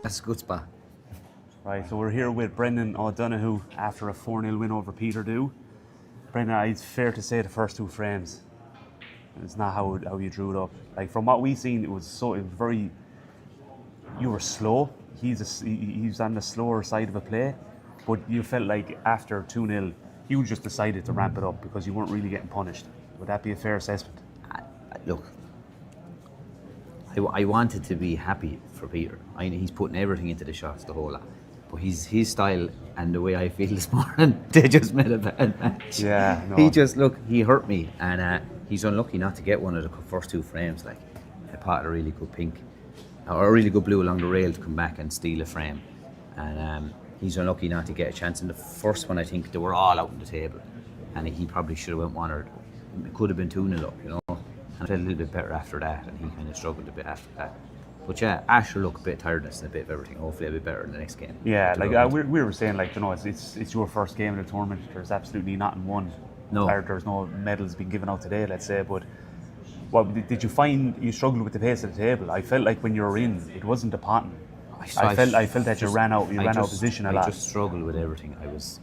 That's a good spot. Right, so we're here with Brendan O'Donoghue after a 4-0 win over Peter Dew. Brendan, it's fair to say the first 2 frames, it's not how you drew it up. Like from what we've seen, it was very. You were slow. He's on the slower side of a play, but you felt like after 2-0, you just decided to ramp it up because you weren't really getting punished. Would that be a fair assessment? Look, I wanted to be happy for Peter. He's putting everything into the shots, the whole lot. But his style and the way I feel this morning, they just made a bad match. Yeah, no. He hurt me, and he's unlucky not to get one of the first 2 frames. Like, I potted a really good pink, or a really good blue along the rail to come back and steal a frame. And he's unlucky not to get a chance. In the first one, I think they were all out on the table, and he probably should have went 1 or it could have been 2-0 up, you know. And I felt a little bit better after that, and he kind of struggled a bit after that. But yeah, Ash will look a bit tiredness and a bit of everything. Hopefully, I'll be better in the next game. Yeah, like we were saying, like, you know, it's your first game in the tournament. There's absolutely nothing won. No. There's no medals being given out today, let's say. But what did you find you struggled with the pace of the table? I felt like when you were in, it wasn't the potting. I felt that you ran out of position a lot. I just struggled with everything.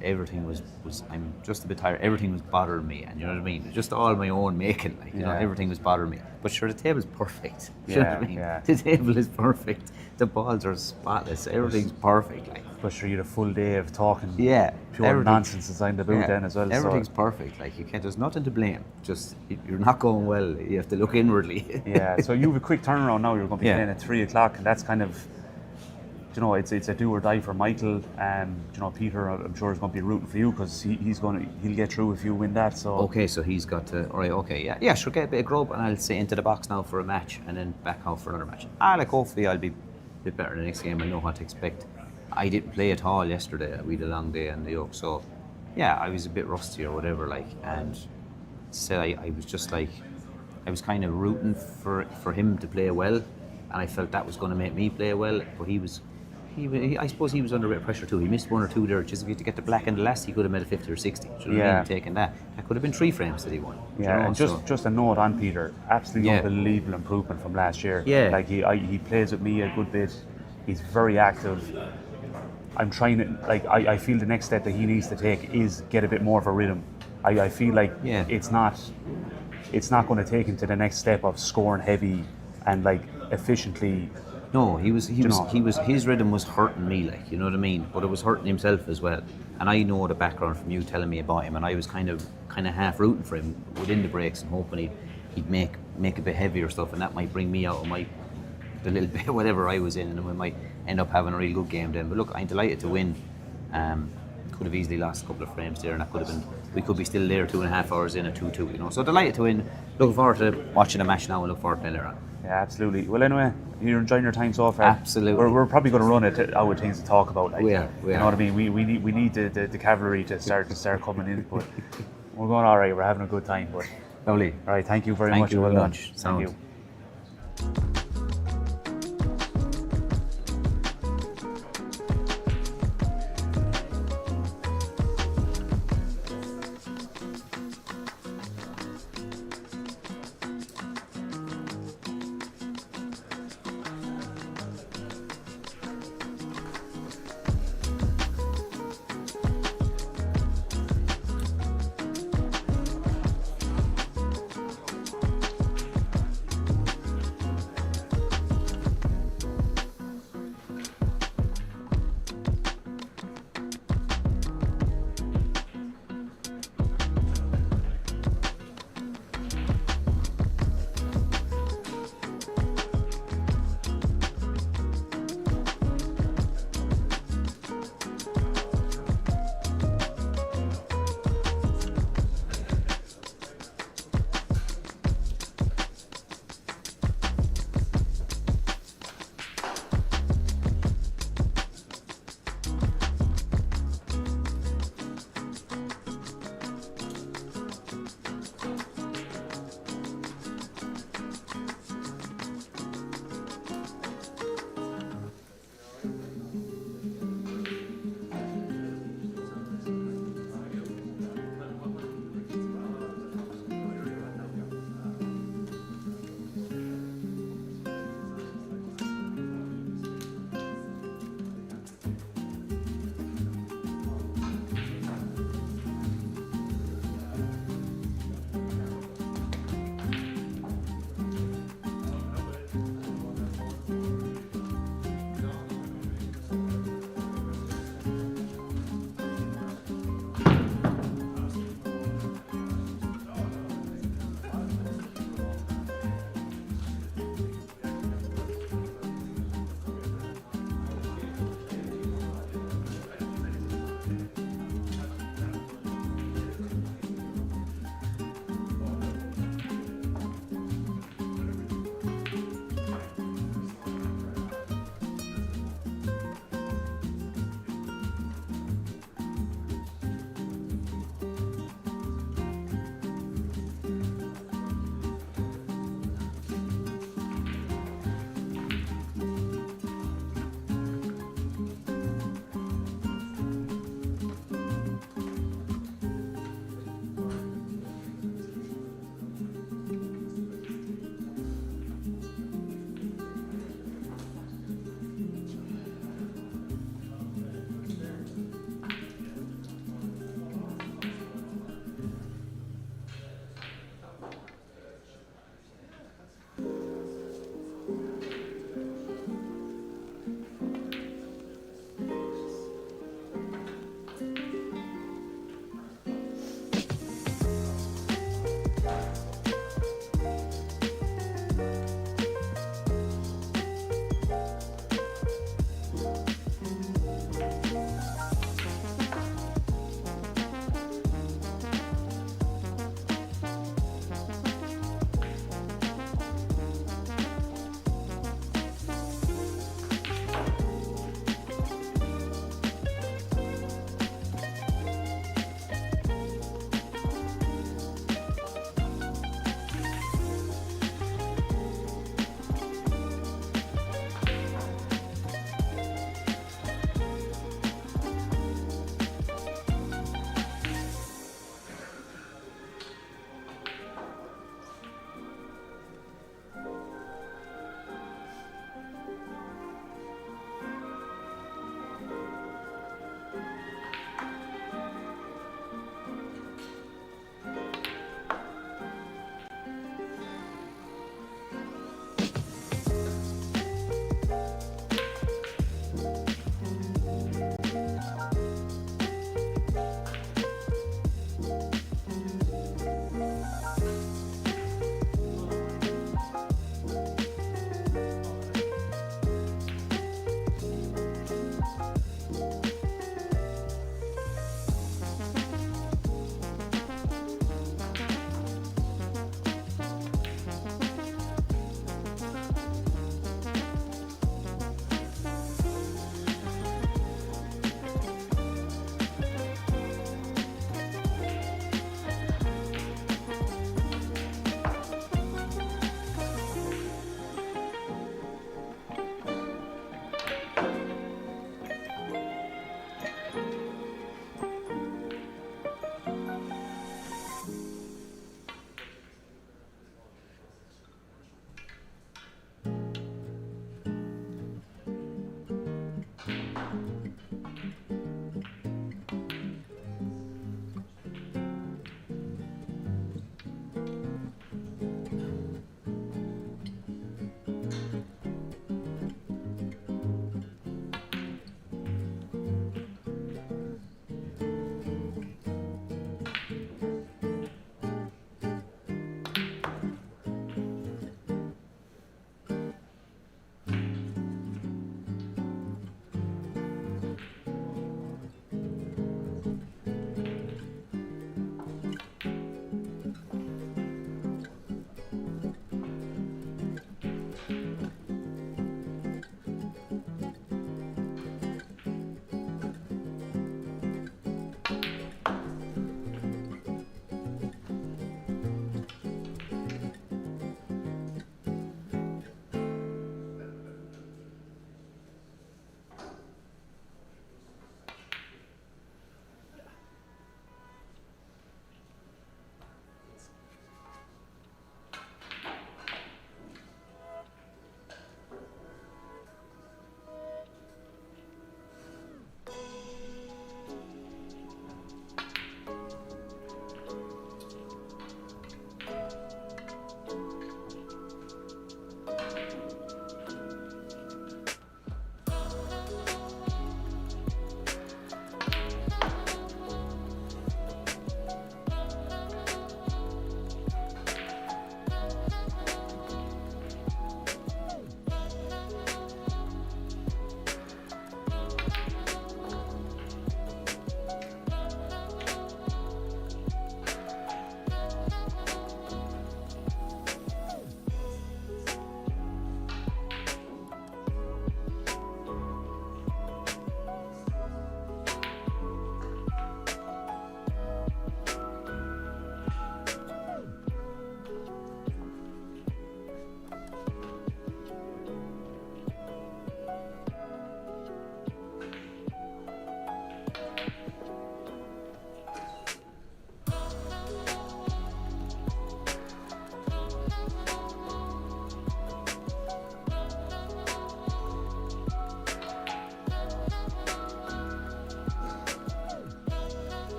Everything was I'm just a bit tired. Everything was bothering me, and you know what I mean. Just all my own making, like you know, everything was bothering me. But sure, the table's perfect. You know what I mean? Yeah. The table is perfect. The balls are spotless. Everything's perfect. Like, But sure, you had a full day of talking. Yeah, pure nonsense inside the booth then as well. Everything's perfect. Like, you can't. There's nothing to blame. Just you're not going well. You have to look inwardly. Yeah. So you have a quick turnaround now. You're going to be playing at 3:00, and that's kind of. You know, it's a do or die for Michael. You know, Peter, I'm sure is going to be rooting for you because he'll get through if you win that. So okay, so he's got to. All right, okay, yeah, sure. Get a bit of grub, and I'll say into the box now for a match, and then back out for another match. Hopefully I'll be a bit better the next game. I know what to expect. I didn't play at all yesterday. We had a long day in the York, so yeah, I was a bit rusty or whatever. Like, and so I was just like, I was kind of rooting for him to play well, and I felt that was going to make me play well, but I suppose he was under a bit of pressure too. He missed 1 or 2 there. Just if he had to get the black and the last, he could have made a 50 or 60. Do you know what I mean? Taking that could have been 3 frames that he won. Yeah, you know? and just a note on Peter. Absolutely unbelievable improvement from last year. Yeah, like he plays with me a good bit. He's very active. I'm trying to I feel the next step that he needs to take is get a bit more of a rhythm. I feel like it's not going to take him to the next step of scoring heavy and like efficiently. No, his rhythm was hurting me, like, you know what I mean? But it was hurting himself as well. And I know the background from you telling me about him, and I was kind of half rooting for him within the breaks and hoping he'd make a bit heavier stuff, and that might bring me out of the little bit whatever I was in, and we might end up having a really good game then. But look, I'm delighted to win. Could have easily lost a couple of frames there, and that could have been. We could be still there 2.5 hours in at 2-2, you know. So delighted to win. Looking forward to watching the match now, and look forward to playing later on. Yeah, absolutely. Well, anyway, you're enjoying your time so far. Absolutely. We're probably going to run it out with things to talk about. Like, we are. You know what I mean? We need the cavalry to start coming in. But we're going all right. We're having a good time. But lovely. All right. Thank you very Thank much. you Well very done. much. Thank you.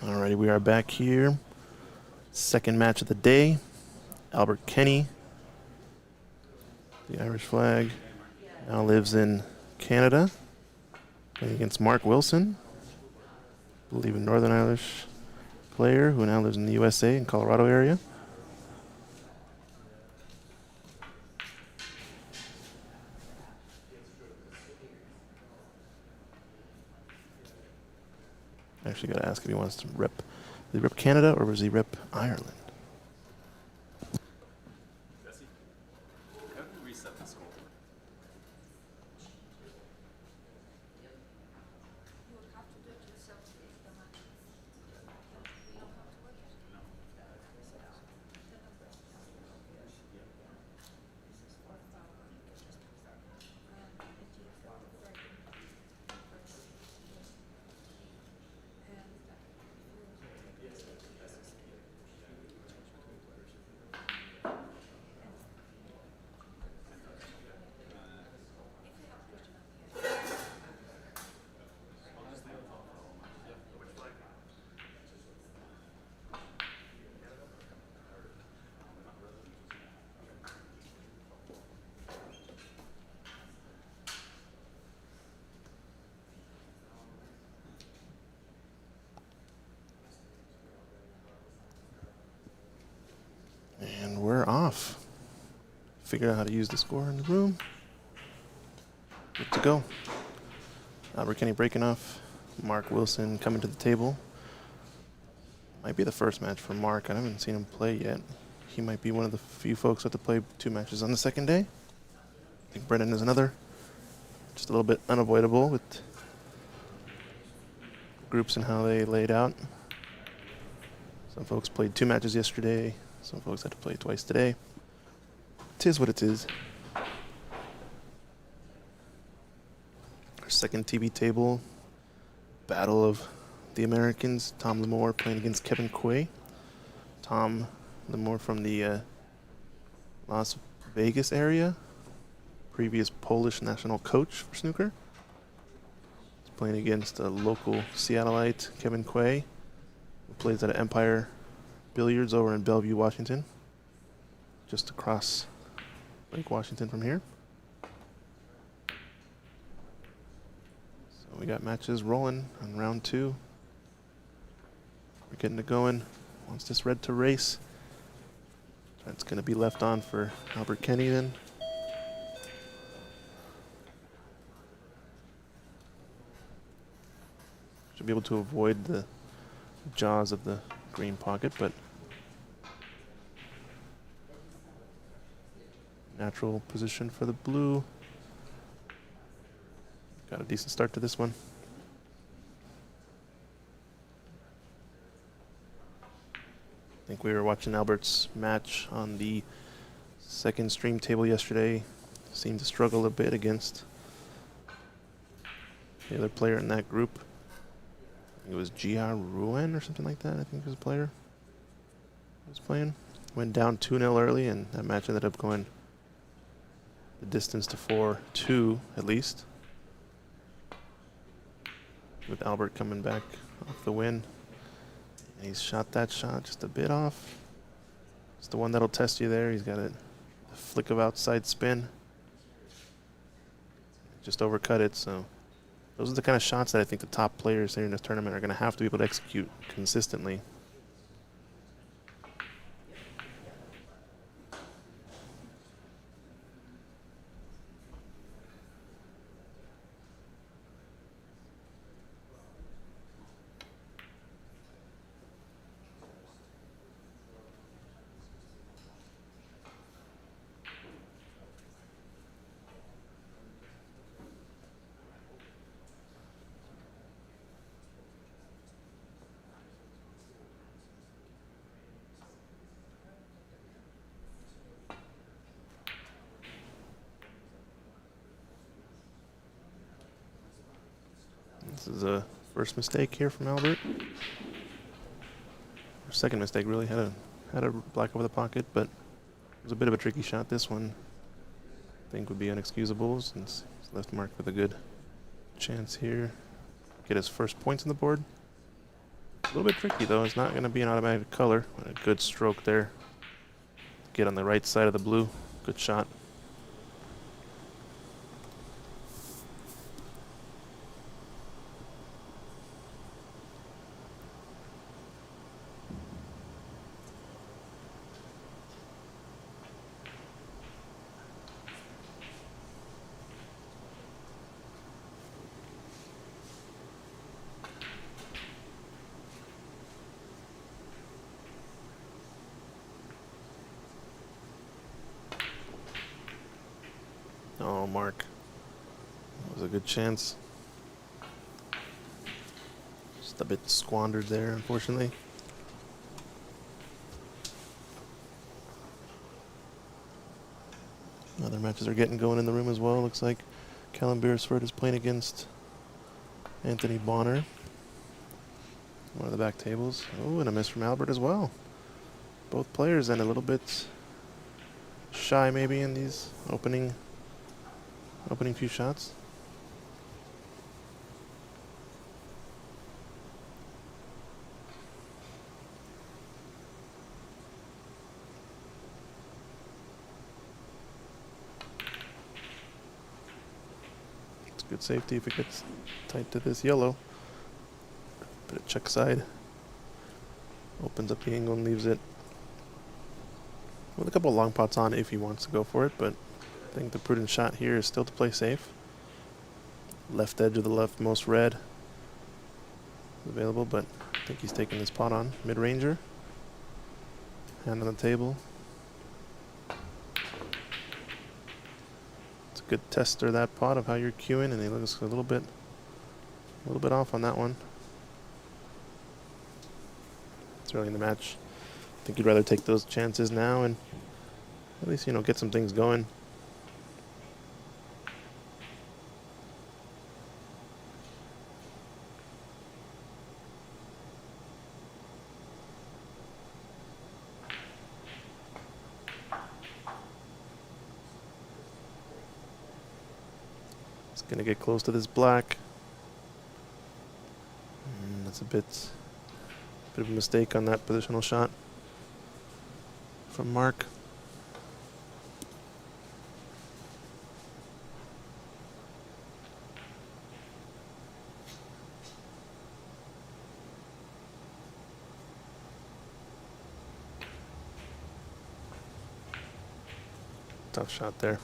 Alrighty, we are back here. Second match of the day. Albert Kenny, the Irish flag, now lives in Canada, playing against Mark Wilson, I believe a Northern Irish player who now lives in the USA in Colorado area. Actually, got to ask if he wants to rep. Did he rep Canada or was he rep Ireland? And we're off. Figured out how to use the score in the room. Good to go. Albert Kenny breaking off. Mark Wilson coming to the table. Might be the first match for Mark. I haven't seen him play yet. He might be one of the few folks that have to play 2 matches on the second day. I think Brennan is another. Just a little bit unavoidable with groups and how they laid out. Some folks played 2 matches yesterday. Some folks had to play twice today. 'Tis what it is. Our second TV table. Battle of the Americans. Tom Lemore playing against Kevin Quay. Tom Lemore from the Las Vegas area. Previous Polish national coach for snooker. He's playing against a local Seattleite, Kevin Quay, who plays at Empire Billiards over in Bellevue, Washington. Just across Lake Washington from here. So we got matches rolling on round 2. We're getting it going. Wants this red to race. That's going to be left on for Albert Kenny then. Should be able to avoid the jaws of the green pocket, but natural position for the blue. Got a decent start to this one. I think we were watching Albert's match on the second stream table yesterday. Seemed to struggle a bit against the other player in that group. It was G.R. Ruan or something like that, I think was the player who was playing. Went down 2-0 early, and that match ended up going the distance to 4-2 at least. With Albert coming back off the win. And he's shot that shot just a bit off. It's the one that'll test you there. He's got a flick of outside spin. Just overcut it, so those are the kind of shots that I think the top players here in this tournament are going to have to be able to execute consistently. This is a first mistake here from Albert. Or second mistake, really. Had a black over the pocket, but it was a bit of a tricky shot. This one, I think, would be inexcusable since he's left Mark with a good chance here. Get his first points on the board. little bit tricky though. It's not going to be an automatic color. A good stroke there. Get on the right side of the blue. Good shot. Oh, Mark. That was a good chance. Just a bit squandered there, unfortunately. Other matches are getting going in the room as well. Looks like Callum Beresford is playing against Anthony Bonner. One of the back tables. Oh, and a miss from Albert as well. Both players then a little bit shy maybe in these opening few shots. It's good safety if it gets tight to this yellow. Bit of check side. Opens up the angle and leaves it with a couple of long pots on if he wants to go for it, but I think the prudent shot here is still to play safe. Left edge of the leftmost red available, but I think he's taking this pot on. Mid-ranger. Hand on the table. It's a good tester, that pot, of how you're cueing, and he looks a little bit off on that one. It's early in the match. I think you'd rather take those chances now and at least, you know, get some things going. It's gonna get close to this black. That's a bit of a mistake on that positional shot from Mark. Tough shot there.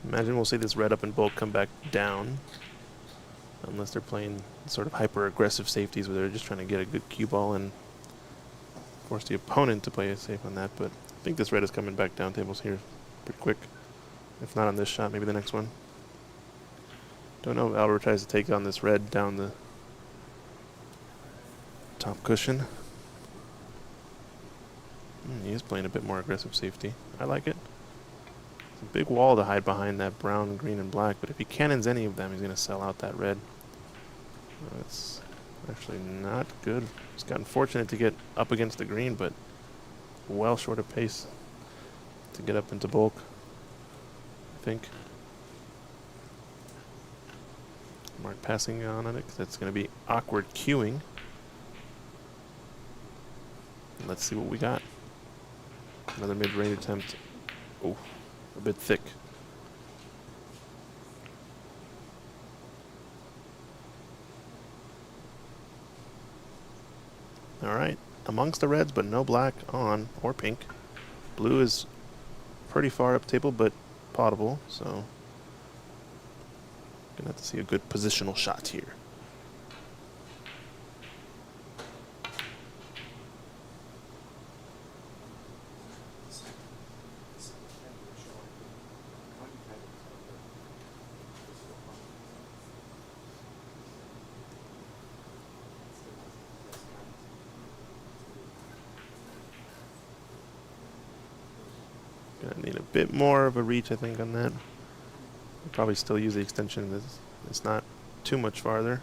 Imagine we'll see this red up and bulk come back down, unless they're playing sort of hyper-aggressive safeties where they're just trying to get a good cue ball and force the opponent to play it safe on that. But I think this red is coming back down tables here pretty quick. If not on this shot, maybe the next one. Don't know if Albert tries to take on this red down the top cushion. He is playing a bit more aggressive safety. I like it. It's a big wall to hide behind that brown, green, and black, but if he cannons any of them, he's going to sell out that red. That's actually not good. He's gotten fortunate to get up against the green, but well short of pace to get up into bulk, I think. Mark passing on it, because that's going to be awkward cueing. Let's see what we got. Another mid-range attempt. Oh, a bit thick. All right, amongst the reds, but no black on or pink. Blue is pretty far up table, but potable, so gonna have to see a good positional shot here. Gonna need a bit more of a reach, I think, on that. I'll probably still use the extension. It's not too much farther.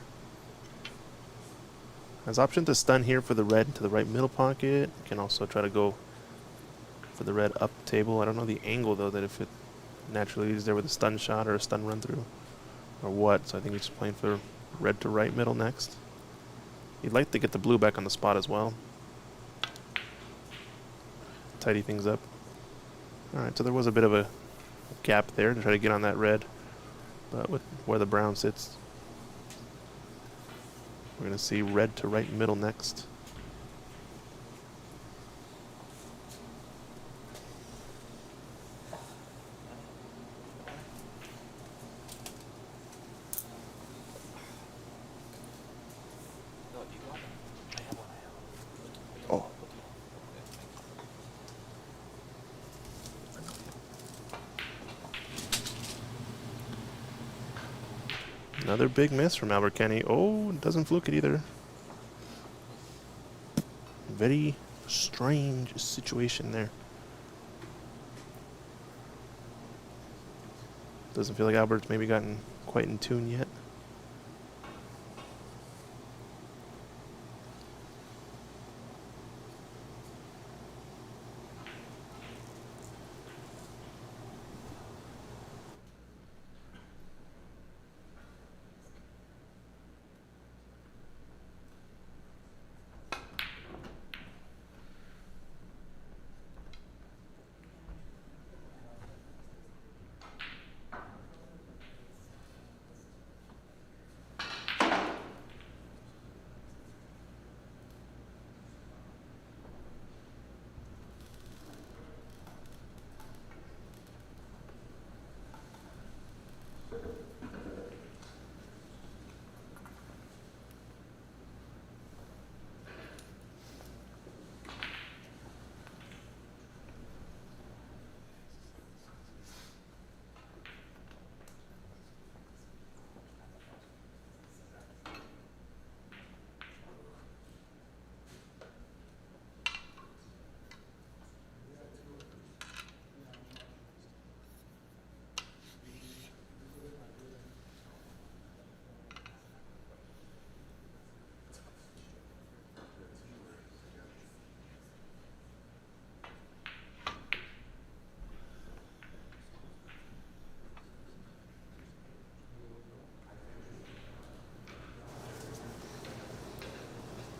Has option to stun here for the red to the right middle pocket. Can also try to go for the red up table. I don't know the angle though, that if it naturally leads there with a stun shot or a stun run through or what. So I think he's just playing for red to right middle next. He'd like to get the blue back on the spot as well. Tidy things up. Alright, so there was a bit of a gap there to try to get on that red. But with where the brown sits, we're going to see red to right middle next. Oh. Another big miss from Albert Kenny. Oh, doesn't fluke it either. Very strange situation there. Doesn't feel like Albert's maybe gotten quite in tune yet.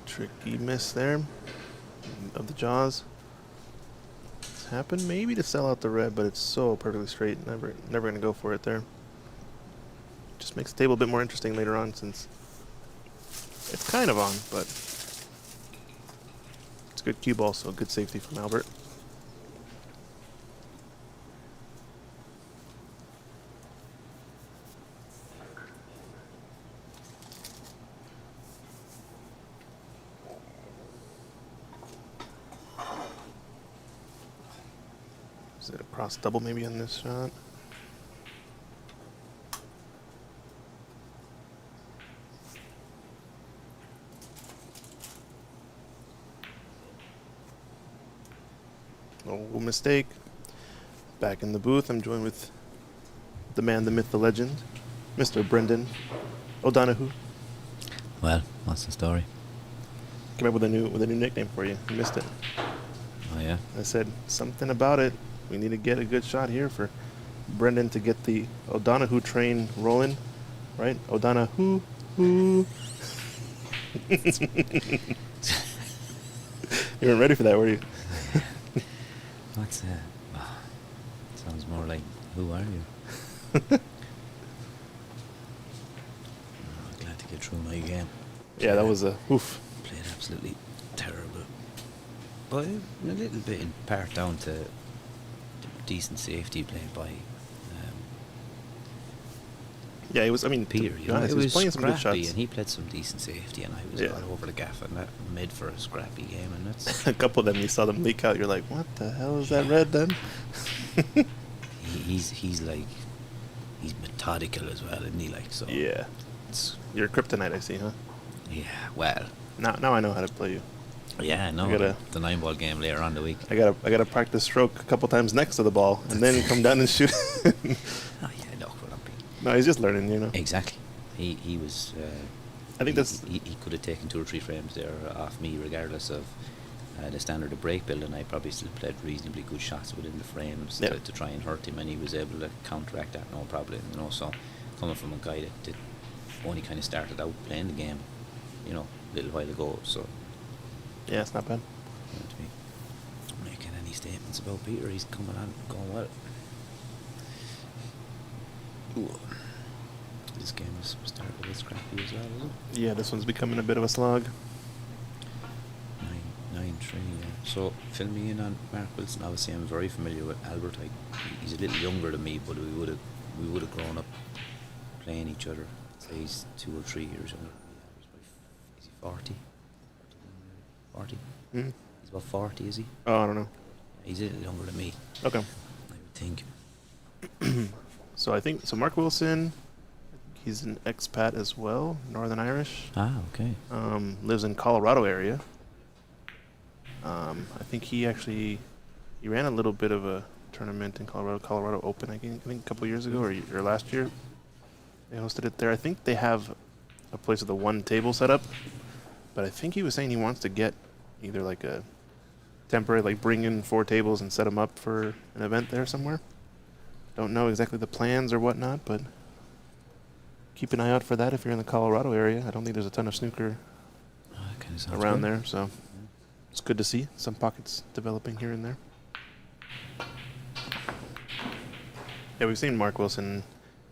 Tricky miss there of the jaws. It's happened maybe to sell out the red, but it's so perfectly straight. Never gonna go for it there. Just makes the table a bit more interesting later on, since it's kind of on, but it's good cue ball, so good safety from Albert. Is it a cross double maybe on this shot? No mistake. Back in the booth, I'm joined with the man, the myth, the legend, Mr. Brendan O'Donoghue. Well, what's the story? Came up with a new nickname for you. You missed it. Oh yeah. I said something about it. We need to get a good shot here for Brendan to get the O'Donoghue train rolling, right? O'Donoghue. You weren't ready for that, were you? What's that? Oh, sounds more like, who are you? Glad to get through my game. Yeah, that was a oof. Played absolutely terrible. But a little bit in part down to decent safety played by Yeah, it was. I mean, Peter. to be honest, he was playing some good Scrappy, shots. and he played some decent safety, and I was all over the gaff and that mid for a Scrappy game, and that's A couple of them, you saw them leak out. You're like, what the hell is that red then? he's like, he's methodical as well, isn't he? Like, so Yeah, you're kryptonite, I see, huh? yeah. Well, Now I know how to play you. yeah, no, I gotta- the 9-ball game later on the week. I gotta practice stroke a couple times next to the ball, and then come down and shoot. Oh yeah, no, we're not being No, he's just learning, you know. exactly. He was. I think that's he could have taken 2 or 3 frames there off me, regardless of the standard of break building. I probably still played reasonably good shots within the frames to try and hurt him, and he was able to counteract that no problem. So coming from a guy that only kind of started out playing the game, a little while ago, so yeah, it's not bad. to be making any statements about Peter. He's coming on, going well. Ooh. This game is started with Scrappy as well, isn't it? Yeah, this one's becoming a bit of a slog. 9-3, yeah. So fill me in on Mark Wilson. Obviously, I'm very familiar with Albert. He's a little younger than me, but we would have grown up playing each other. I'd say he's 2 or 3 years younger. Is he 40? 40? Mm. He's about 40, is he? Oh, I don't know. He's a little younger than me. Okay. I would think. So Mark Wilson, he's an expat as well, Northern Irish. Ah, okay. Lives in Colorado area. I think he ran a little bit of a tournament in Colorado Open. I think a couple years ago or last year. They hosted it there. I think they have a place with a 1 table set up, but I think he was saying he wants to get either like a temporary, like bring in 4 tables and set them up for an event there somewhere. Don't know exactly the plans or whatnot, but keep an eye out for that if you're in the Colorado area. I don't think there's a ton of snooker around there, so it's good to see some pockets developing here and there. Yeah, we've seen Mark Wilson.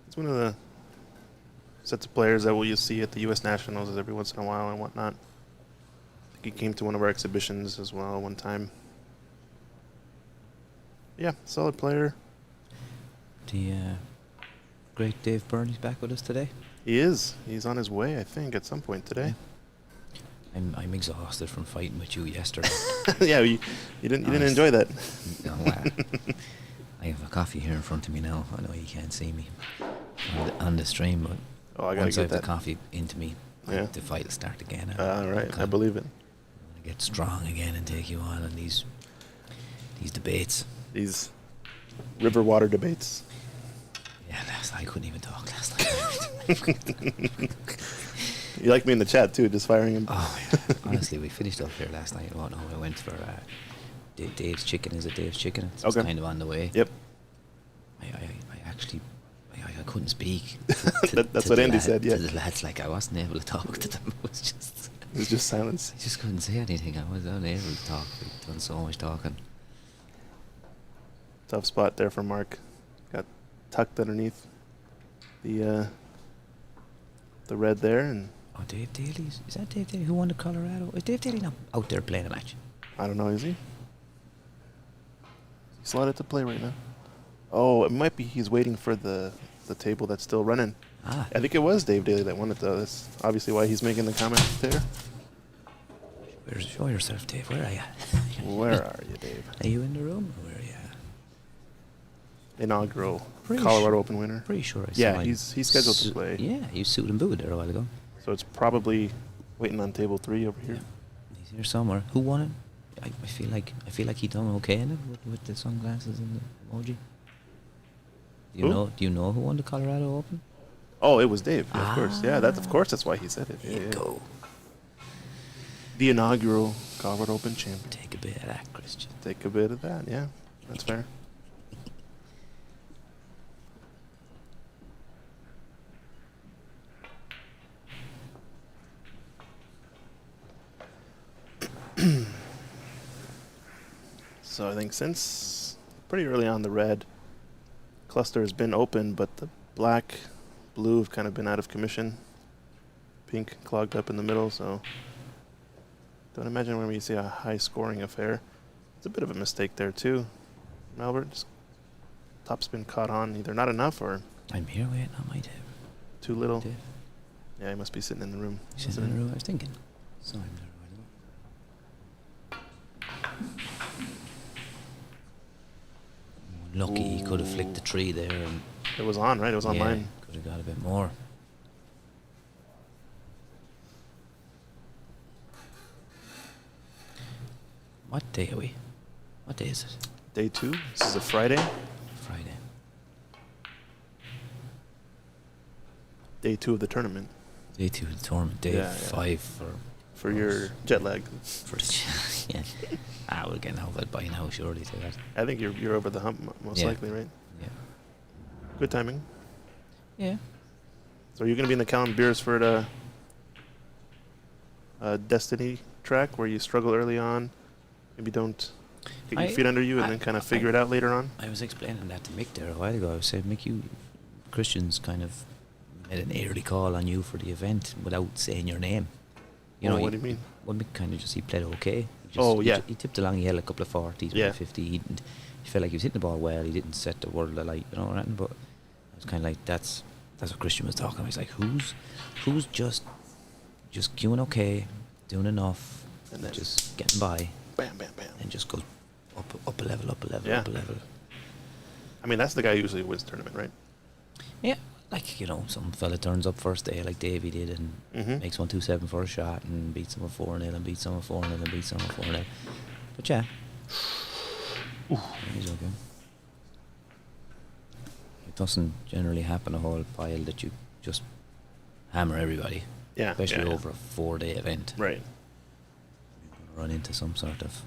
It's one of the sets of players that you'll see at the U.S. Nationals every once in a while and whatnot. I think he came to one of our exhibitions as well one time. Yeah, solid player. The great Dave Burney's back with us today. He is. He's on his way, I think, at some point today. I'm exhausted from fighting with you yesterday. Yeah, you didn't enjoy that. No, I have a coffee here in front of me now. I know you can't see me on the stream, but I gotta once I get have that the coffee into me, Yeah. the fight will start again. All right, I believe it. I want to get strong again and take you on these debates. These river water debates. Yeah, last night I couldn't even talk last night. You like me in the chat too, just firing him. Oh, yeah. Honestly, we finished up here last night. Oh no, I went for Dave's Chicken. Is it Dave's Chicken? It's Okay. kind of on the way. Yep. I couldn't speak. That's what Andy said. Yeah. To the lads, like I wasn't able to talk to them. It was just silence. I just couldn't say anything. I was unable to talk. We've done so much talking. Tough spot there for Mark. Got tucked underneath the red there, and Oh, Dave Daly. Is that Dave Daly who won the Colorado? Is Dave Daly not out there playing a match? I don't know. Is he? He's slotted to play right now. Oh, it might be he's waiting for the table that's still running. Ah. I think it was Dave Daly that won it, though. That's obviously why he's making the comment there. Show yourself, Dave. Where are you? Where are you, Dave? Are you in the room? Or where are you? Inaugural Pretty Colorado sure- Open winner. Pretty sure I saw Yeah, him he's scheduled to play. Yeah, he was suited and booted there a while ago. So it's probably waiting on table 3 over here. Yeah. He's here somewhere. Who won it? I feel like he done okay in it with the sunglasses and the emoji. Do you know who won the Colorado Open? Oh, it was Dave, of course. Yeah, that's why he said it. There you Yeah. go. The inaugural Colorado Open champion. Take a bit of that, Christian. Take a bit of that, yeah. That's fair. So I think since pretty early on, the red cluster has been open, but the black, blue have kind of been out of commission. Pink clogged up in the middle, so don't imagine when we see a high-scoring affair. It's a bit of a mistake there too, Albert. Just top's been caught on either not enough or I'm here waiting on my Dave. too little. Dave. Yeah, he must be sitting in the room. Sitting in the room. I was thinking. So I'm there. Lucky he could have flicked the tree there and It was on, right? It was on mine. could have got a bit more. What day are we? What day is it? Day 2. This is a Friday. Friday. Day 2 of the tournament. Day 2 of the tournament, day 5 for your jet lag. for the yeah. We'll get over it by now, surely. To that. I think you're over the hump most likely, right? Yeah. Good timing. Yeah. So you're going to be in the Callum Beers for the Destiny track where you struggle early on, maybe don't get your feet under you, and then kind of figure it out later on? I was explaining that to Mick there a while ago. I was saying, Mick, Christians kind of made an early call on you for the event without saying your name. What do you mean? Well, Mick kind of he played okay. He tipped along, he held a couple of 40s, yeah. 50. He felt like he was hitting the ball well. He didn't set the world alight, or anything, but I was kind of like, that's what Christian was talking about. He's like, who's just queuing okay, doing enough, and then just getting by. Bam, bam, bam. And just goes up a level. Yeah. I mean, that's the guy who usually wins the tournament, right? Yeah. Like, some fella turns up first day like Davey did and makes 1-2-7 for a shot and beats him with 4-0 and beats him with 4-0 and beats him with 4-0. But yeah. He's okay. It doesn't generally happen a whole pile that you just hammer everybody. Yeah. Especially over a 4-day event. Right. You're going to run into some sort of,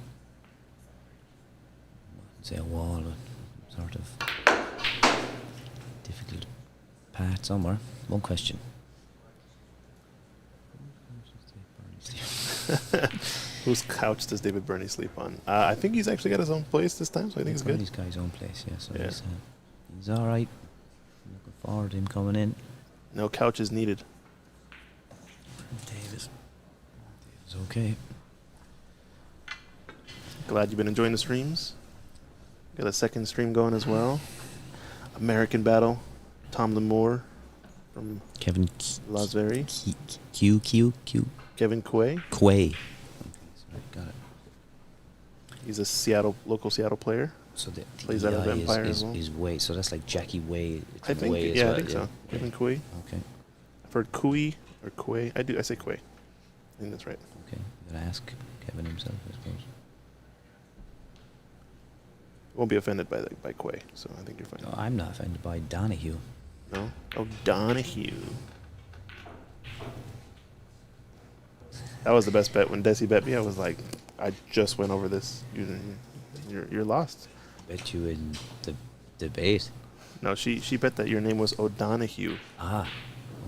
I wouldn't say a wall, but sort of difficult path somewhere. One question. Whose couch does David Burney sleep on? I think he's actually got his own place this time, so I think it's good. He's got his own place, yeah. So he's all right. Looking forward to him coming in. No couches needed. David's okay. Glad you've been enjoying the streams. Got a second stream going as well. American Battle. Tom Lemore from Kevin Las Vegas. Q. Kevin Quay. Quay. Okay, sorry, got it. He's a local Seattle player. So the plays out of Empire as well. Is Way. So that's like Jackie Way. I think. Way Yeah, well, I think so. Kevin Quay. Okay. I've heard Quay or Quay. I say Quay. I think that's right. Okay. You gotta ask Kevin himself, I suppose. Won't be offended by Quay, so I think you're fine. No, I'm not offended by Donahue. No? Oh, Donahue. That was the best bet. When Desi bet me, I was like, I just went over this. You're lost. Bet you in the debate. No, she bet that your name was O'Donoghue. Ah.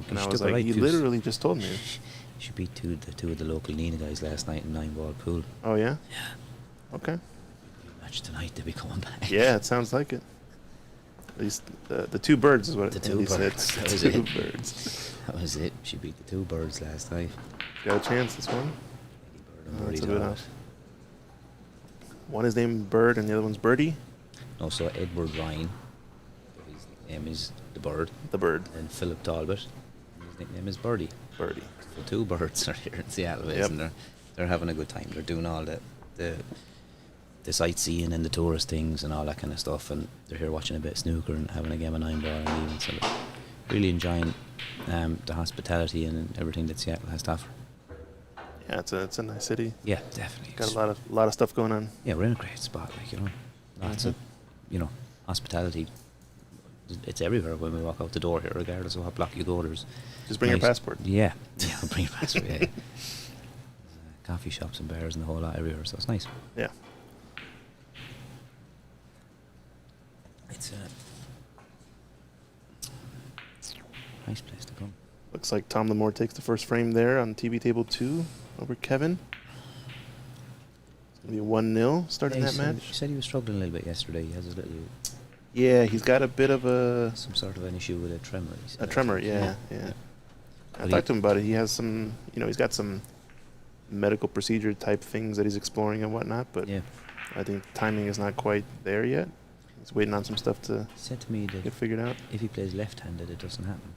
Okay, And I was like, you literally just told me. She beat two of the local Nina guys last night in 9-ball pool. Oh, yeah? Yeah. Okay. Match tonight, they'll be coming back. Yeah, it sounds like it. At least the two birds is what The it two said. birds. That was Two it. birds. That was it. She beat the two birds last night. Got a chance this one? Birdie That's a good one. One is named Bird and the other one's Birdie? No, so Edward Ryan, his name is the Bird. The Bird. And Philip Talbot, his nickname is Birdie. Birdie. The two birds are here in Seattle, Yep. and they're having a good time. They're doing all the sightseeing and the tourist things and all that kind of stuff, and they're here watching a bit of snooker and having a game of 9-ball and leaving. So they're really enjoying the hospitality and everything that Seattle has to offer. Yeah, it's a nice city. Yeah, definitely. Got a lot of stuff going on. Yeah, we're in a great spot, lots of, hospitality. It's everywhere when we walk out the door here, regardless of what block you go. There's Just bring your passport. Yeah, bring your passport. Yeah. There's, coffee shops and bars and the whole lot everywhere, so it's nice. Yeah. It's a nice place to come. Looks like Tom Lemore takes the first frame there on TV table 2 over Kevin. It's going to be 1-0 starting that match. He said he was struggling a little bit yesterday. He has his little... Yeah, he's got a bit of some sort of an issue with a tremor. a tremor, yeah. I talked to him about it. He has some, he's got some medical procedure type things that he's exploring and whatnot, but yeah. I think timing is not quite there yet. He's waiting on some stuff to He said to me that get figured out. if he plays left-handed, it doesn't happen.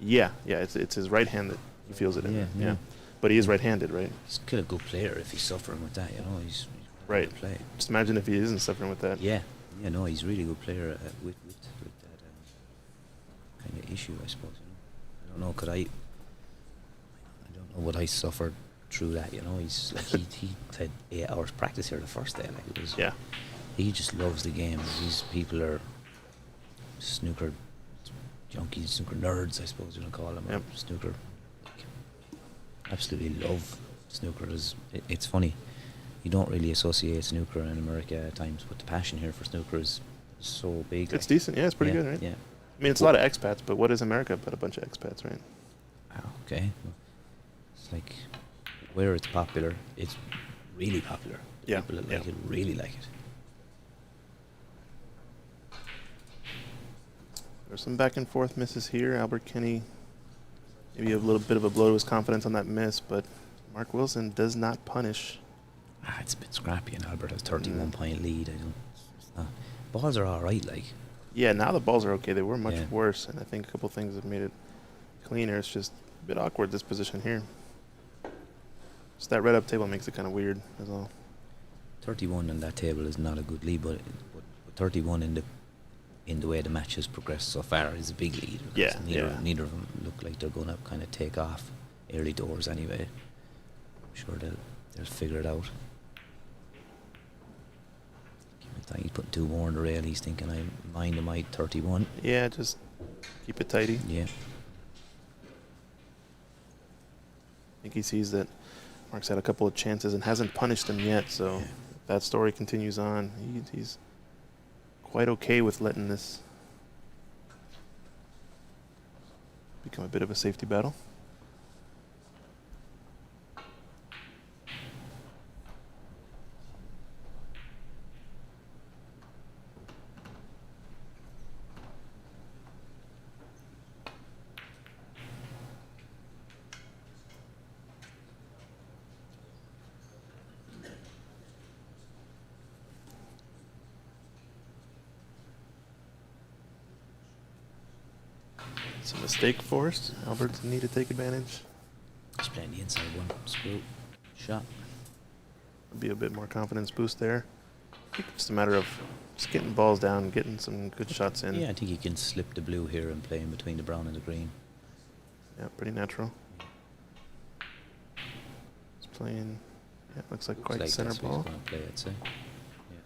Yeah, it's his right hand that he feels it in. Yeah. But he is right-handed, right? He's still a good player if he's suffering with that, He's Right. Good play. Just imagine if he isn't suffering with that. Yeah. Yeah, no, he's a really good player with that kind of issue, I suppose. I don't know, I don't know what I suffered through that. He's like he had 8 hours practice here the first day. Like it was. Yeah. He just loves the game. These people are snooker junkies, snooker nerds, I suppose you want to call them. Yep. Snooker absolutely love snooker. It's funny, you don't really associate snooker in America at times, but the passion here for snooker is so big. It's decent. Yeah, it's pretty good, right? Yeah. I mean, it's a lot of expats, but what is America but a bunch of expats, right? Okay. It's like where it's popular, it's really popular. The Yeah, people that yeah. like it really like it. There's some back and forth misses here. Albert Kenny, maybe a little bit of a blow to his confidence on that miss, but Mark Wilson does not punish. It's a bit scrappy, and Albert has 31-point lead. It's not, balls are all right, like. Yeah, now the balls are okay. They were much Yeah. worse, and I think a couple things have made it cleaner. It's just a bit awkward, this position here. Just that red up table makes it kind of weird as well. 31 on that table is not a good lead, but 31 in the way the match has progressed so far is a big lead. Yeah, Neither of them look like they're going to kind of take off early doors anyway. I'm sure they'll figure it out. He's putting 2 more on the rail. He's thinking, I mind my 31. Yeah, just keep it tidy. Yeah. I think he sees that Mark's had a couple of chances and hasn't punished them yet, so Yeah. if that story continues on, he's quite okay with letting this become a bit of a safety battle. It's a mistake forced. Albert's need to take advantage. He's playing the inside one. Screw. Shot. Be a bit more confidence boost there. I think it's just a matter of just getting balls down, getting some good shots in. Yeah, I think he can slip the blue here and play in between the brown and the green. Yeah, pretty natural. He's playing, yeah, looks like quite Looks like center that's what ball. he's going to play, I'd say. Yeah.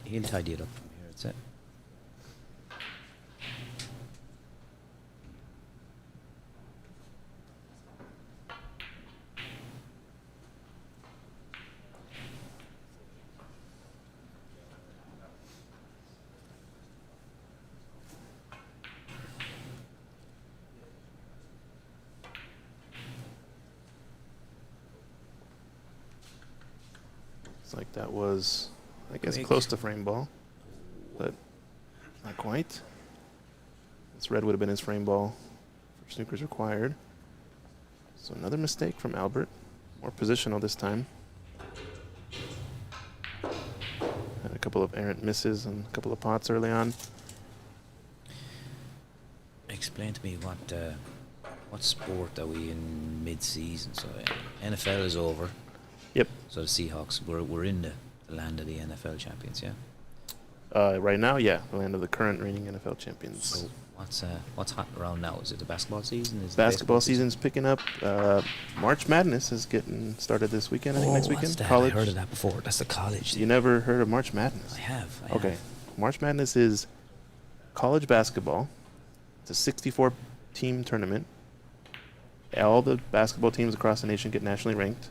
He'll tidy it up from here, I'd say. It's like that was, I guess, Quick. close to frame ball, but not quite. This red would have been his frame ball for snookers required. So another mistake from Albert. More positional this time. Had a couple of errant misses and a couple of pots early on. Explain to me what sport are we in mid-season? So NFL is over. Yep. So the Seahawks, we're in the land of the NFL champions, yeah. Right now, yeah, the land of the current reigning NFL champions. So what's hot around now? Is it the basketball season? Is it Basketball baseball season? season's picking up. March Madness is getting started this weekend. I think next what's weekend. that? College. I heard of that before. That's the college. You never heard of March Madness? I have. Okay. March Madness is college basketball. It's a 64 team tournament. All the basketball teams across the nation get nationally ranked,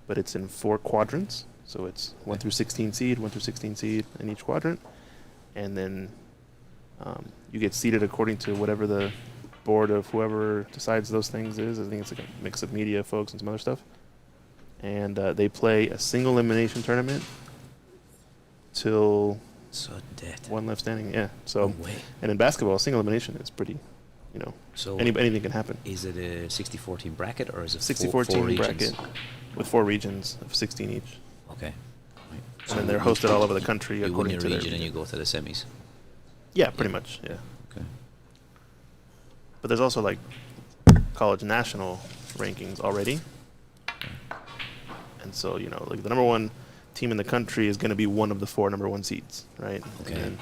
but it's in 4 quadrants. So it's 1 through 16 seed, 1 through 16 seed in each quadrant. And then you get seeded according to whatever the board of whoever decides those things is. I think it's like a mix of media folks and some other stuff. And they play a single elimination tournament till Sudden death. one left standing. Yeah. So, No way. and in basketball, single elimination is pretty, So anything can happen. is it a 64 team bracket or is it 64 four team regions? bracket with 4 regions of 16 each. Okay. Right. And then they're hosted all over the country You win according your to their region and you go to the semis. Yeah, pretty much. Yeah. Okay. But there's also like college national rankings already. And so, like the number 1 team in the country is going to be one of the 4 number 1 seeds, right? Okay. And then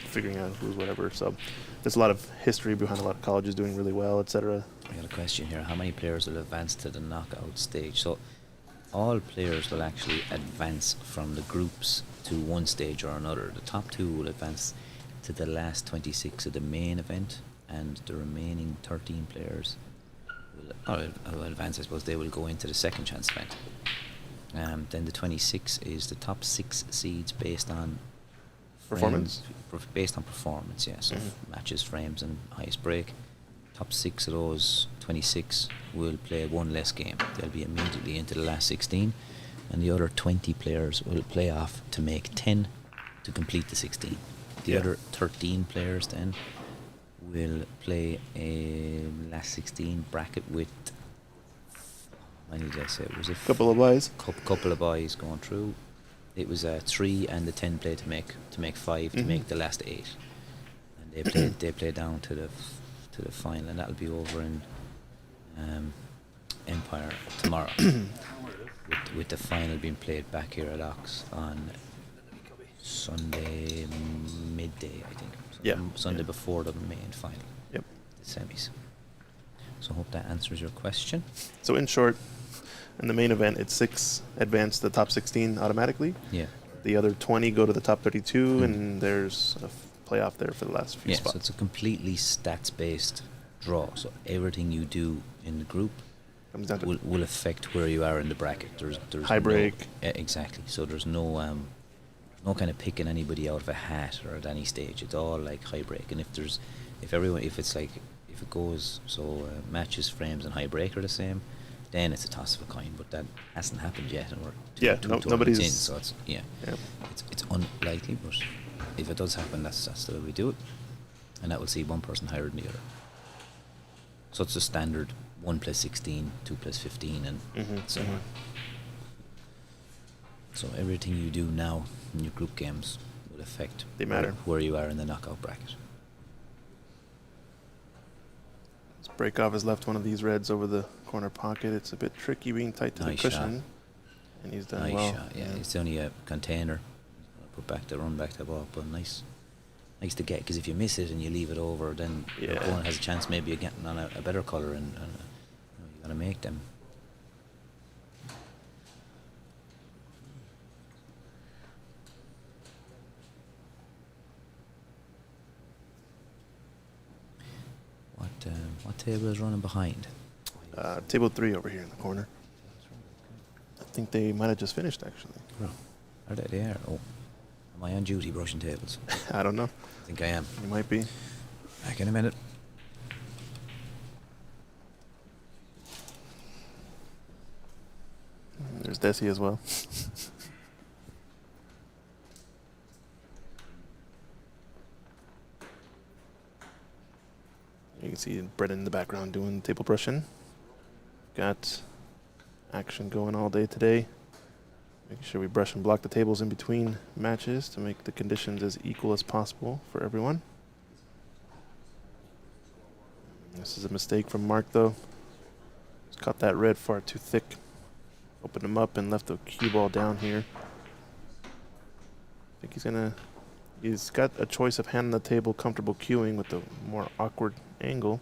figuring out who's whatever. So there's a lot of history behind a lot of colleges doing really well, etc. I got a question here. How many players will advance to the knockout stage? So all players will actually advance from the groups to one stage or another. The top 2 will advance. to the last 26 of the main event, and the remaining 13 players will advance. I suppose they will go into the second chance event. Then the 26 is the top 6 seeds based on Performance? Based on performance, yeah. So matches, frames, and highest break. Top 6 of those 26 will play one less game. They'll be immediately into the last 16, and the other 20 players will play off to make 10 to complete the 16. The other 13 players then will play a last 16 bracket with, how many did I say? Was it Couple of buys. couple of buys going through. It was 3 and the 10 play to make 5 to make the last 8, and they play down to the final, and that'll be over in Empire tomorrow, with the final being played back here at OX on Sunday midday, I think. Sunday before the main final. Yep. The semis. So I hope that answers your question. So in short, in the main event, it's 6 advance to the top 16 automatically. Yeah. The other 20 go to the top 32, and there's a playoff there for the last few spots. So it's a completely stats-based draw. So everything you do in the group Comes down to will affect where you are in the bracket. There's high break. Exactly. So there's no kind of picking anybody out of a hat or at any stage. It's all like high break. And if it goes so matches, frames, and high break are the same, then it's a toss of a coin. But that hasn't happened yet, and we're nobody's in. So it's it's unlikely, but if it does happen, that's the way we do it, and that will see one person higher than the other. So it's a standard 1 plus 16, 2 plus 15, and so on. So everything you do now in your group games will affect where you are in the knockout bracket. Breakoff has left one of these reds over the corner pocket. It's a bit tricky being tight to the cushion. Shot. And he's done nice well. Shot, yeah. It's only a container. Run back the ball, but nice to get, because if you miss it and you leave it over, then your opponent has a chance maybe of getting on a better colour, and you got to make them. What table is running behind? Table 3 over here in the corner. I think they might have just finished, actually. Oh, are they? They are. Oh, am I on duty brushing tables? I don't know. I think I am. You might be. Back in a minute. There's Desi as well. You can see Brennan in the background doing table brushing. Got action going all day today. Making sure we brush and block the tables in between matches to make the conditions as equal as possible for everyone. This is a mistake from Mark, though. He's caught that red far too thick. Opened him up and left the cue ball down here. I think he's got a choice of hand on the table, comfortable cueing with the more awkward angle,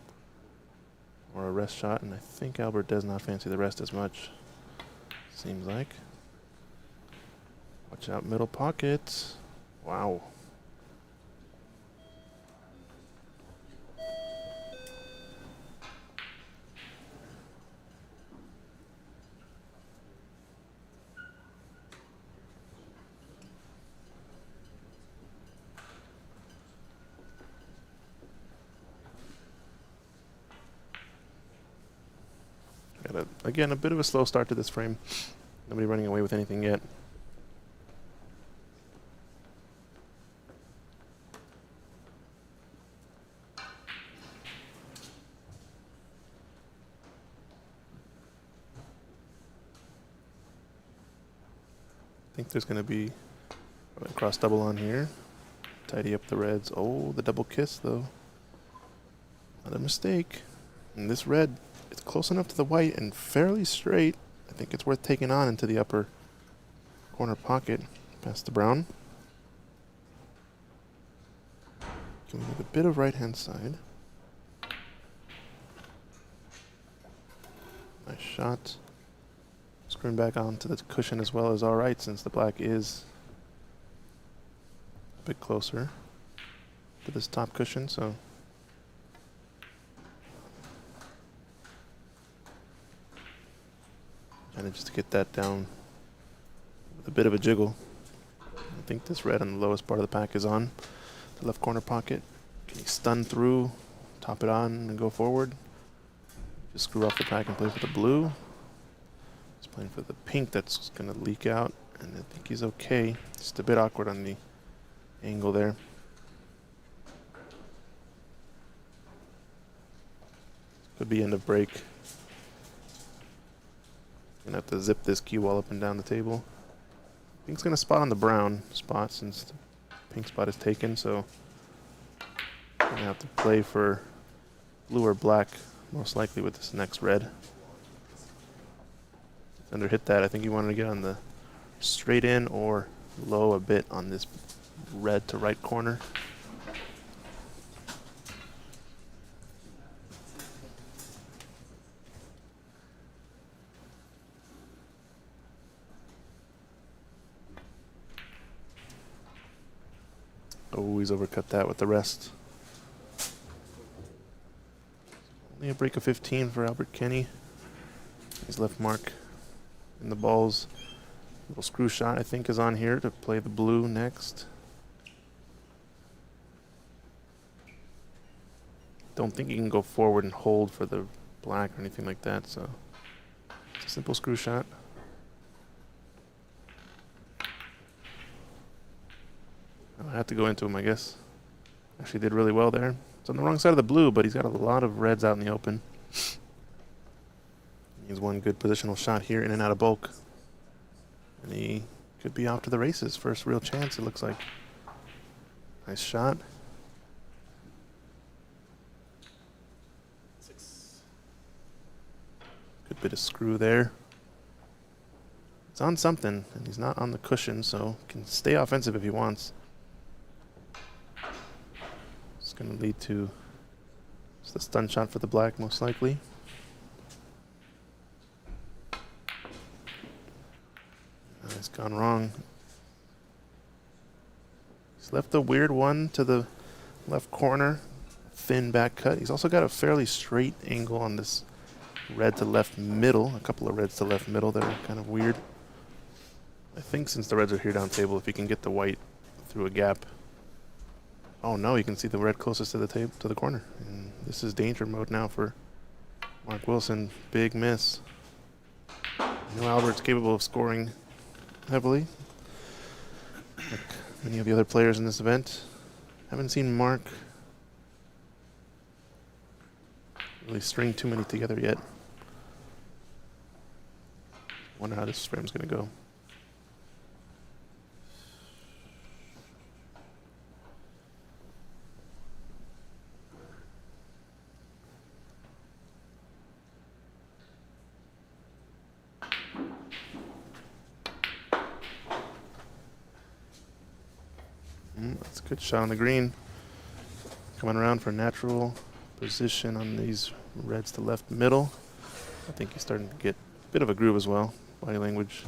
or a rest shot, and I think Albert does not fancy the rest as much. Seems like. Watch out, middle pocket. Wow. Again, a bit of a slow start to this frame. Nobody running away with anything yet. I think there's going to be a cross double on here. Tidy up the reds. Oh, the double kiss, though. Another mistake. And this red, it's close enough to the white and fairly straight. I think it's worth taking on into the upper corner pocket. Past the brown. Going with a bit of right-hand side. Nice shot. Screwing back onto the cushion as well is alright, since the black is a bit closer. for this top cushion, so and just to get that down with a bit of a jiggle. I think this red on the lowest part of the pack is on the left corner pocket. Can he stun through, top it on, and go forward? Just screw off the pack and play for the blue. He's playing for the pink that's going to leak out, and I think he's okay. Just a bit awkward on the angle there. Could be end of break. Gonna have to zip this cue wall up and down the table. Pink's gonna spot on the brown spot since the pink spot is taken, so gonna have to play for blue or black, most likely with this next red. Under hit that. I think he wanted to get on the straight in or low a bit on this red to right corner. Oh, he's overcut that with the rest. Only a break of 15 for Albert Kenny. He's left mark in the balls. Little screw shot, I think, is on here to play the blue next. Don't think he can go forward and hold for the black or anything like that, so it's a simple screw shot. I have to go into him, I guess. Actually did really well there. It's on the wrong side of the blue, but he's got a lot of reds out in the open. He's one good positional shot here, in and out of bulk. And he could be off to the races. First real chance, it looks like. Nice shot. Good bit of screw there. It's on something, and he's not on the cushion, so can stay offensive if he wants. It's going to lead to just the stun shot for the black, most likely. It's gone wrong. He's left a weird one to the left corner. Thin back cut. He's also got a fairly straight angle on this red to left middle. A couple of reds to left middle that are kind of weird. I think since the reds are here down table, if he can get the white through a gap. Oh no, you can see the red closest to the table, to the corner. And this is danger mode now for Mark Wilson. Big miss. You know Albert's capable of scoring heavily, like many of the other players in this event. Haven't seen Mark really string too many together yet. Wonder how this frame's going to go. That's a good shot on the green. Coming around for a natural position on these reds to left middle. I think he's starting to get a bit of a groove as well. Body language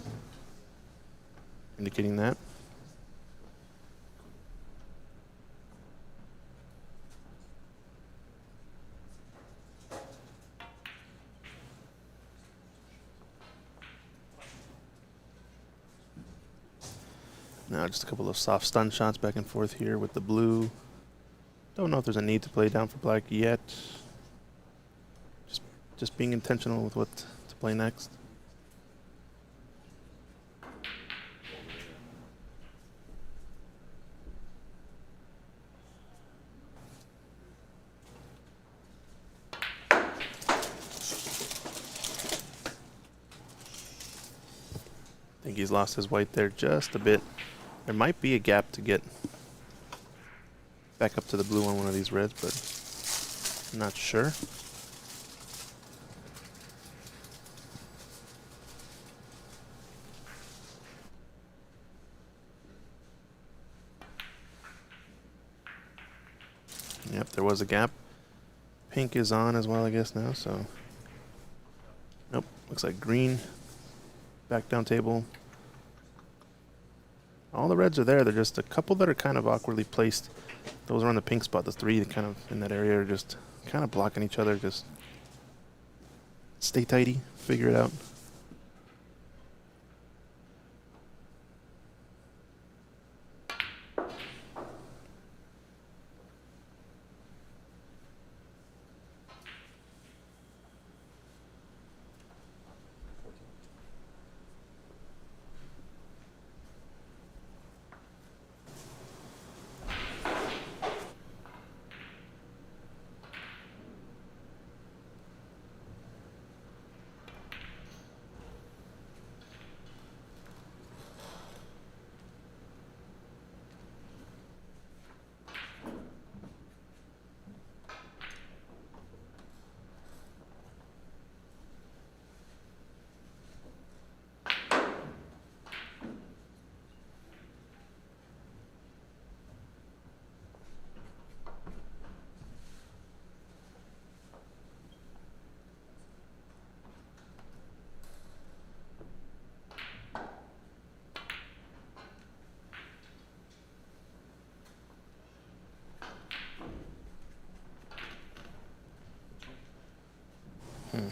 indicating that. Now just a couple of soft stun shots back and forth here with the blue. Don't know if there's a need to play down for black yet. Just being intentional with what to play next. I think he's lost his white there just a bit. There might be a gap to get back up to the blue on one of these reds, but I'm not sure. Yep, there was a gap. Pink is on as well, I guess, now, so. Nope, looks like green. Back down table. All the reds are there. They're just a couple that are kind of awkwardly placed. Those are on the pink spot. The three kind of in that area are just kind of blocking each other. Just stay tighty. Figure it out.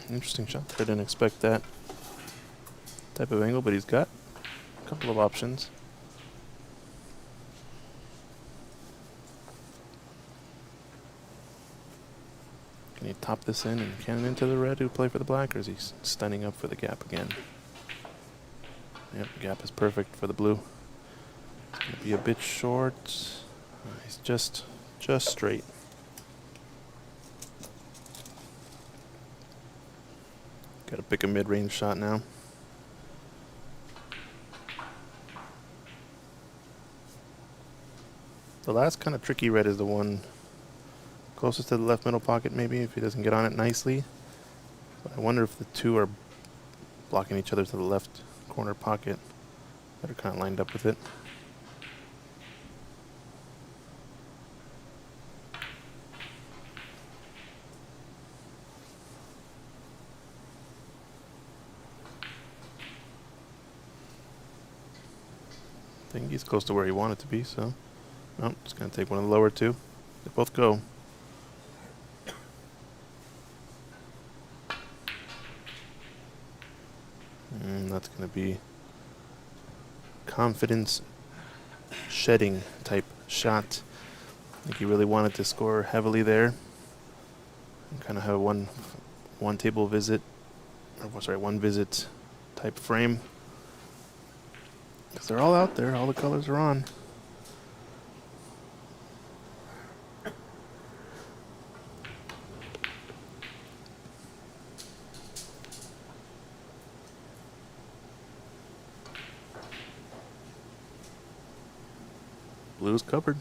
Interesting shot. I didn't expect that type of angle, but he's got a couple of options. Can he top this in and cannon into the red who play for the black, or is he standing up for the gap again? Yep, gap is perfect for the blue. It's going to be a bit short. He's just straight. Got to pick a mid-range shot now. The last kind of tricky red is the one closest to the left middle pocket, maybe, if he doesn't get on it nicely. But I wonder if the two are blocking each other to the left corner pocket that are kind of lined up with it. I think he's close to where he wanted to be, so no, just going to take one of the lower two. They both go. And that's going to be confidence shedding type shot. I think he really wanted to score heavily there. And kind of have one table visit, or sorry, one visit type frame. Because they're all out there, all the colors are on. Blue's covered.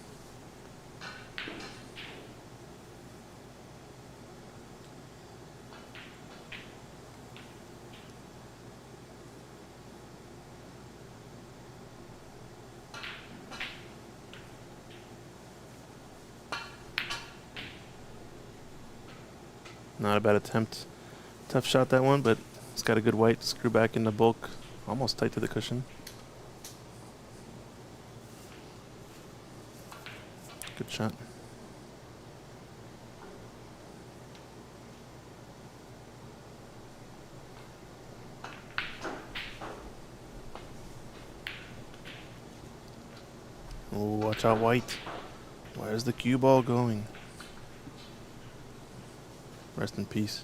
Not a bad attempt. Tough shot that one, but it's got a good white. Screw back in the bulk. Almost tight to the cushion. Good shot. Oh, watch out, white. Where's the cue ball going? Rest in peace.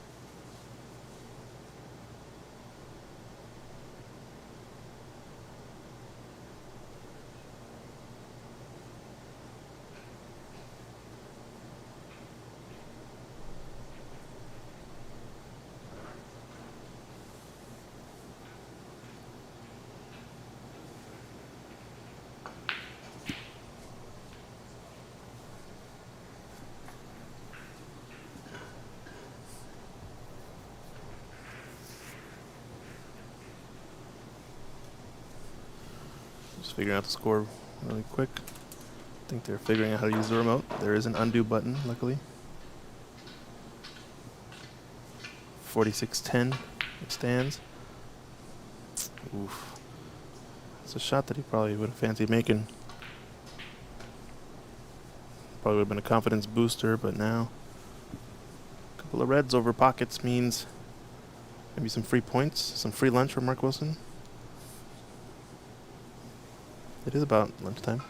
Just figuring out the score really quick. I think they're figuring out how to use the remote. There is an undo button, luckily. 46-10, it stands. Oof. It's a shot that he probably would have fancied making. Probably would have been a confidence booster, but now a couple of reds over pockets means maybe some free points, some free lunch for Mark Wilson. It is about lunchtime,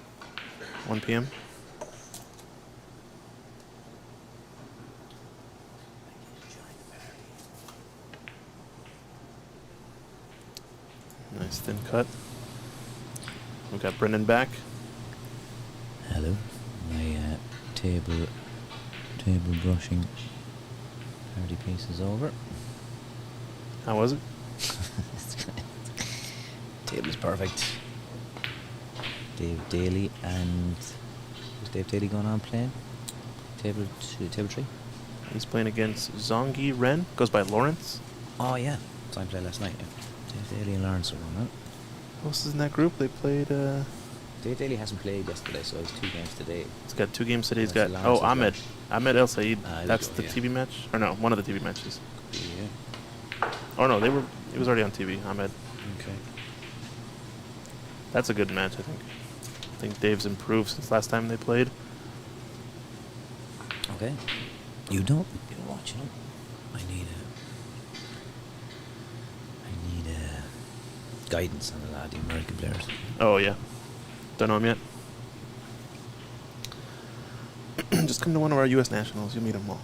1 p.m. Nice thin cut. We've got Brendan back. Hello. My table brushing party piece is over. How was it? Table's perfect. Dave Daly and was Dave Daly going on playing? Table 3. He's playing against Zongi Ren. Goes by Lawrence. Oh yeah, so I played last night. Yeah. Dave Daly and Lawrence are on that. Who else is in that group? They played. Dave Daly hasn't played yesterday, so it's 2 games today. He's got 2 games today. He's That's got Lawrence as Ahmed. well. Ahmed El Said. There That's you the go, yeah. TV match, or no, one of the TV matches. Yeah. Oh no, it was already on TV. Ahmed. Okay. That's a good match, I think. I think Dave's improved since last time they played. Okay. You don't watch, you know. I need guidance on a lot of the American players. Oh yeah, don't know him yet. Just come to one of our U.S. nationals. You'll meet them all.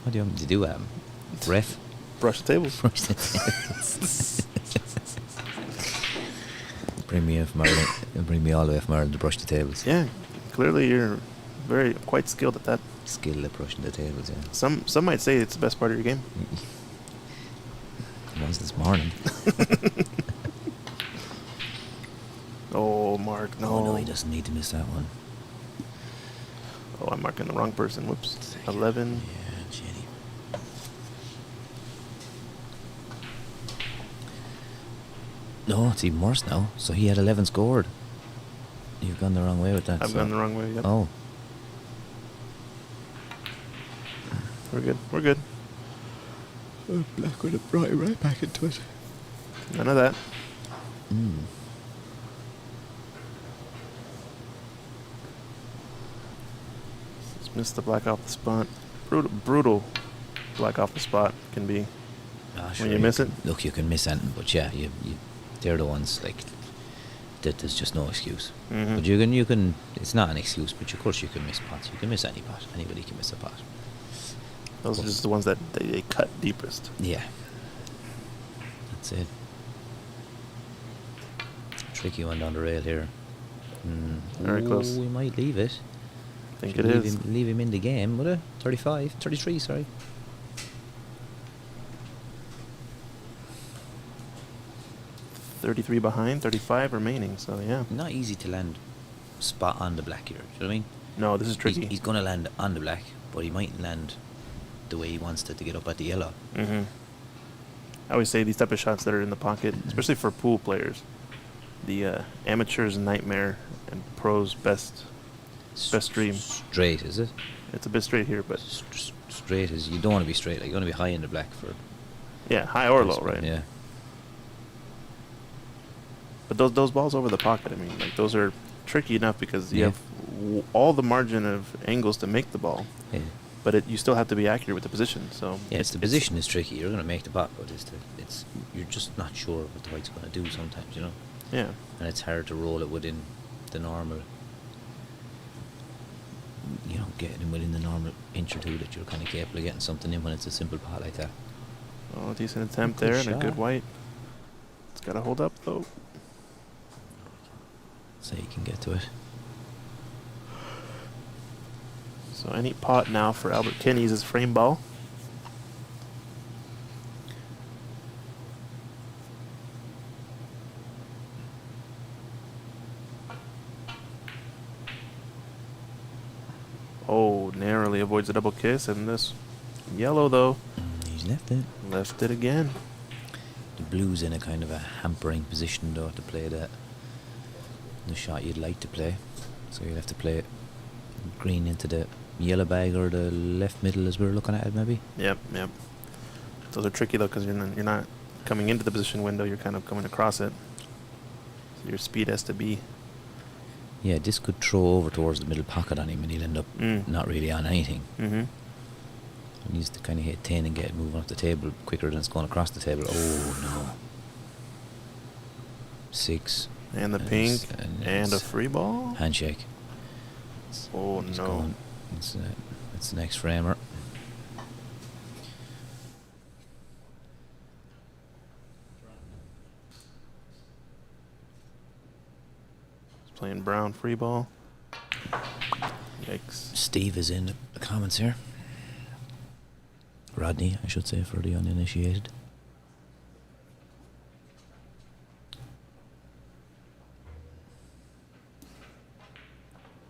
What do you want me to do? Ref? Brush the tables. Bring me all the way from Ireland to brush the tables. Yeah, clearly you're quite skilled at that. Skill at brushing the tables, yeah. Some might say it's the best part of your game. It was this morning. Oh, Mark, no. Oh no, he doesn't need to miss that one. Oh, I'm marking the wrong person. Whoops. 11. Yeah, shitty. No, it's even worse now. So he had 11 scored. You've gone the wrong way with that. I've gone the wrong way. Yep. Oh. We're good. We're good. Black would have brought you right back into it. None of that. Just missed the black off the spot. Brutal black off the spot can be when you miss it. Look, you can miss anything, but yeah, you they're the ones like that. There's just no excuse. Mhm. But you can. It's not an excuse, but of course you can miss pots. You can miss any pot. Anybody can miss a pot. Those are just the ones that they cut deepest. Yeah. That's it. Tricky one down the rail here. Very close. We might leave it. I think Should it leave is. leave him in the game, would it? 33, sorry. .33 behind, 35 remaining. So yeah. Not easy to land spot on the black here. Do you know what I mean? No, this is tricky. He's going to land on the black, but he might land the way he wants to get up at the yellow. Mm-hmm. I always say these type of shots that are in the pocket, especially for pool players, the amateurs' nightmare and pros' best dream. Straight, is it? It's a bit straight here, but Straight is, you don't want to be straight. Like, you want to be high in the black for. yeah, high or low, right? Yeah. But those balls over the pocket, I mean, like those are tricky enough because you Yeah. have all the margin of angles to make the ball, Yeah. but you still have to be accurate with the position. So Yeah, the position is tricky. You're going to make the pot, but you're just not sure what the white's going to do sometimes, you know. yeah, And it's hard to roll it within the normal. You know, getting in within the normal inch or two that you're kind of capable of getting something in when it's a simple pot like that. oh, decent attempt Good there and a good shot. white. It's got to hold up though. So you can get to it. So any pot now for Albert Kinney's is frame ball. Oh, narrowly avoids a double kiss, and this yellow though He's left it. left it again. The blue's in a kind of a hampering position though to play the shot you'd like to play. So you'll have to play it green into the yellow bag or the left middle as we were looking at it maybe. Yep. Those are tricky though because you're not coming into the position window, you're kind of coming across it. So your speed has to be. Yeah, this could throw over towards the middle pocket on him, and he'll end up not really on anything. Mm-hmm. He needs to kind of hit 10 and get it moving off the table quicker than it's going across the table. Oh, no. 6. And the pink, and a it's free ball. handshake. Oh, It's no. going. It's the next framer. He's playing brown free ball. Yikes. Steve is in the comments here. Rodney, I should say, for the uninitiated.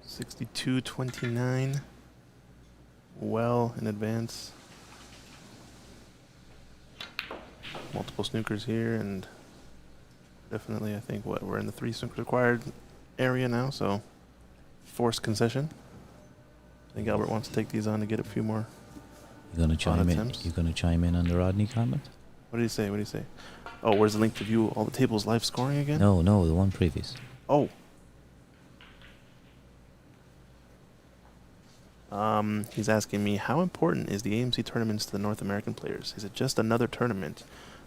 $62.29. Well in advance. Multiple snookers here, and definitely I think we're in the 3 snooker required area now, so forced concession. I think Albert wants to take these on to get a few more. You gonna chime in? attempts. You gonna chime in on the Rodney comment? What did he say? What did he say? Oh, where's the link to view all the tables live scoring again? No, the one previous. Oh. He's asking me, how important is the AMC tournaments to the North American players? Is it just another tournament,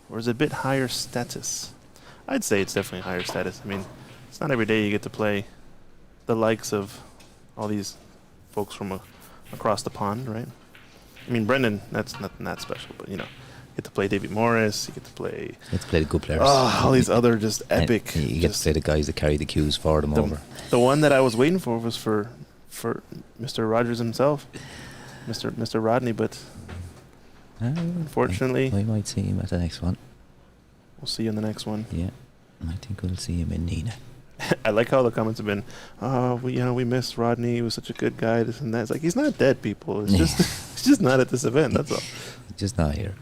or is it a bit higher status? I'd say it's definitely higher status. I mean, it's not every day you get to play the likes of all these folks from across the pond, right? I mean, Brendan, that's nothing that special, but you know, you get to play David Morris, you get to play. You get to play the good players. All these other just epic. And you get to play the guys that carry the cues for them over. The one that I was waiting for was for Mr. Rogers himself, Mr. Rodney, but unfortunately, we might see him at the next one. We'll see you in the next one. Yeah, I think we'll see him in Nina. I like how the comments have been. Oh, we miss Rodney. He was such a good guy. This and that. It's like he's not dead, people. It's just he's just not at this event. That's all. Just not here.